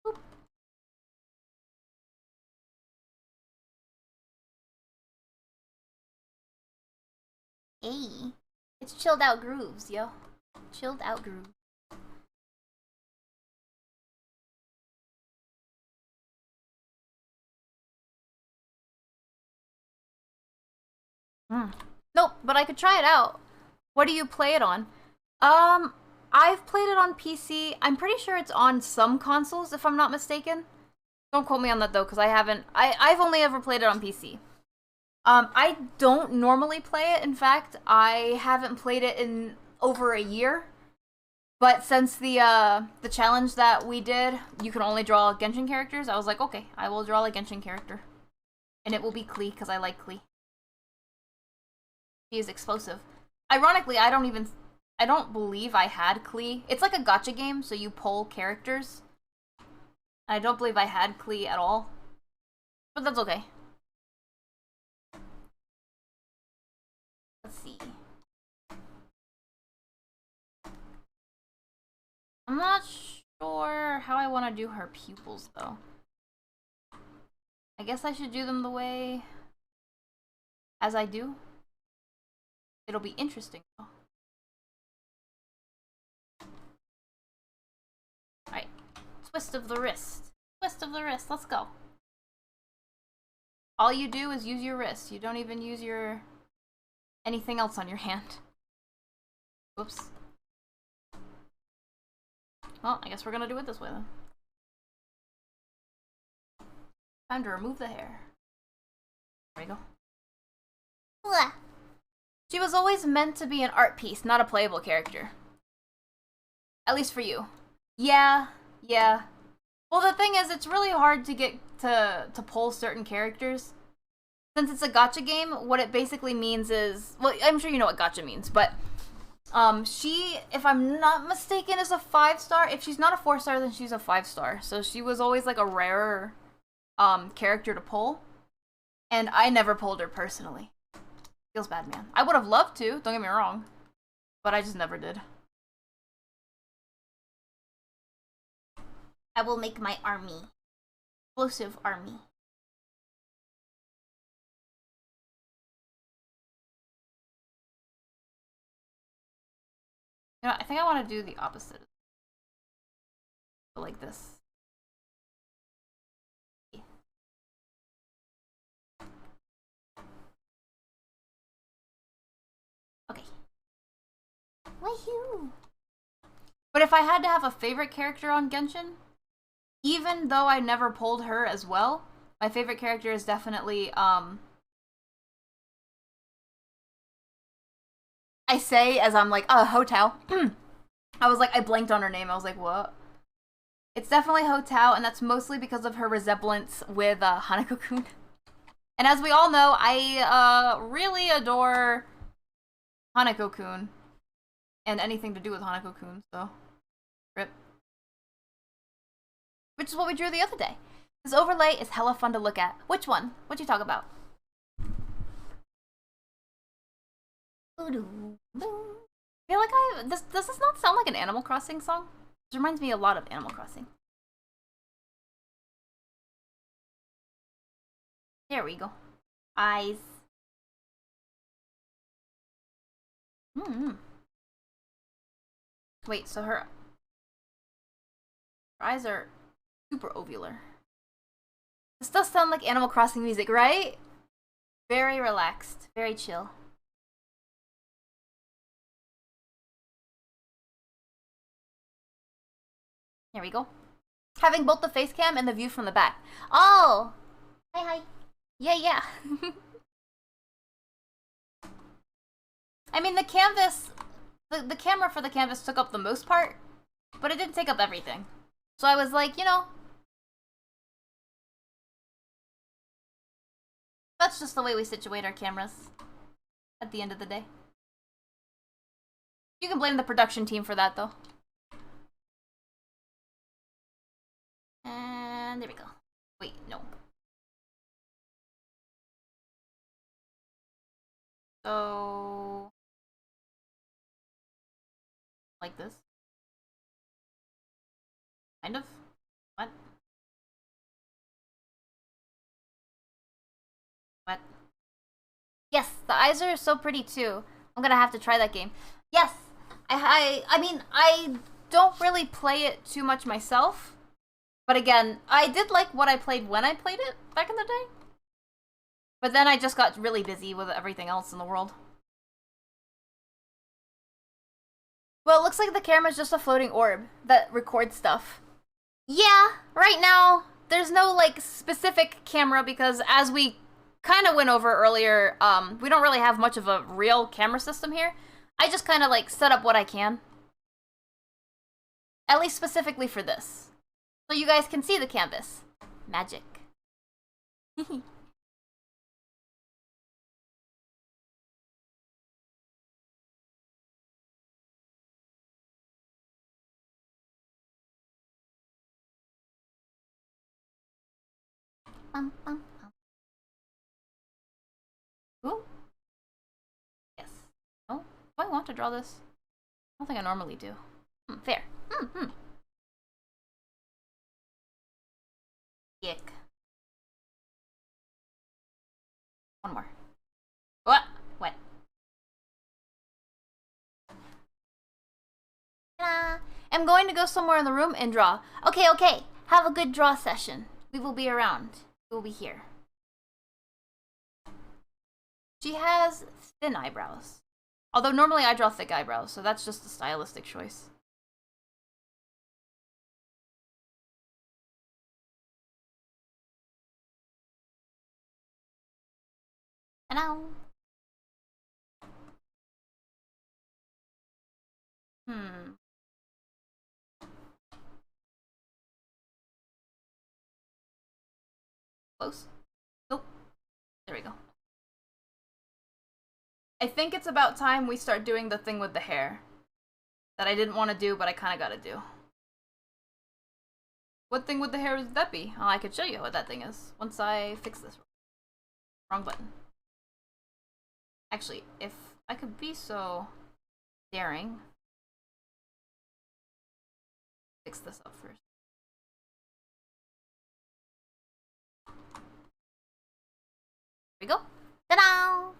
Speaker 1: Boop. Hey, it's chilled out grooves, yo. Chilled out grooves. Nope, but I could try it out. What do you play it on? I've played it on PC. I'm pretty sure it's on some consoles, if I'm not mistaken. Don't quote me on that though, because I've only ever played it on PC. I don't normally play it. In fact, I haven't played it in over a year. But since the challenge that we did, you can only draw Genshin characters, I was like, okay, I will draw a Genshin character. And it will be Klee, because I like Klee. He is explosive. Ironically, I don't believe I had Klee. It's like a gacha game, so you pull characters. I don't believe I had Klee at all. But that's okay. Let's see. I'm not sure how I want to do her pupils, though. I guess I should do them the way as I do. It'll be interesting, though. Alright. Twist of the wrist. Twist of the wrist. Let's go. All you do is use your wrist. You don't even use your... anything else on your hand. Whoops. Well, I guess we're gonna do it this way, then. Time to remove the hair. There we go. Blah. She was always meant to be an art piece, not a playable character. At least for you. Yeah. Well, the thing is, it's really hard to get to pull certain characters. Since it's a gacha game, what it basically means is... well, I'm sure you know what gacha means, but... she, if I'm not mistaken, is a 5-star. If she's not a 4-star, then she's a 5-star. So she was always like a rarer character to pull. And I never pulled her personally. Feels bad, man. I would have loved to, don't get me wrong. But I just never did. I will make my army. Explosive army. You know, I think I want to do the opposite. Like this. Okay. Woohoo! But if I had to have a favorite character on Genshin, even though I never pulled her as well, my favorite character is definitely, I say as I'm like, Hotao. I was like, I blanked on her name. I was like, what? It's definitely Hotao, and that's mostly because of her resemblance with Hanako-kun. And as we all know, I really adore Hanako-kun. And anything to do with Hanako-kun, so... rip. Which is what we drew the other day. This overlay is hella fun to look at. Which one? What'd you talk about? I feel like does this not sound like an Animal Crossing song? This reminds me a lot of Animal Crossing. There we go. Eyes. Wait, so her eyes are super ovular. This does sound like Animal Crossing music, right? Very relaxed, very chill. Here we go. Having both the face cam and the view from the back. Oh! Hi. Yeah. I mean, the canvas... The camera for the canvas took up the most part, but it didn't take up everything. So I was like, you know... that's just the way we situate our cameras. At the end of the day. You can blame the production team for that, though. And there we go. Wait, no. So... like this? Kind of? What? What? Yes, the eyes are so pretty too. I'm gonna have to try that game. Yes! I mean, I don't really play it too much myself. But again, I did like what I played when I played it back in the day. But then I just got really busy with everything else in the world. Well, it looks like the camera's just a floating orb that records stuff. Yeah, right now, there's no, like, specific camera because as we kind of went over earlier, we don't really have much of a real camera system here. I just kind of, like, set up what I can. At least specifically for this. So you guys can see the canvas. Magic. Ooh. Yes. Oh, do I want to draw this? I don't think I normally do. Fair. Yick. One more. What? What? I'm going to go somewhere in the room and draw. Okay, okay. Have a good draw session. We will be around. We will be here. She has thin eyebrows. Although normally I draw thick eyebrows, so that's just a stylistic choice. Hello. Close. Nope. There we go. I think it's about time we start doing the thing with the hair. That I didn't want to do, but I kind of gotta do. What thing with the hair would that be? Oh, I could show you what that thing is once I fix this. Wrong button. Actually, if I could be so daring. Fix this up first. There we go. Ta-da!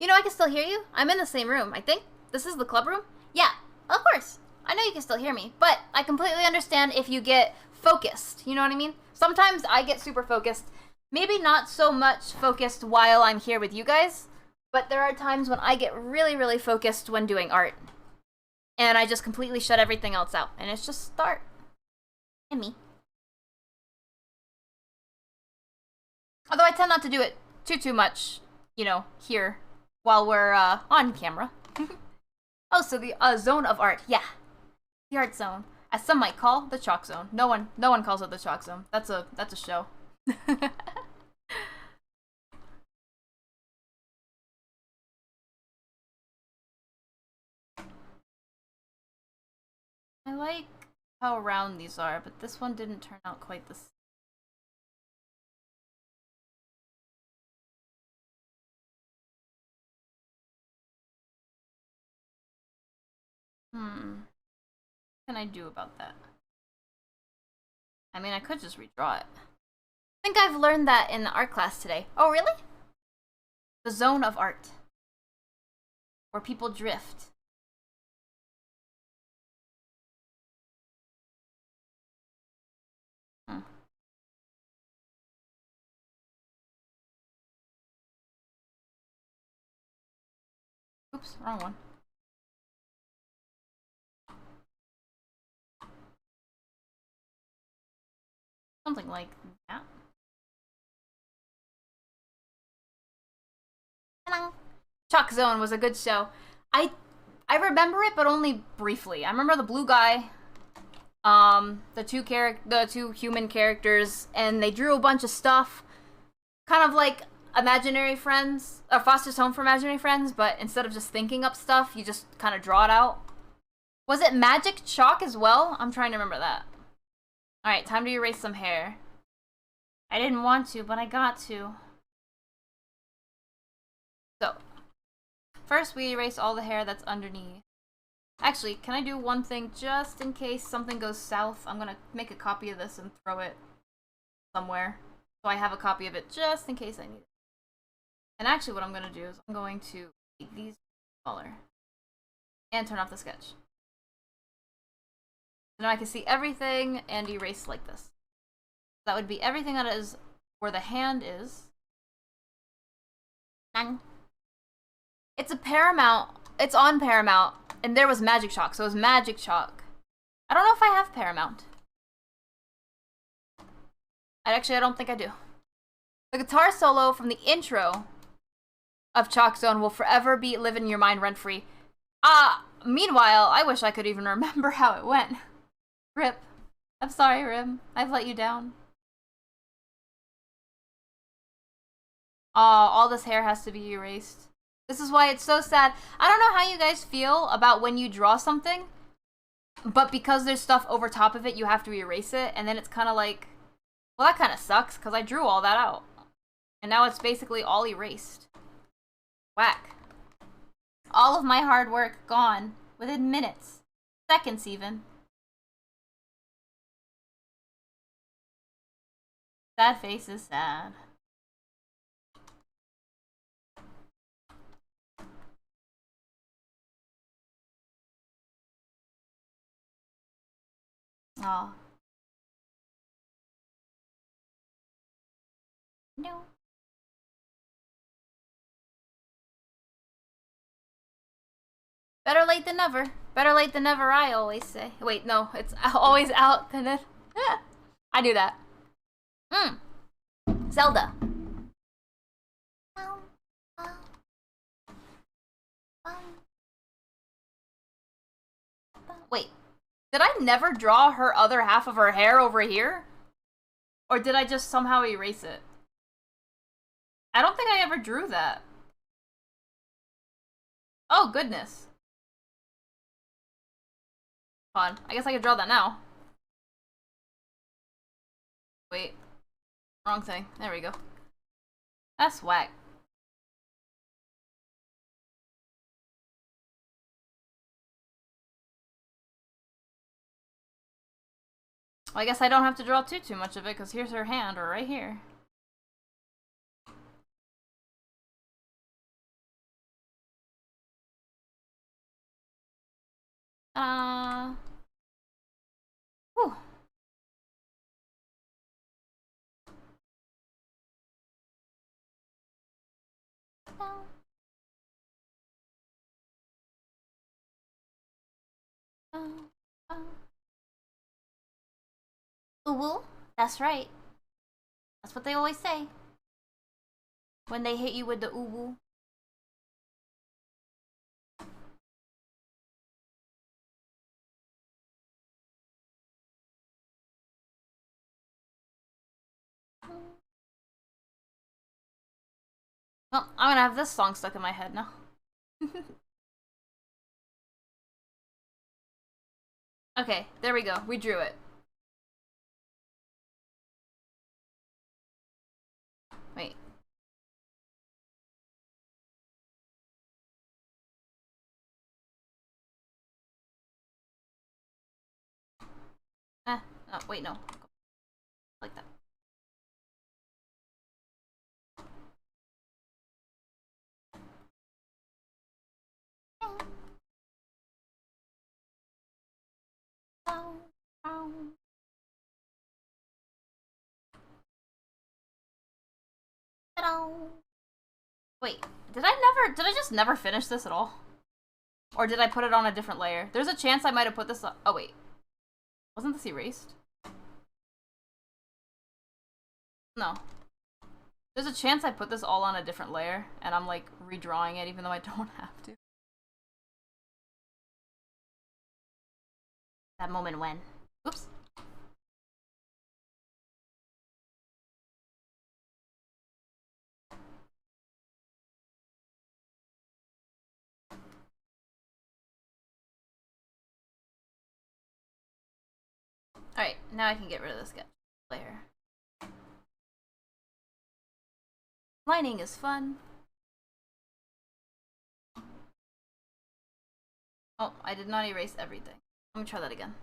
Speaker 1: You know I can still hear you. I'm in the same room, I think. This is the club room? Yeah, of course. I know you can still hear me, but I completely understand if you get focused. You know what I mean? Sometimes I get super focused. Maybe not so much focused while I'm here with you guys, but there are times when I get really, really focused when doing art. And I just completely shut everything else out. And it's just art. And me. Although I tend not to do it too much, you know, here while we're on camera. Oh, so the zone of art. Yeah. The art zone. As some might call the chalk zone. No one calls it the chalk zone. That's a show. I like how round these are, but this one didn't turn out quite the same. What can I do about that? I mean, I could just redraw it. I think I've learned that in the art class today. Oh, really? The zone of art. Where people drift. Oops, wrong one. Something like that. Hello. Chalk Zone was a good show. I remember it, but only briefly. I remember the blue guy, the two human characters, and they drew a bunch of stuff, kind of like Imaginary Friends, or Foster's Home for Imaginary Friends, but instead of just thinking up stuff, you just kind of draw it out. Was it Magic Chalk as well? I'm trying to remember that. Alright, time to erase some hair. I didn't want to, but I got to. So, first we erase all the hair that's underneath. Actually, can I do one thing just in case something goes south? I'm gonna make a copy of this and throw it somewhere. So I have a copy of it just in case I need it. And actually what I'm gonna do is I'm going to make these smaller. And turn off the sketch. So now I can see everything and erase like this. That would be everything that is where the hand is. It's a Paramount. It's on Paramount. And there was Magic Chalk, so it was Magic Chalk. I don't know if I have Paramount. I don't think I do. The guitar solo from the intro of Chalk Zone will forever live in your mind rent-free. Meanwhile, I wish I could even remember how it went. Rip. I'm sorry, Rim. I've let you down. All this hair has to be erased. This is why it's so sad. I don't know how you guys feel about when you draw something, but because there's stuff over top of it, you have to erase it, and then it's kind of like, well, that kind of sucks, because I drew all that out. And now it's basically all erased. Whack. All of my hard work gone within minutes. Seconds, even. Sad face is sad. Aw. No. Better late than never. Better late than never, I always say. Wait, no, it's always out than it. I do that. Zelda. Wait, did I never draw her other half of her hair over here? Or did I just somehow erase it? I don't think I ever drew that. Oh, goodness. Hold on, I guess I could draw that now. Wait. Wrong thing. There we go. That's whack. Well, I guess I don't have to draw too much of it, because here's her hand, or right here. Whew. Ooh, that's right. That's what they always say. When they hit you with the ooh. Well, I'm gonna have this song stuck in my head now. Okay, there we go. We drew it. Wait. Oh, wait, no. Like that. Wait, did I just never finish this at all? Or did I put it on a different layer? There's a chance I might have put this on. Oh, wait. Wasn't this erased? No. There's a chance I put this all on a different layer, and I'm like redrawing it even though I don't have to. That moment when. Oops. Alright, now I can get rid of this layer. Lining is fun. Oh, I did not erase everything. Let me try that again.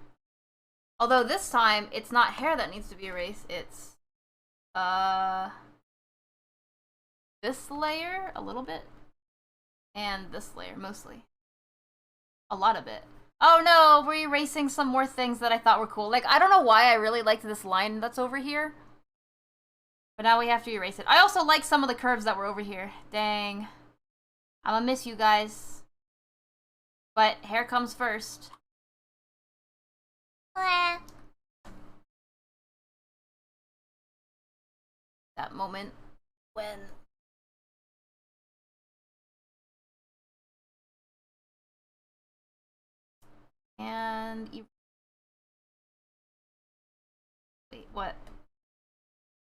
Speaker 1: Although this time, it's not hair that needs to be erased, it's this layer a little bit, and this layer mostly. A lot of it. Oh no, we're erasing some more things that I thought were cool. Like, I don't know why I really liked this line that's over here. But now we have to erase it. I also like some of the curves that were over here. Dang. I'm gonna miss you guys. But hair comes first. That moment when... And... Wait, what?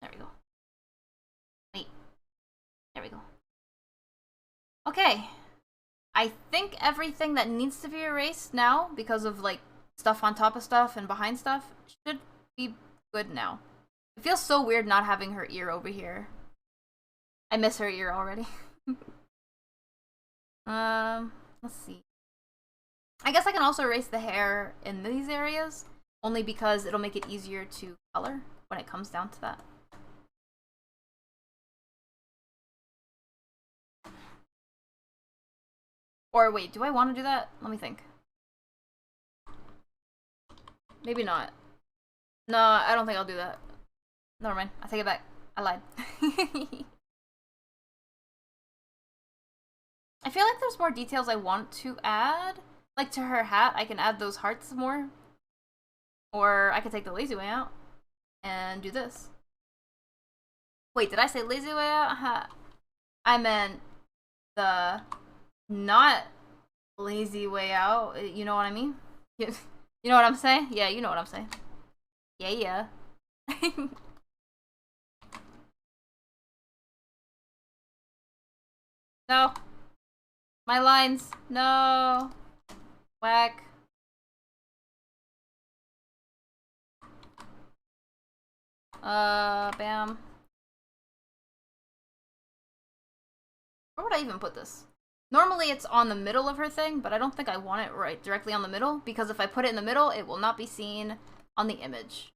Speaker 1: There we go. Wait. There we go. Okay. I think everything that needs to be erased now, because of, like, stuff on top of stuff and behind stuff, should be good now. It feels so weird not having her ear over here. I miss her ear already. Let's see. I guess I can also erase the hair in these areas, only because it'll make it easier to color when it comes down to that. Or wait, do I want to do that? Let me think. Maybe not. No, I don't think I'll do that. Never mind. I take it back. I lied. I feel like there's more details I want to add. Like to her hat, I can add those hearts more. Or I could take the lazy way out and do this. Wait, did I say lazy way out? I meant the not lazy way out. You know what I mean? You know what I'm saying? Yeah, you know what I'm saying. Yeah. No. My lines. No. Whack. Bam. Where would I even put this? Normally it's on the middle of her thing, but I don't think I want it right directly on the middle, because if I put it in the middle, it will not be seen on the image.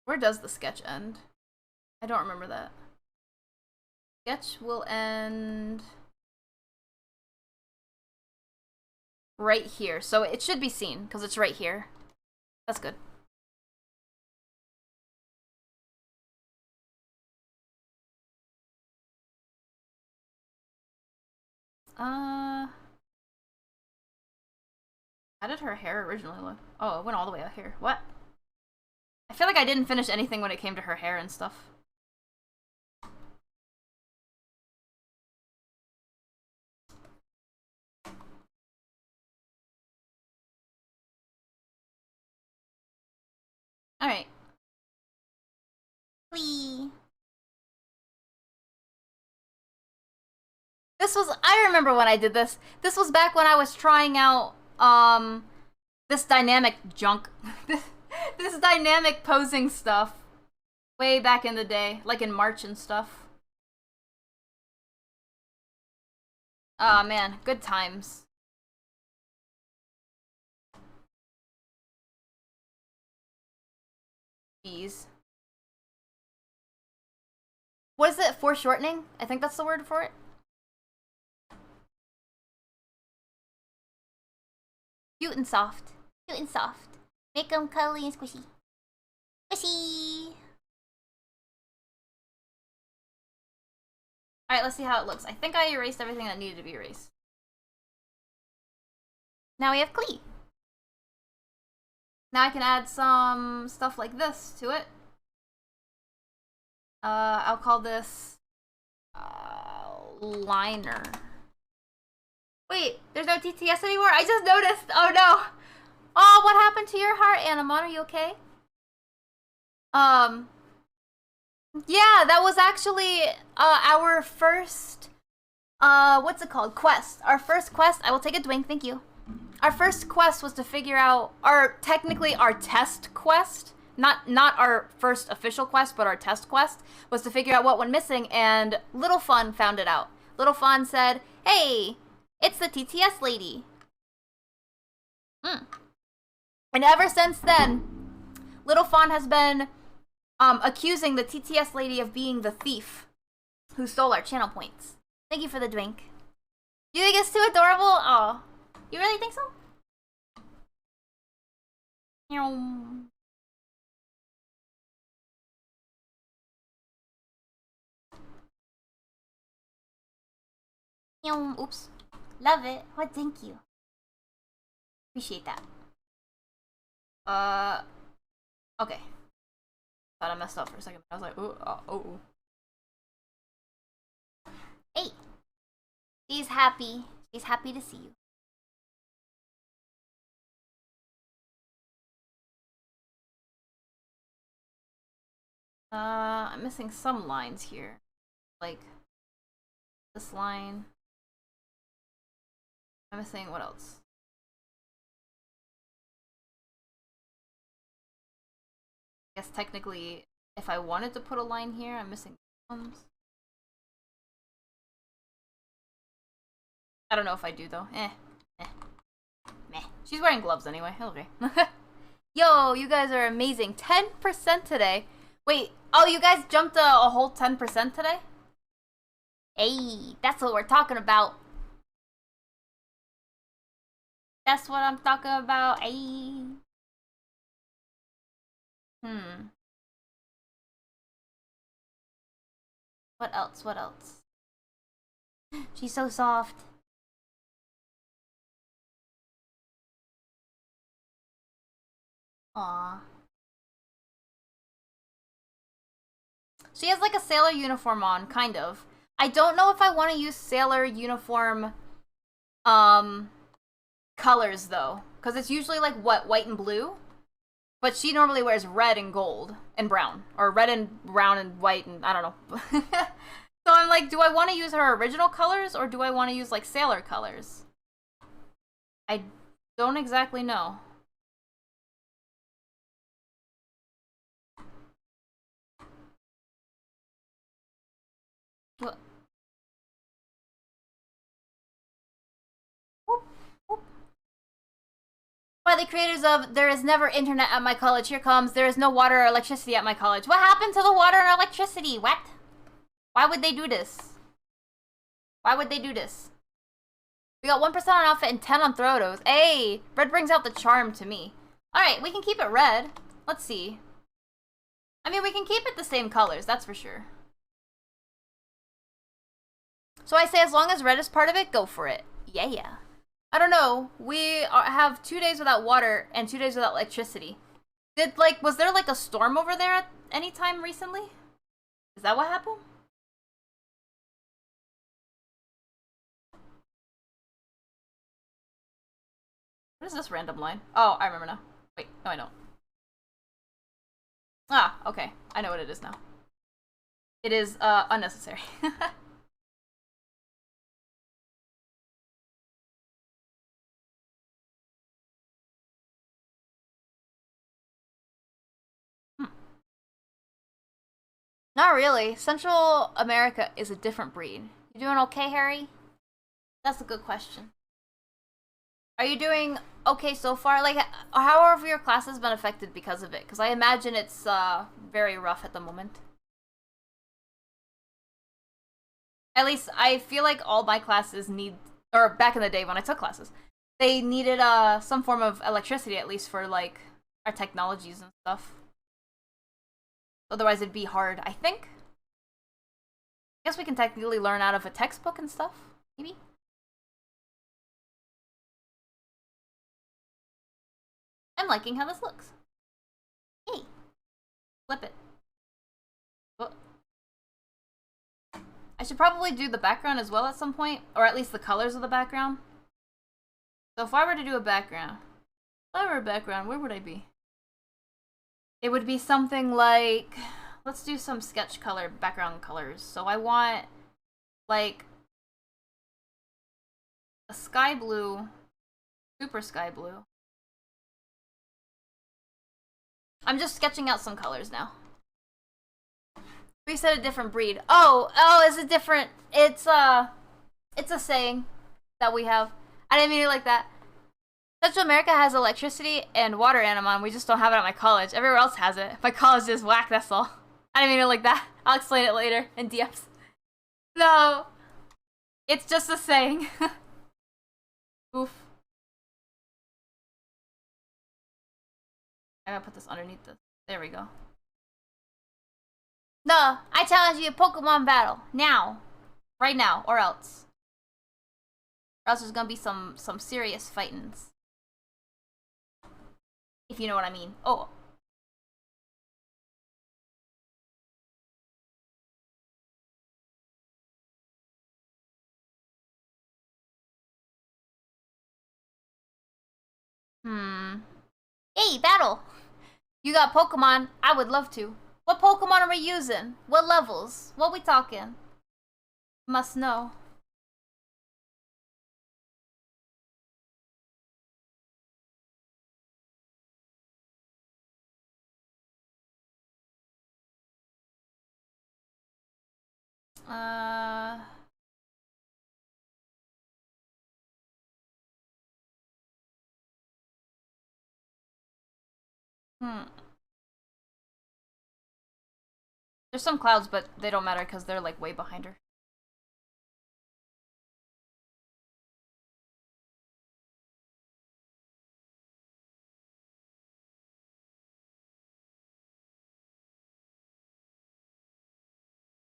Speaker 1: Where does the sketch end? I don't remember that. Sketch will end right here, so it should be seen, because it's right here. That's good. How did her hair originally look? Oh, it went all the way out here. What? I feel like I didn't finish anything when it came to her hair and stuff. Alright. Whee! This was, I remember when I did this. This was back when I was trying out, this dynamic junk. this dynamic posing stuff. Way back in the day. Like in March and stuff. Oh man, good times. Jeez. What is it? Foreshortening? I think that's the word for it. Cute and soft. Cute and soft. Make them cuddly and squishy. Squishy! Alright, let's see how it looks. I think I erased everything that needed to be erased. Now we have Klee. Now I can add some stuff like this to it. I'll call this liner. Wait, there's no TTS anymore? I just noticed. Oh no. Oh, what happened to your heart, Animon? Are you okay? Yeah, that was actually our first what's it called? Quest. Our first quest. I will take a drink, thank you. Our first quest was to figure out technically our test quest. Not our first official quest, but our test quest was to figure out what went missing, and Little Fun found it out. Little Fun said, "Hey, it's the TTS lady." And ever since then, Little Fawn has been accusing the TTS lady of being the thief who stole our channel points. Thank you for the drink. You think it's too adorable? Oh, you really think so? Oops. Love it. What? Thank you. Appreciate that. Okay. Thought I messed up for a second. I was like, oh. Hey. She's happy. She's happy to see you. I'm missing some lines here. Like, this line. I'm missing, what else? I guess technically, if I wanted to put a line here, I'm missing ones. I don't know if I do, though. Meh. She's wearing gloves anyway. Okay. Yo, you guys are amazing. 10% today. Wait, oh, you guys jumped a whole 10% today? Hey, that's what we're talking about. That's what I'm talking about. Hey. What else? What else? She's so soft. Aww. She has like a sailor uniform on, kind of. I don't know if I want to use sailor uniform colors though, because it's usually like what, white and blue? But she normally wears red and gold and brown, or red and brown and white, and I don't know. So I'm like, do I want to use her original colors or do I want to use like sailor colors? I don't exactly know. What? By the creators of There Is Never Internet at My College, here comes There Is No Water or Electricity at My College. What happened to the water and electricity? What? Why would they do this? Why would they do this? We got 1% on outfit and 10 on Throtos. Hey, red brings out the charm to me. Alright, we can keep it red. Let's see. I mean, we can keep it the same colors, that's for sure. So I say as long as red is part of it, go for it. Yeah. I don't know. We have 2 days without water and 2 days without electricity. Was there like a storm over there at any time recently? Is that what happened? What is this random line? Oh, I remember now. Wait, no I don't. Ah, okay. I know what it is now. It is, unnecessary. Not really. Central America is a different breed. You doing okay, Harry? That's a good question. Are you doing okay so far? Like, how have your classes been affected because of it? Because I imagine it's very rough at the moment. At least I feel like all my classes need, or back in the day when I took classes, they needed some form of electricity at least for like our technologies and stuff. Otherwise it'd be hard, I think. I guess we can technically learn out of a textbook and stuff, maybe? I'm liking how this looks. Hey! Flip it. Oh. I should probably do the background as well at some point, or at least the colors of the background. So if I were to do a background, where would I be? It would be something like, let's do some sketch color background colors. So I want like a sky blue, super sky blue. I'm just sketching out some colors now. We said a different breed. Oh, it's a different, it's a saying that we have. I didn't mean it like that. Central America has electricity and water, Anamon. We just don't have it at my college. Everywhere else has it. My college is whack, that's all. I didn't mean it like that. I'll explain it later in DMs. No. It's just a saying. Oof. I gotta put this underneath this. There we go. No, I challenge you a Pokemon battle. Now. Right now, or else. Or else there's gonna be some serious fightings. If you know what I mean. Oh. Hey, battle! You got Pokemon? I would love to. What Pokemon are we using? What levels? What we talking? Must know. There's some clouds, but they don't matter because they're like way behind her.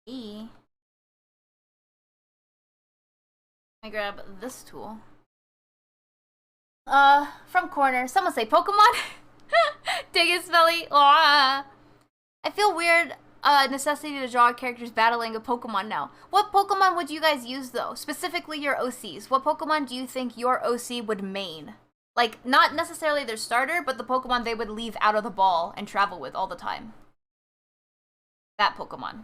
Speaker 1: Let me grab this tool. From corner. Someone say Pokemon? Dig his belly. Aww. I feel weird necessity to draw characters battling a Pokemon now. What Pokemon would you guys use though? Specifically your OCs. What Pokemon do you think your OC would main? Like, not necessarily their starter, but the Pokemon they would leave out of the ball and travel with all the time. That Pokemon.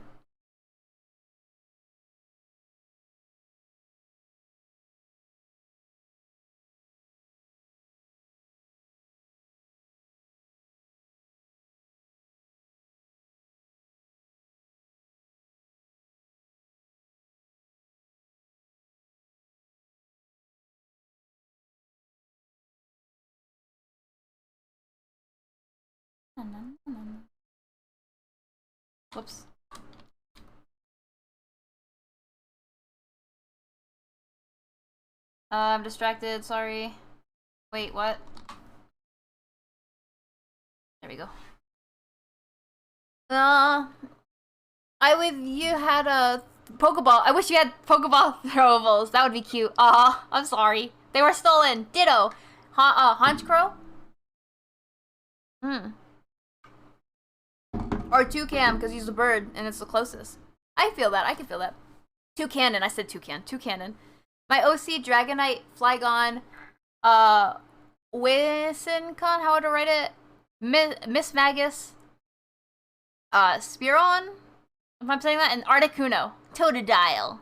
Speaker 1: Whoops. I'm distracted, sorry. Wait, what? There we go. You had a Pokeball. I wish you had Pokeball throwables. That would be cute. I'm sorry. They were stolen. Ditto. Honchcrow? Or Toucan, because he's a bird, and it's the closest. I feel that. I can feel that. Toucanon. I said Toucan. Toucanon. My OC, Dragonite, Flygon, Wissancon, how would I write it? Miss Magus, Spearon, if I'm saying that, and Articuno. Totodile.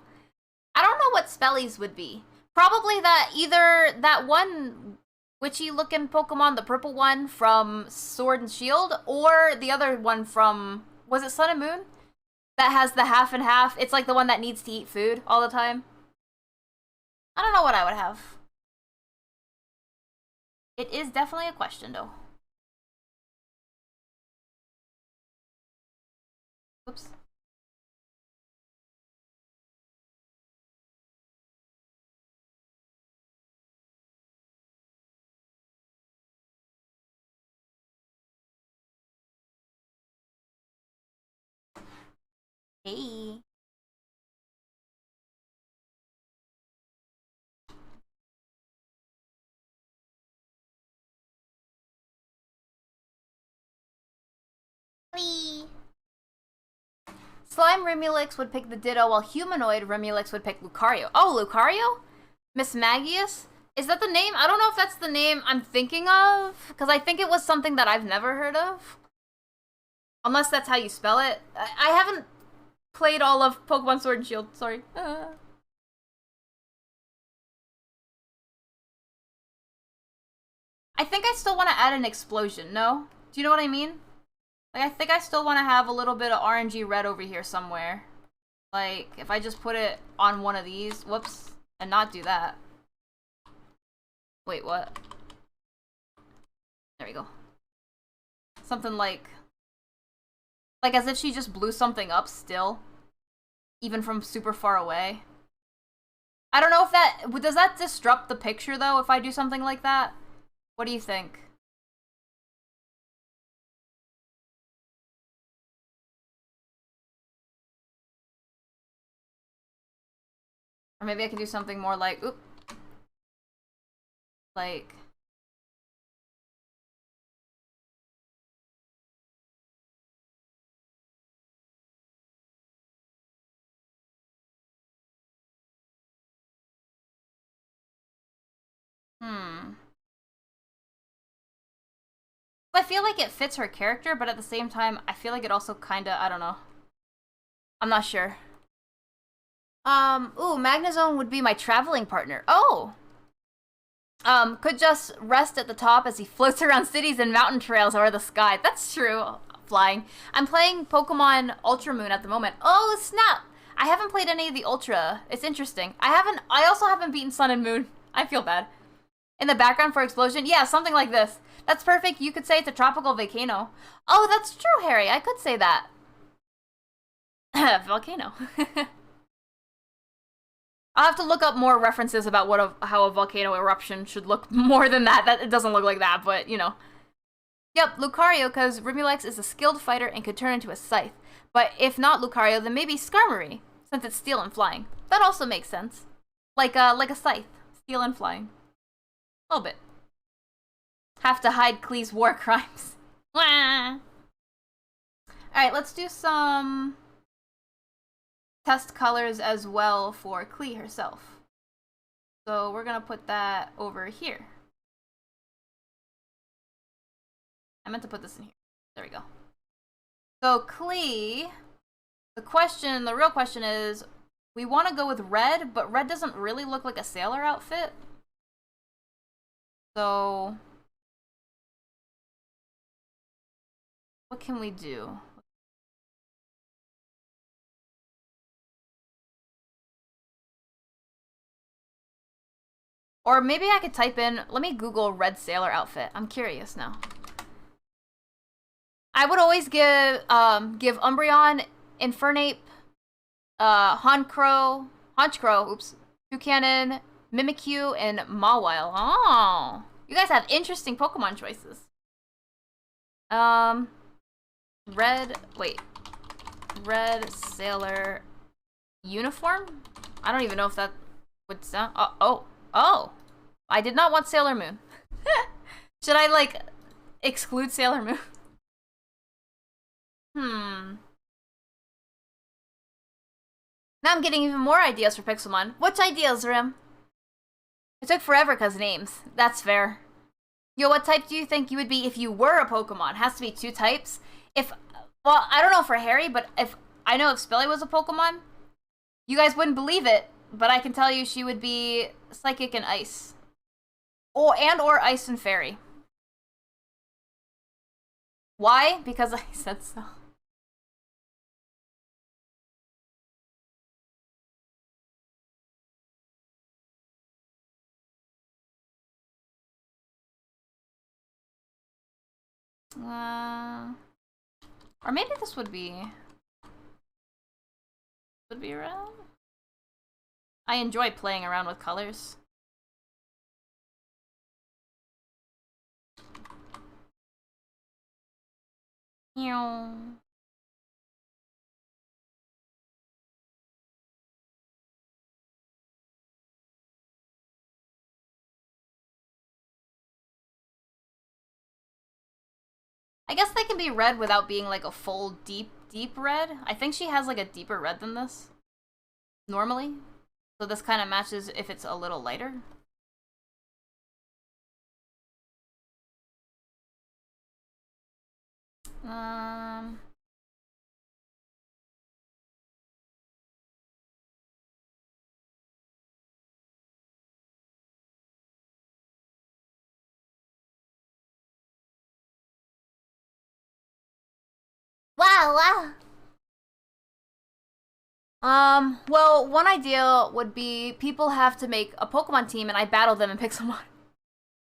Speaker 1: I don't know what Spellies would be. Probably either that one witchy looking Pokemon, the purple one from Sword and Shield, or the other one from, was it Sun and Moon? That has the half and half. It's like the one that needs to eat food all the time. I don't know what I would have. It is definitely a question though. Oops. Hey. Whee. Slime Remulix would pick the Ditto, while Humanoid Remulix would pick Lucario. Oh, Lucario? Miss Magius? Is that the name? I don't know if that's the name I'm thinking of, because I think it was something that I've never heard of. Unless that's how you spell it. I haven't played all of Pokemon Sword and Shield, sorry. I think I still want to add an explosion, no? Do you know what I mean? Like, I think I still want to have a little bit of RNG red over here somewhere. Like, if I just put it on one of these, whoops, and not do that. Wait, what? There we go. Something like as if she just blew something up still. Even from super far away. I don't know if that, does that disrupt the picture though, if I do something like that? What do you think? Or maybe I can do something more like, oop. Like... I feel like it fits her character, but at the same time, I feel like it also kinda, I don't know. I'm not sure. Ooh, Magnezone would be my traveling partner. Oh! Could just rest at the top as he floats around cities and mountain trails over the sky. That's true. Flying. I'm playing Pokemon Ultra Moon at the moment. Oh, snap! I haven't played any of the Ultra. It's interesting. I also haven't beaten Sun and Moon. I feel bad. In the background for explosion? Yeah, something like this. That's perfect. You could say it's a tropical volcano. Oh, that's true, Harry. I could say that. Volcano. I'll have to look up more references about how a volcano eruption should look more than that. It doesn't look like that, but, you know. Yep, Lucario, because Remulex is a skilled fighter and could turn into a scythe. But if not Lucario, then maybe Skarmory, since it's steel and flying. That also makes sense. Like a scythe. Steel and flying. A little bit. Have to hide Klee's war crimes. Alright, let's do some test colors as well for Klee herself. So we're gonna put that over here. I meant to put this in here. There we go. So Klee, the real question is, we want to go with red, but red doesn't really look like a sailor outfit. So what can we do? Or maybe I could type in, let me Google red sailor outfit. I'm curious now. I would always give Umbreon, Infernape, Honchkrow, Toucannon, Mimikyu, and Mawile. Oh, you guys have interesting Pokemon choices. Red sailor uniform? I don't even know if that would sound, oh. I did not want Sailor Moon. Should I, like, exclude Sailor Moon? Now I'm getting even more ideas for Pixelmon. Which ideas, Rim? It took forever because names. That's fair. Yo, what type do you think you would be if you were a Pokemon? Has to be 2 types? Well, I don't know for Harry, but if Spilly was a Pokemon, you guys wouldn't believe it, but I can tell you she would be Psychic and Ice. Or Ice and Fairy. Why? Because I said so. Or maybe this would be red. I enjoy playing around with colors. Meow. I guess they can be red without being like a full deep red. I think she has like a deeper red than this normally. So this kind of matches if it's a little lighter. Wow. Well, one idea would be people have to make a Pokemon team and I battle them in Pixelmon.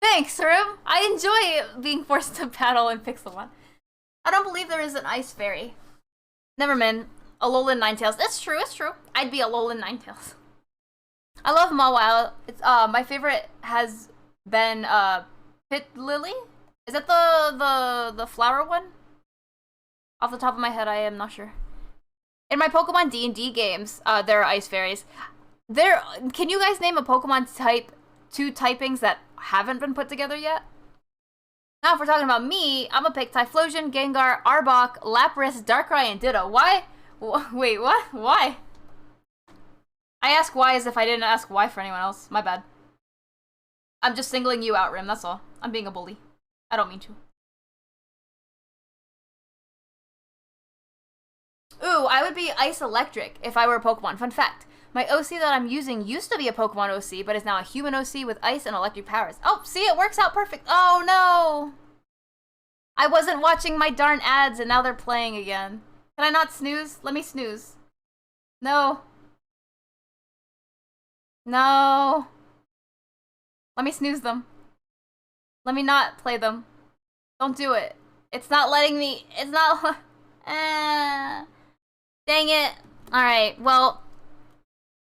Speaker 1: Thanks, Rim! I enjoy being forced to battle in Pixelmon. I don't believe there is an Ice Fairy. Never mind. Alolan Ninetales. It's true, it's true. I'd be Alolan Ninetales. I love Mawile. It's my favorite has been Pit Lily? Is that the flower one? Off the top of my head, I am not sure. In my Pokemon D&D games, there are Ice Fairies. Can you guys name a Pokemon type, 2 typings that haven't been put together yet. Now, if we're talking about me, I'm gonna pick Typhlosion, Gengar, Arbok, Lapras, Darkrai, and Ditto. Why? Wait, what? Why? I ask why as if I didn't ask why for anyone else. My bad. I'm just singling you out, Rim, that's all. I'm being a bully. I don't mean to. Ooh, I would be Ice Electric if I were a Pokemon. Fun fact. My OC that I'm using used to be a Pokemon OC, but is now a human OC with ice and electric powers. Oh, see, it works out perfect. Oh, no. I wasn't watching my darn ads, and now they're playing again. Can I not snooze? Let me snooze. No. No. Let me snooze them. Let me not play them. Don't do it. It's not letting me. It's not. Dang it. Alright, well.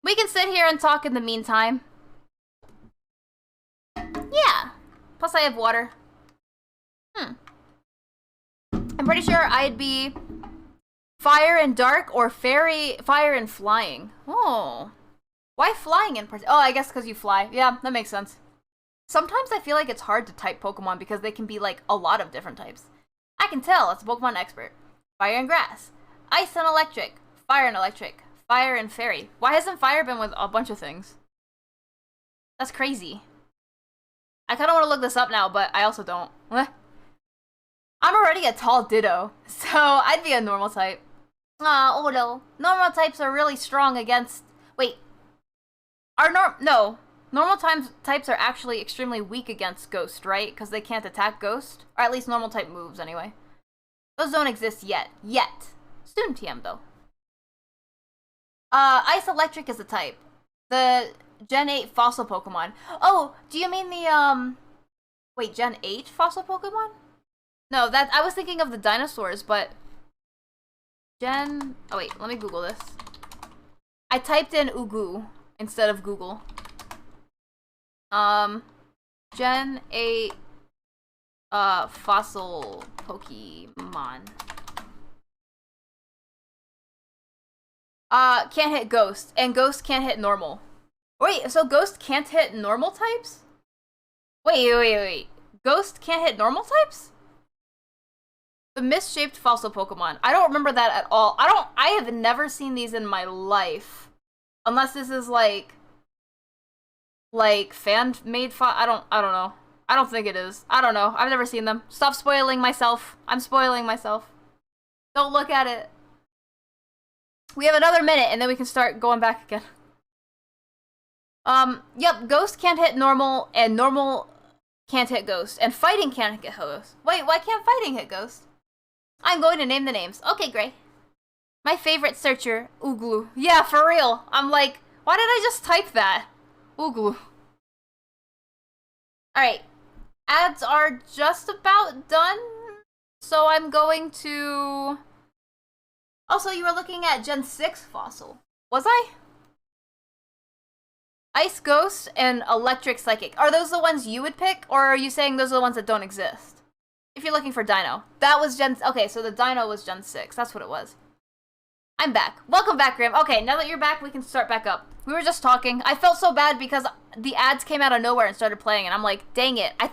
Speaker 1: We can sit here and talk in the meantime. Yeah. Plus I have water. I'm pretty sure I'd be fire and dark or fire and flying. Oh. Why flying in particular? Oh, I guess because you fly. Yeah, that makes sense. Sometimes I feel like it's hard to type Pokemon because they can be like a lot of different types. I can tell, it's a Pokemon expert. Fire and grass. Ice and electric. Fire and electric. Fire and fairy. Why hasn't fire been with a bunch of things? That's crazy. I kind of want to look this up now, but I also don't. I'm already a tall Ditto, so I'd be a normal type. Oh no. Normal types are really strong against... Wait. No. Normal types are actually extremely weak against Ghost, right? Because they can't attack Ghost? Or at least normal type moves, anyway. Those don't exist yet. Soon, TM, though. Ice Electric is a type. The Gen 8 fossil Pokemon. Oh, do you mean the, Wait, Gen 8 fossil Pokemon? No, I was thinking of the dinosaurs, but... Oh, wait, let me Google this. I typed in Ugu instead of Google. Gen 8, fossil Pokemon. Can't hit Ghost, and Ghost can't hit normal. Wait, so Ghost can't hit normal types? Wait. Ghost can't hit normal types? The misshaped fossil Pokemon. I don't remember that at all. I have never seen these in my life. Unless this is like fan-made I don't know. I don't think it is. I don't know. I've never seen them. Stop spoiling myself. I'm spoiling myself. Don't look at it. We have another minute, and then we can start going back again. Yep, Ghost can't hit normal, and normal can't hit Ghost, and fighting can't hit Ghost. Wait, why can't fighting hit Ghost? I'm going to name the names. Okay, Gray. My favorite searcher, Ooglu. Yeah, for real. I'm like, why did I just type that? Ooglu. Alright. Ads are just about done, so I'm going to... Also, you were looking at Gen 6 fossil. Was I? Ice Ghost and Electric Psychic. Are those the ones you would pick, or are you saying those are the ones that don't exist? If you're looking for Dino. That was Gen... Okay, so the Dino was Gen 6. That's what it was. I'm back. Welcome back, Grim. Okay, now that you're back, we can start back up. We were just talking. I felt so bad because the ads came out of nowhere and started playing, and I'm like, dang it. I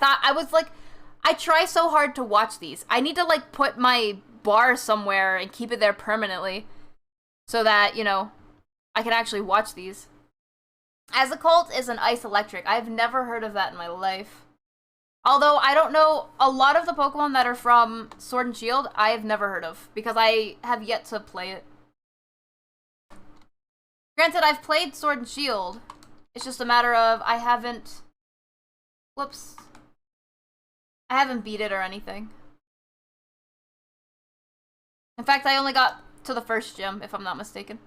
Speaker 1: try so hard to watch these. I need to, like, put my bar somewhere and keep it there permanently so that, you know, I can actually watch these. Azicult is an Ice Electric. I've never heard of that in my life. Although, I don't know, a lot of the Pokemon that are from Sword and Shield, I've never heard of, because I have yet to play it. Granted, I've played Sword and Shield. It's just a matter of I haven't... Whoops. I haven't beat it or anything. In fact, I only got to the first gym, if I'm not mistaken.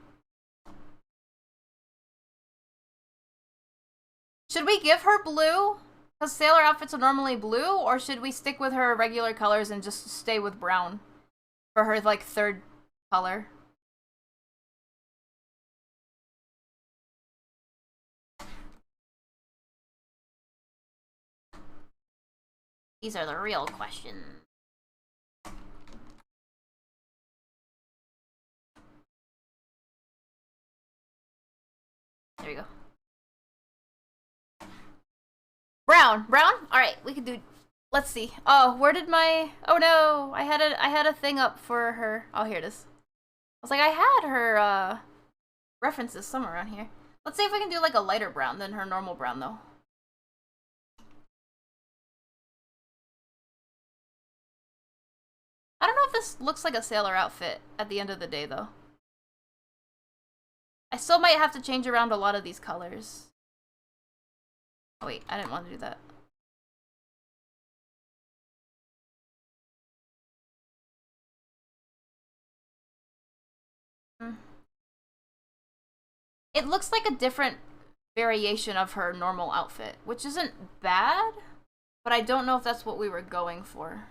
Speaker 1: Should we give her blue? Because sailor outfits are normally blue, or should we stick with her regular colors and just stay with brown for her, like, third color? These are the real questions. There we go. Brown. Brown? Alright, we can do... Let's see. Oh, where did my... Oh no, I had a thing up for her. Oh, here it is. I was like, I had her, references somewhere around here. Let's see if we can do, like, a lighter brown than her normal brown, though. I don't know if this looks like a sailor outfit at the end of the day, though. I still might have to change around a lot of these colors. Oh wait, I didn't want to do that. It looks like a different variation of her normal outfit, which isn't bad, but I don't know if that's what we were going for.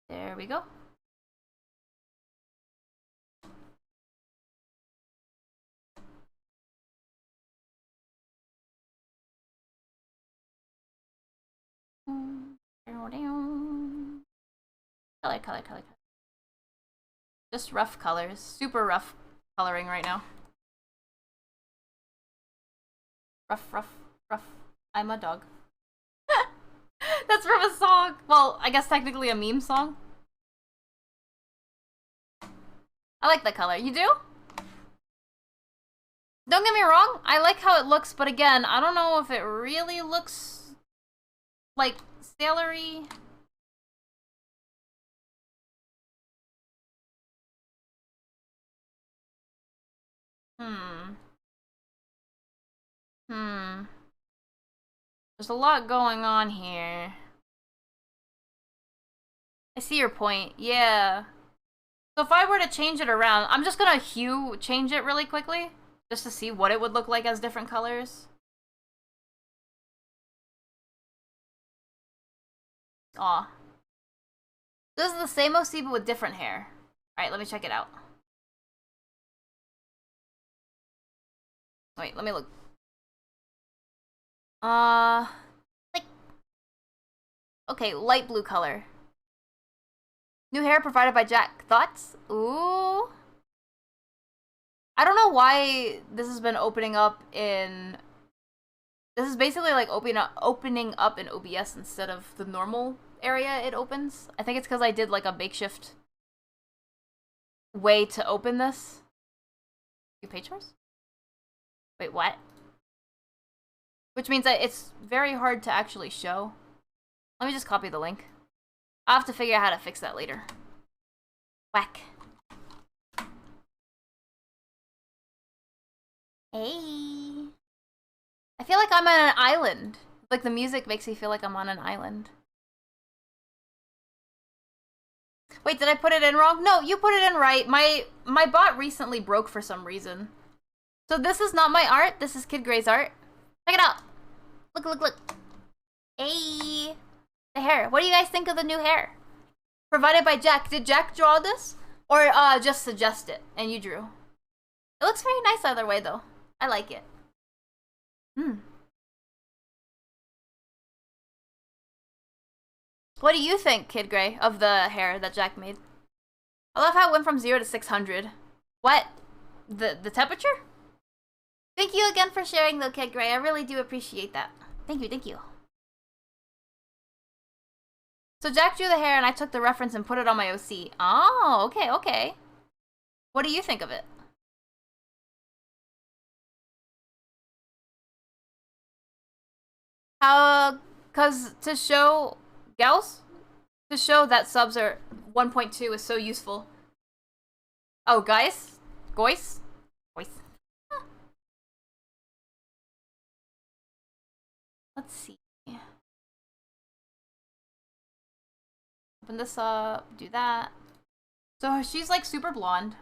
Speaker 1: There we go. Color. Just rough colors. Super rough coloring right now. Rough. I'm a dog. That's from a song. Well, I guess technically a meme song. I like the color. You do? Don't get me wrong, I like how it looks, but again, I don't know if it really looks like sailory. There's a lot going on here. I see your point. Yeah. So if I were to change it around, I'm just gonna change it really quickly, just to see what it would look like as different colors. Aw. This is the same OC but with different hair. Alright, let me check it out. Wait, let me look. Like... Okay, light blue color. New hair provided by Jack. Thoughts? Ooh. I don't know why this has been opening up in... This is basically like opening up in OBS instead of the normal area it opens. I think it's because I did like a makeshift way to open this. You page first? Wait, what? Which means that it's very hard to actually show. Let me just copy the link. I'll have to figure out how to fix that later. Whack. Hey. I feel like I'm on an island. Like the music makes me feel like I'm on an island. Wait, did I put it in wrong? No, you put it in right. My bot recently broke for some reason. So this is not my art. This is Kid Gray's art. Check it out. Look. Hey. The hair. What do you guys think of the new hair? Provided by Jack. Did Jack draw this? Or just suggest it and you drew? It looks very nice either way though. I like it. What do you think, Kid Gray, of the hair that Jack made? I love how it went from 0 to 600. What? The temperature? Thank you again for sharing though, Kid Gray. I really do appreciate that. Thank you. So Jack drew the hair and I took the reference and put it on my OC. Oh, okay. What do you think of it? Cause to show gals? To show that subs are 1.2 is so useful. Oh, guys? Goys? Let's see. Open this up, do that. So she's like super blonde.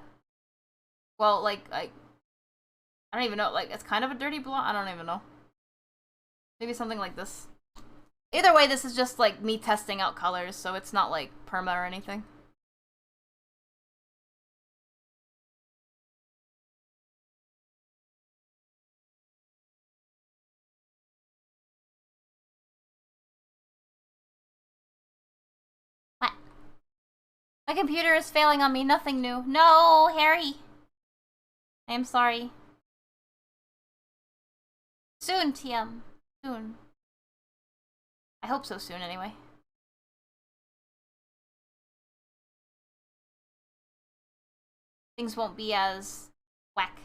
Speaker 1: Well, like, I don't even know, like, it's kind of a dirty blonde, I don't even know. Maybe something like this. Either way, this is just like me testing out colors, so it's not like perma or anything. What? My computer is failing on me. Nothing new. No, Harry. I am sorry. Soon, TM. Soon. I hope so soon, anyway. Things won't be as whack-any.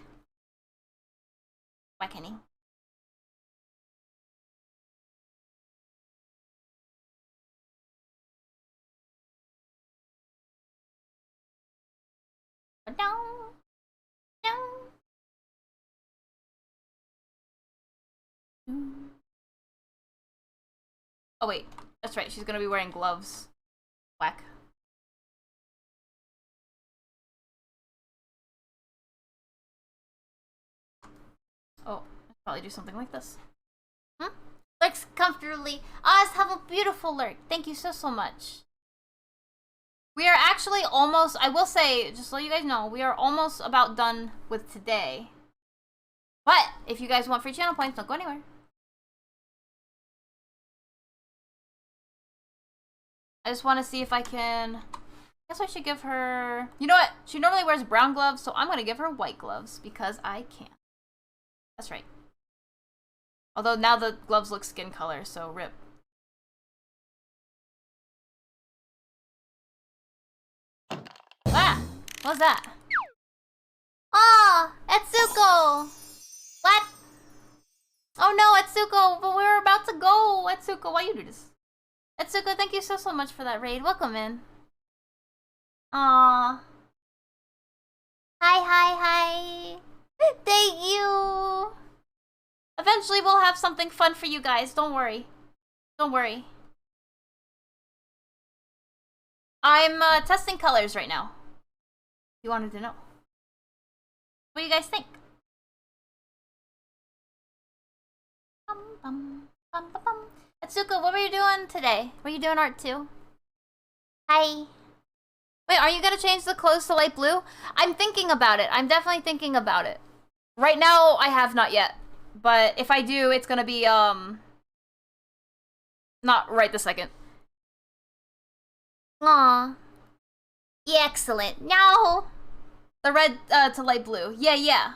Speaker 1: No. No. Oh wait, that's right, she's gonna be wearing gloves. Whack. Oh, I'll probably do something like this. Lurks comfortably. Oz, have a beautiful lurk. Thank you so much. We are actually almost, I will say, just so you guys know, we are almost about done with today. But, if you guys want free channel points, don't go anywhere. I just want to see if I can... I guess I should give her... You know what? She normally wears brown gloves, so I'm going to give her white gloves because I can. That's right. Although now the gloves look skin color, so rip. Ah! What's that? Ah! Etsuko! What? Oh no, Etsuko! But we were about to go! Etsuko, why you do this? Etsuko, thank you so much for that raid. Welcome in. Aww. Hi. Thank you! Eventually we'll have something fun for you guys. Don't worry. Don't worry. I'm testing colors right now. You wanted to know. What do you guys think? Atsuko, what were you doing today? Were you doing art too? Hi. Wait, are you gonna change the clothes to light blue? I'm thinking about it. I'm definitely thinking about it. Right now, I have not yet. But if I do, it's gonna be, not right this second. Aw. Yeah, excellent. No! The red, to light blue. Yeah.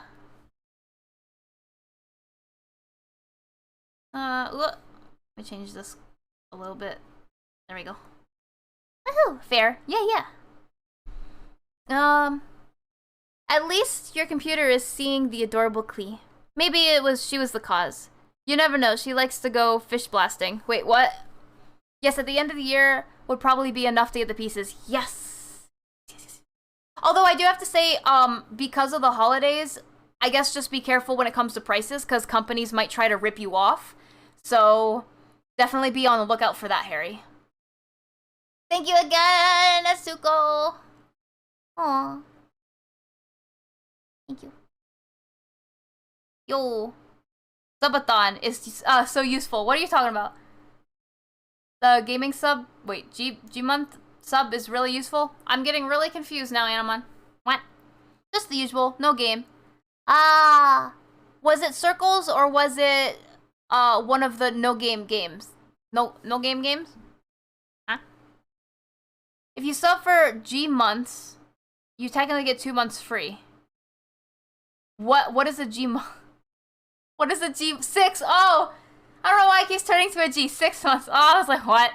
Speaker 1: Let me change this a little bit. There we go. Woohoo! Fair. Yeah. At least your computer is seeing the adorable Klee. Maybe she was the cause. You never know, she likes to go fish blasting. Wait, what? Yes, at the end of the year would probably be enough to get the pieces. Yes. Although I do have to say, because of the holidays, I guess just be careful when it comes to prices, because companies might try to rip you off. So, definitely be on the lookout for that, Harry. Thank you again, Asuko! Aww. Thank you. Yo. Subathon is so useful. What are you talking about? The gaming sub? Wait, G-month sub is really useful? I'm getting really confused now, Anamon. What? Just the usual. No game. Ah. Was it Circles or was it one of the no game games? No game games? Huh? If you sub for G months, you technically get 2 months free. What is a G month? What is a G? 6? Oh! I don't know why it keeps turning to a G. 6 months. Oh, I was like, what?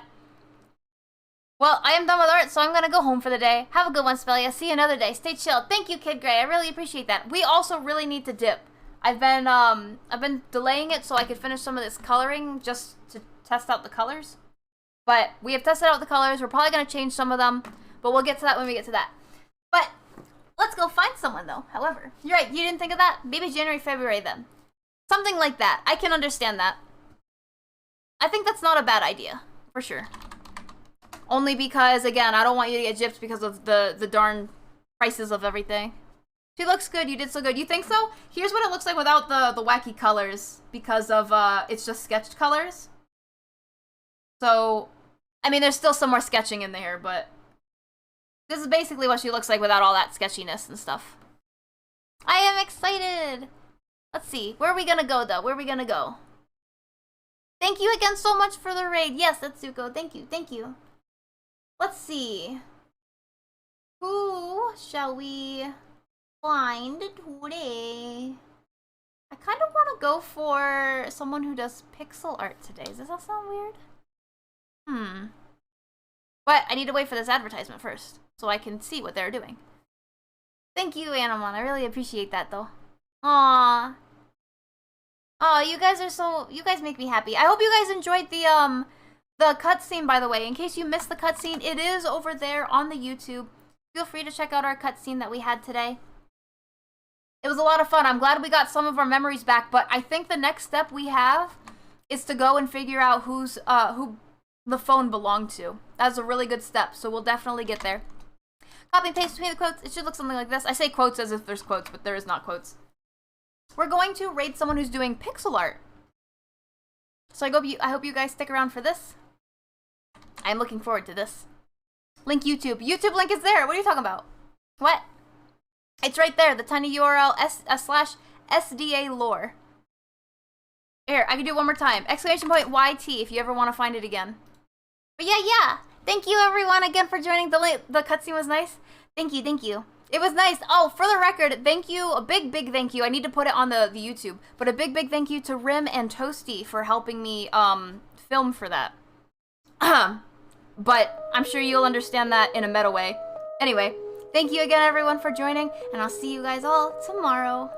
Speaker 1: Well, I am done with art, so I'm gonna go home for the day. Have a good one, Spellia. See you another day. Stay chill. Thank you, Kid Gray. I really appreciate that. We also really need to dip. I've been delaying it so I could finish some of this coloring just to test out the colors. But we have tested out the colors. We're probably gonna change some of them, but we'll get to that when we get to that. But let's go find someone, though. However, you're right. You didn't think of that? Maybe January, February, then. Something like that. I can understand that. I think that's not a bad idea, for sure. Only because, again, I don't want you to get gypped because of the darn prices of everything. She looks good. You did so good. You think so? Here's what it looks like without the wacky colors because of, it's just sketched colors. So, I mean, there's still some more sketching in there, but this is basically what she looks like without all that sketchiness and stuff. I am excited! Let's see. Where are we gonna go, though? Where are we gonna go? Thank you again so much for the raid. Yes, Atsuko. Thank you. Let's see. Who shall we find today? I kind of want to go for someone who does pixel art today. Does that sound weird? But I need to wait for this advertisement first, so I can see what they're doing. Thank you, Animon. I really appreciate that, though. Aww. Oh, you guys make me happy. I hope you guys enjoyed the cutscene, by the way. In case you missed the cutscene, it is over there on the YouTube. Feel free to check out our cutscene that we had today. It was a lot of fun. I'm glad we got some of our memories back, but I think the next step we have is to go and figure out who the phone belonged to. That's a really good step, so we'll definitely get there. Copy and paste between the quotes. It should look something like this. I say quotes as if there's quotes, but there is not quotes. We're going to raid someone who's doing pixel art. So I hope you guys stick around for this. I'm looking forward to this. Link YouTube. YouTube link is there. What are you talking about? What? It's right there. The tiny URL /SDA lore. Here, I can do it one more time. Exclamation point YT if you ever want to find it again. But yeah. Thank you everyone again for joining. The cutscene was nice. Thank you. It was nice. Oh, for the record, thank you. A big thank you. I need to put it on the YouTube. But a big thank you to Rim and Toasty for helping me film for that. But I'm sure you'll understand that in a meta way. Anyway, thank you again everyone for joining, and I'll see you guys all tomorrow.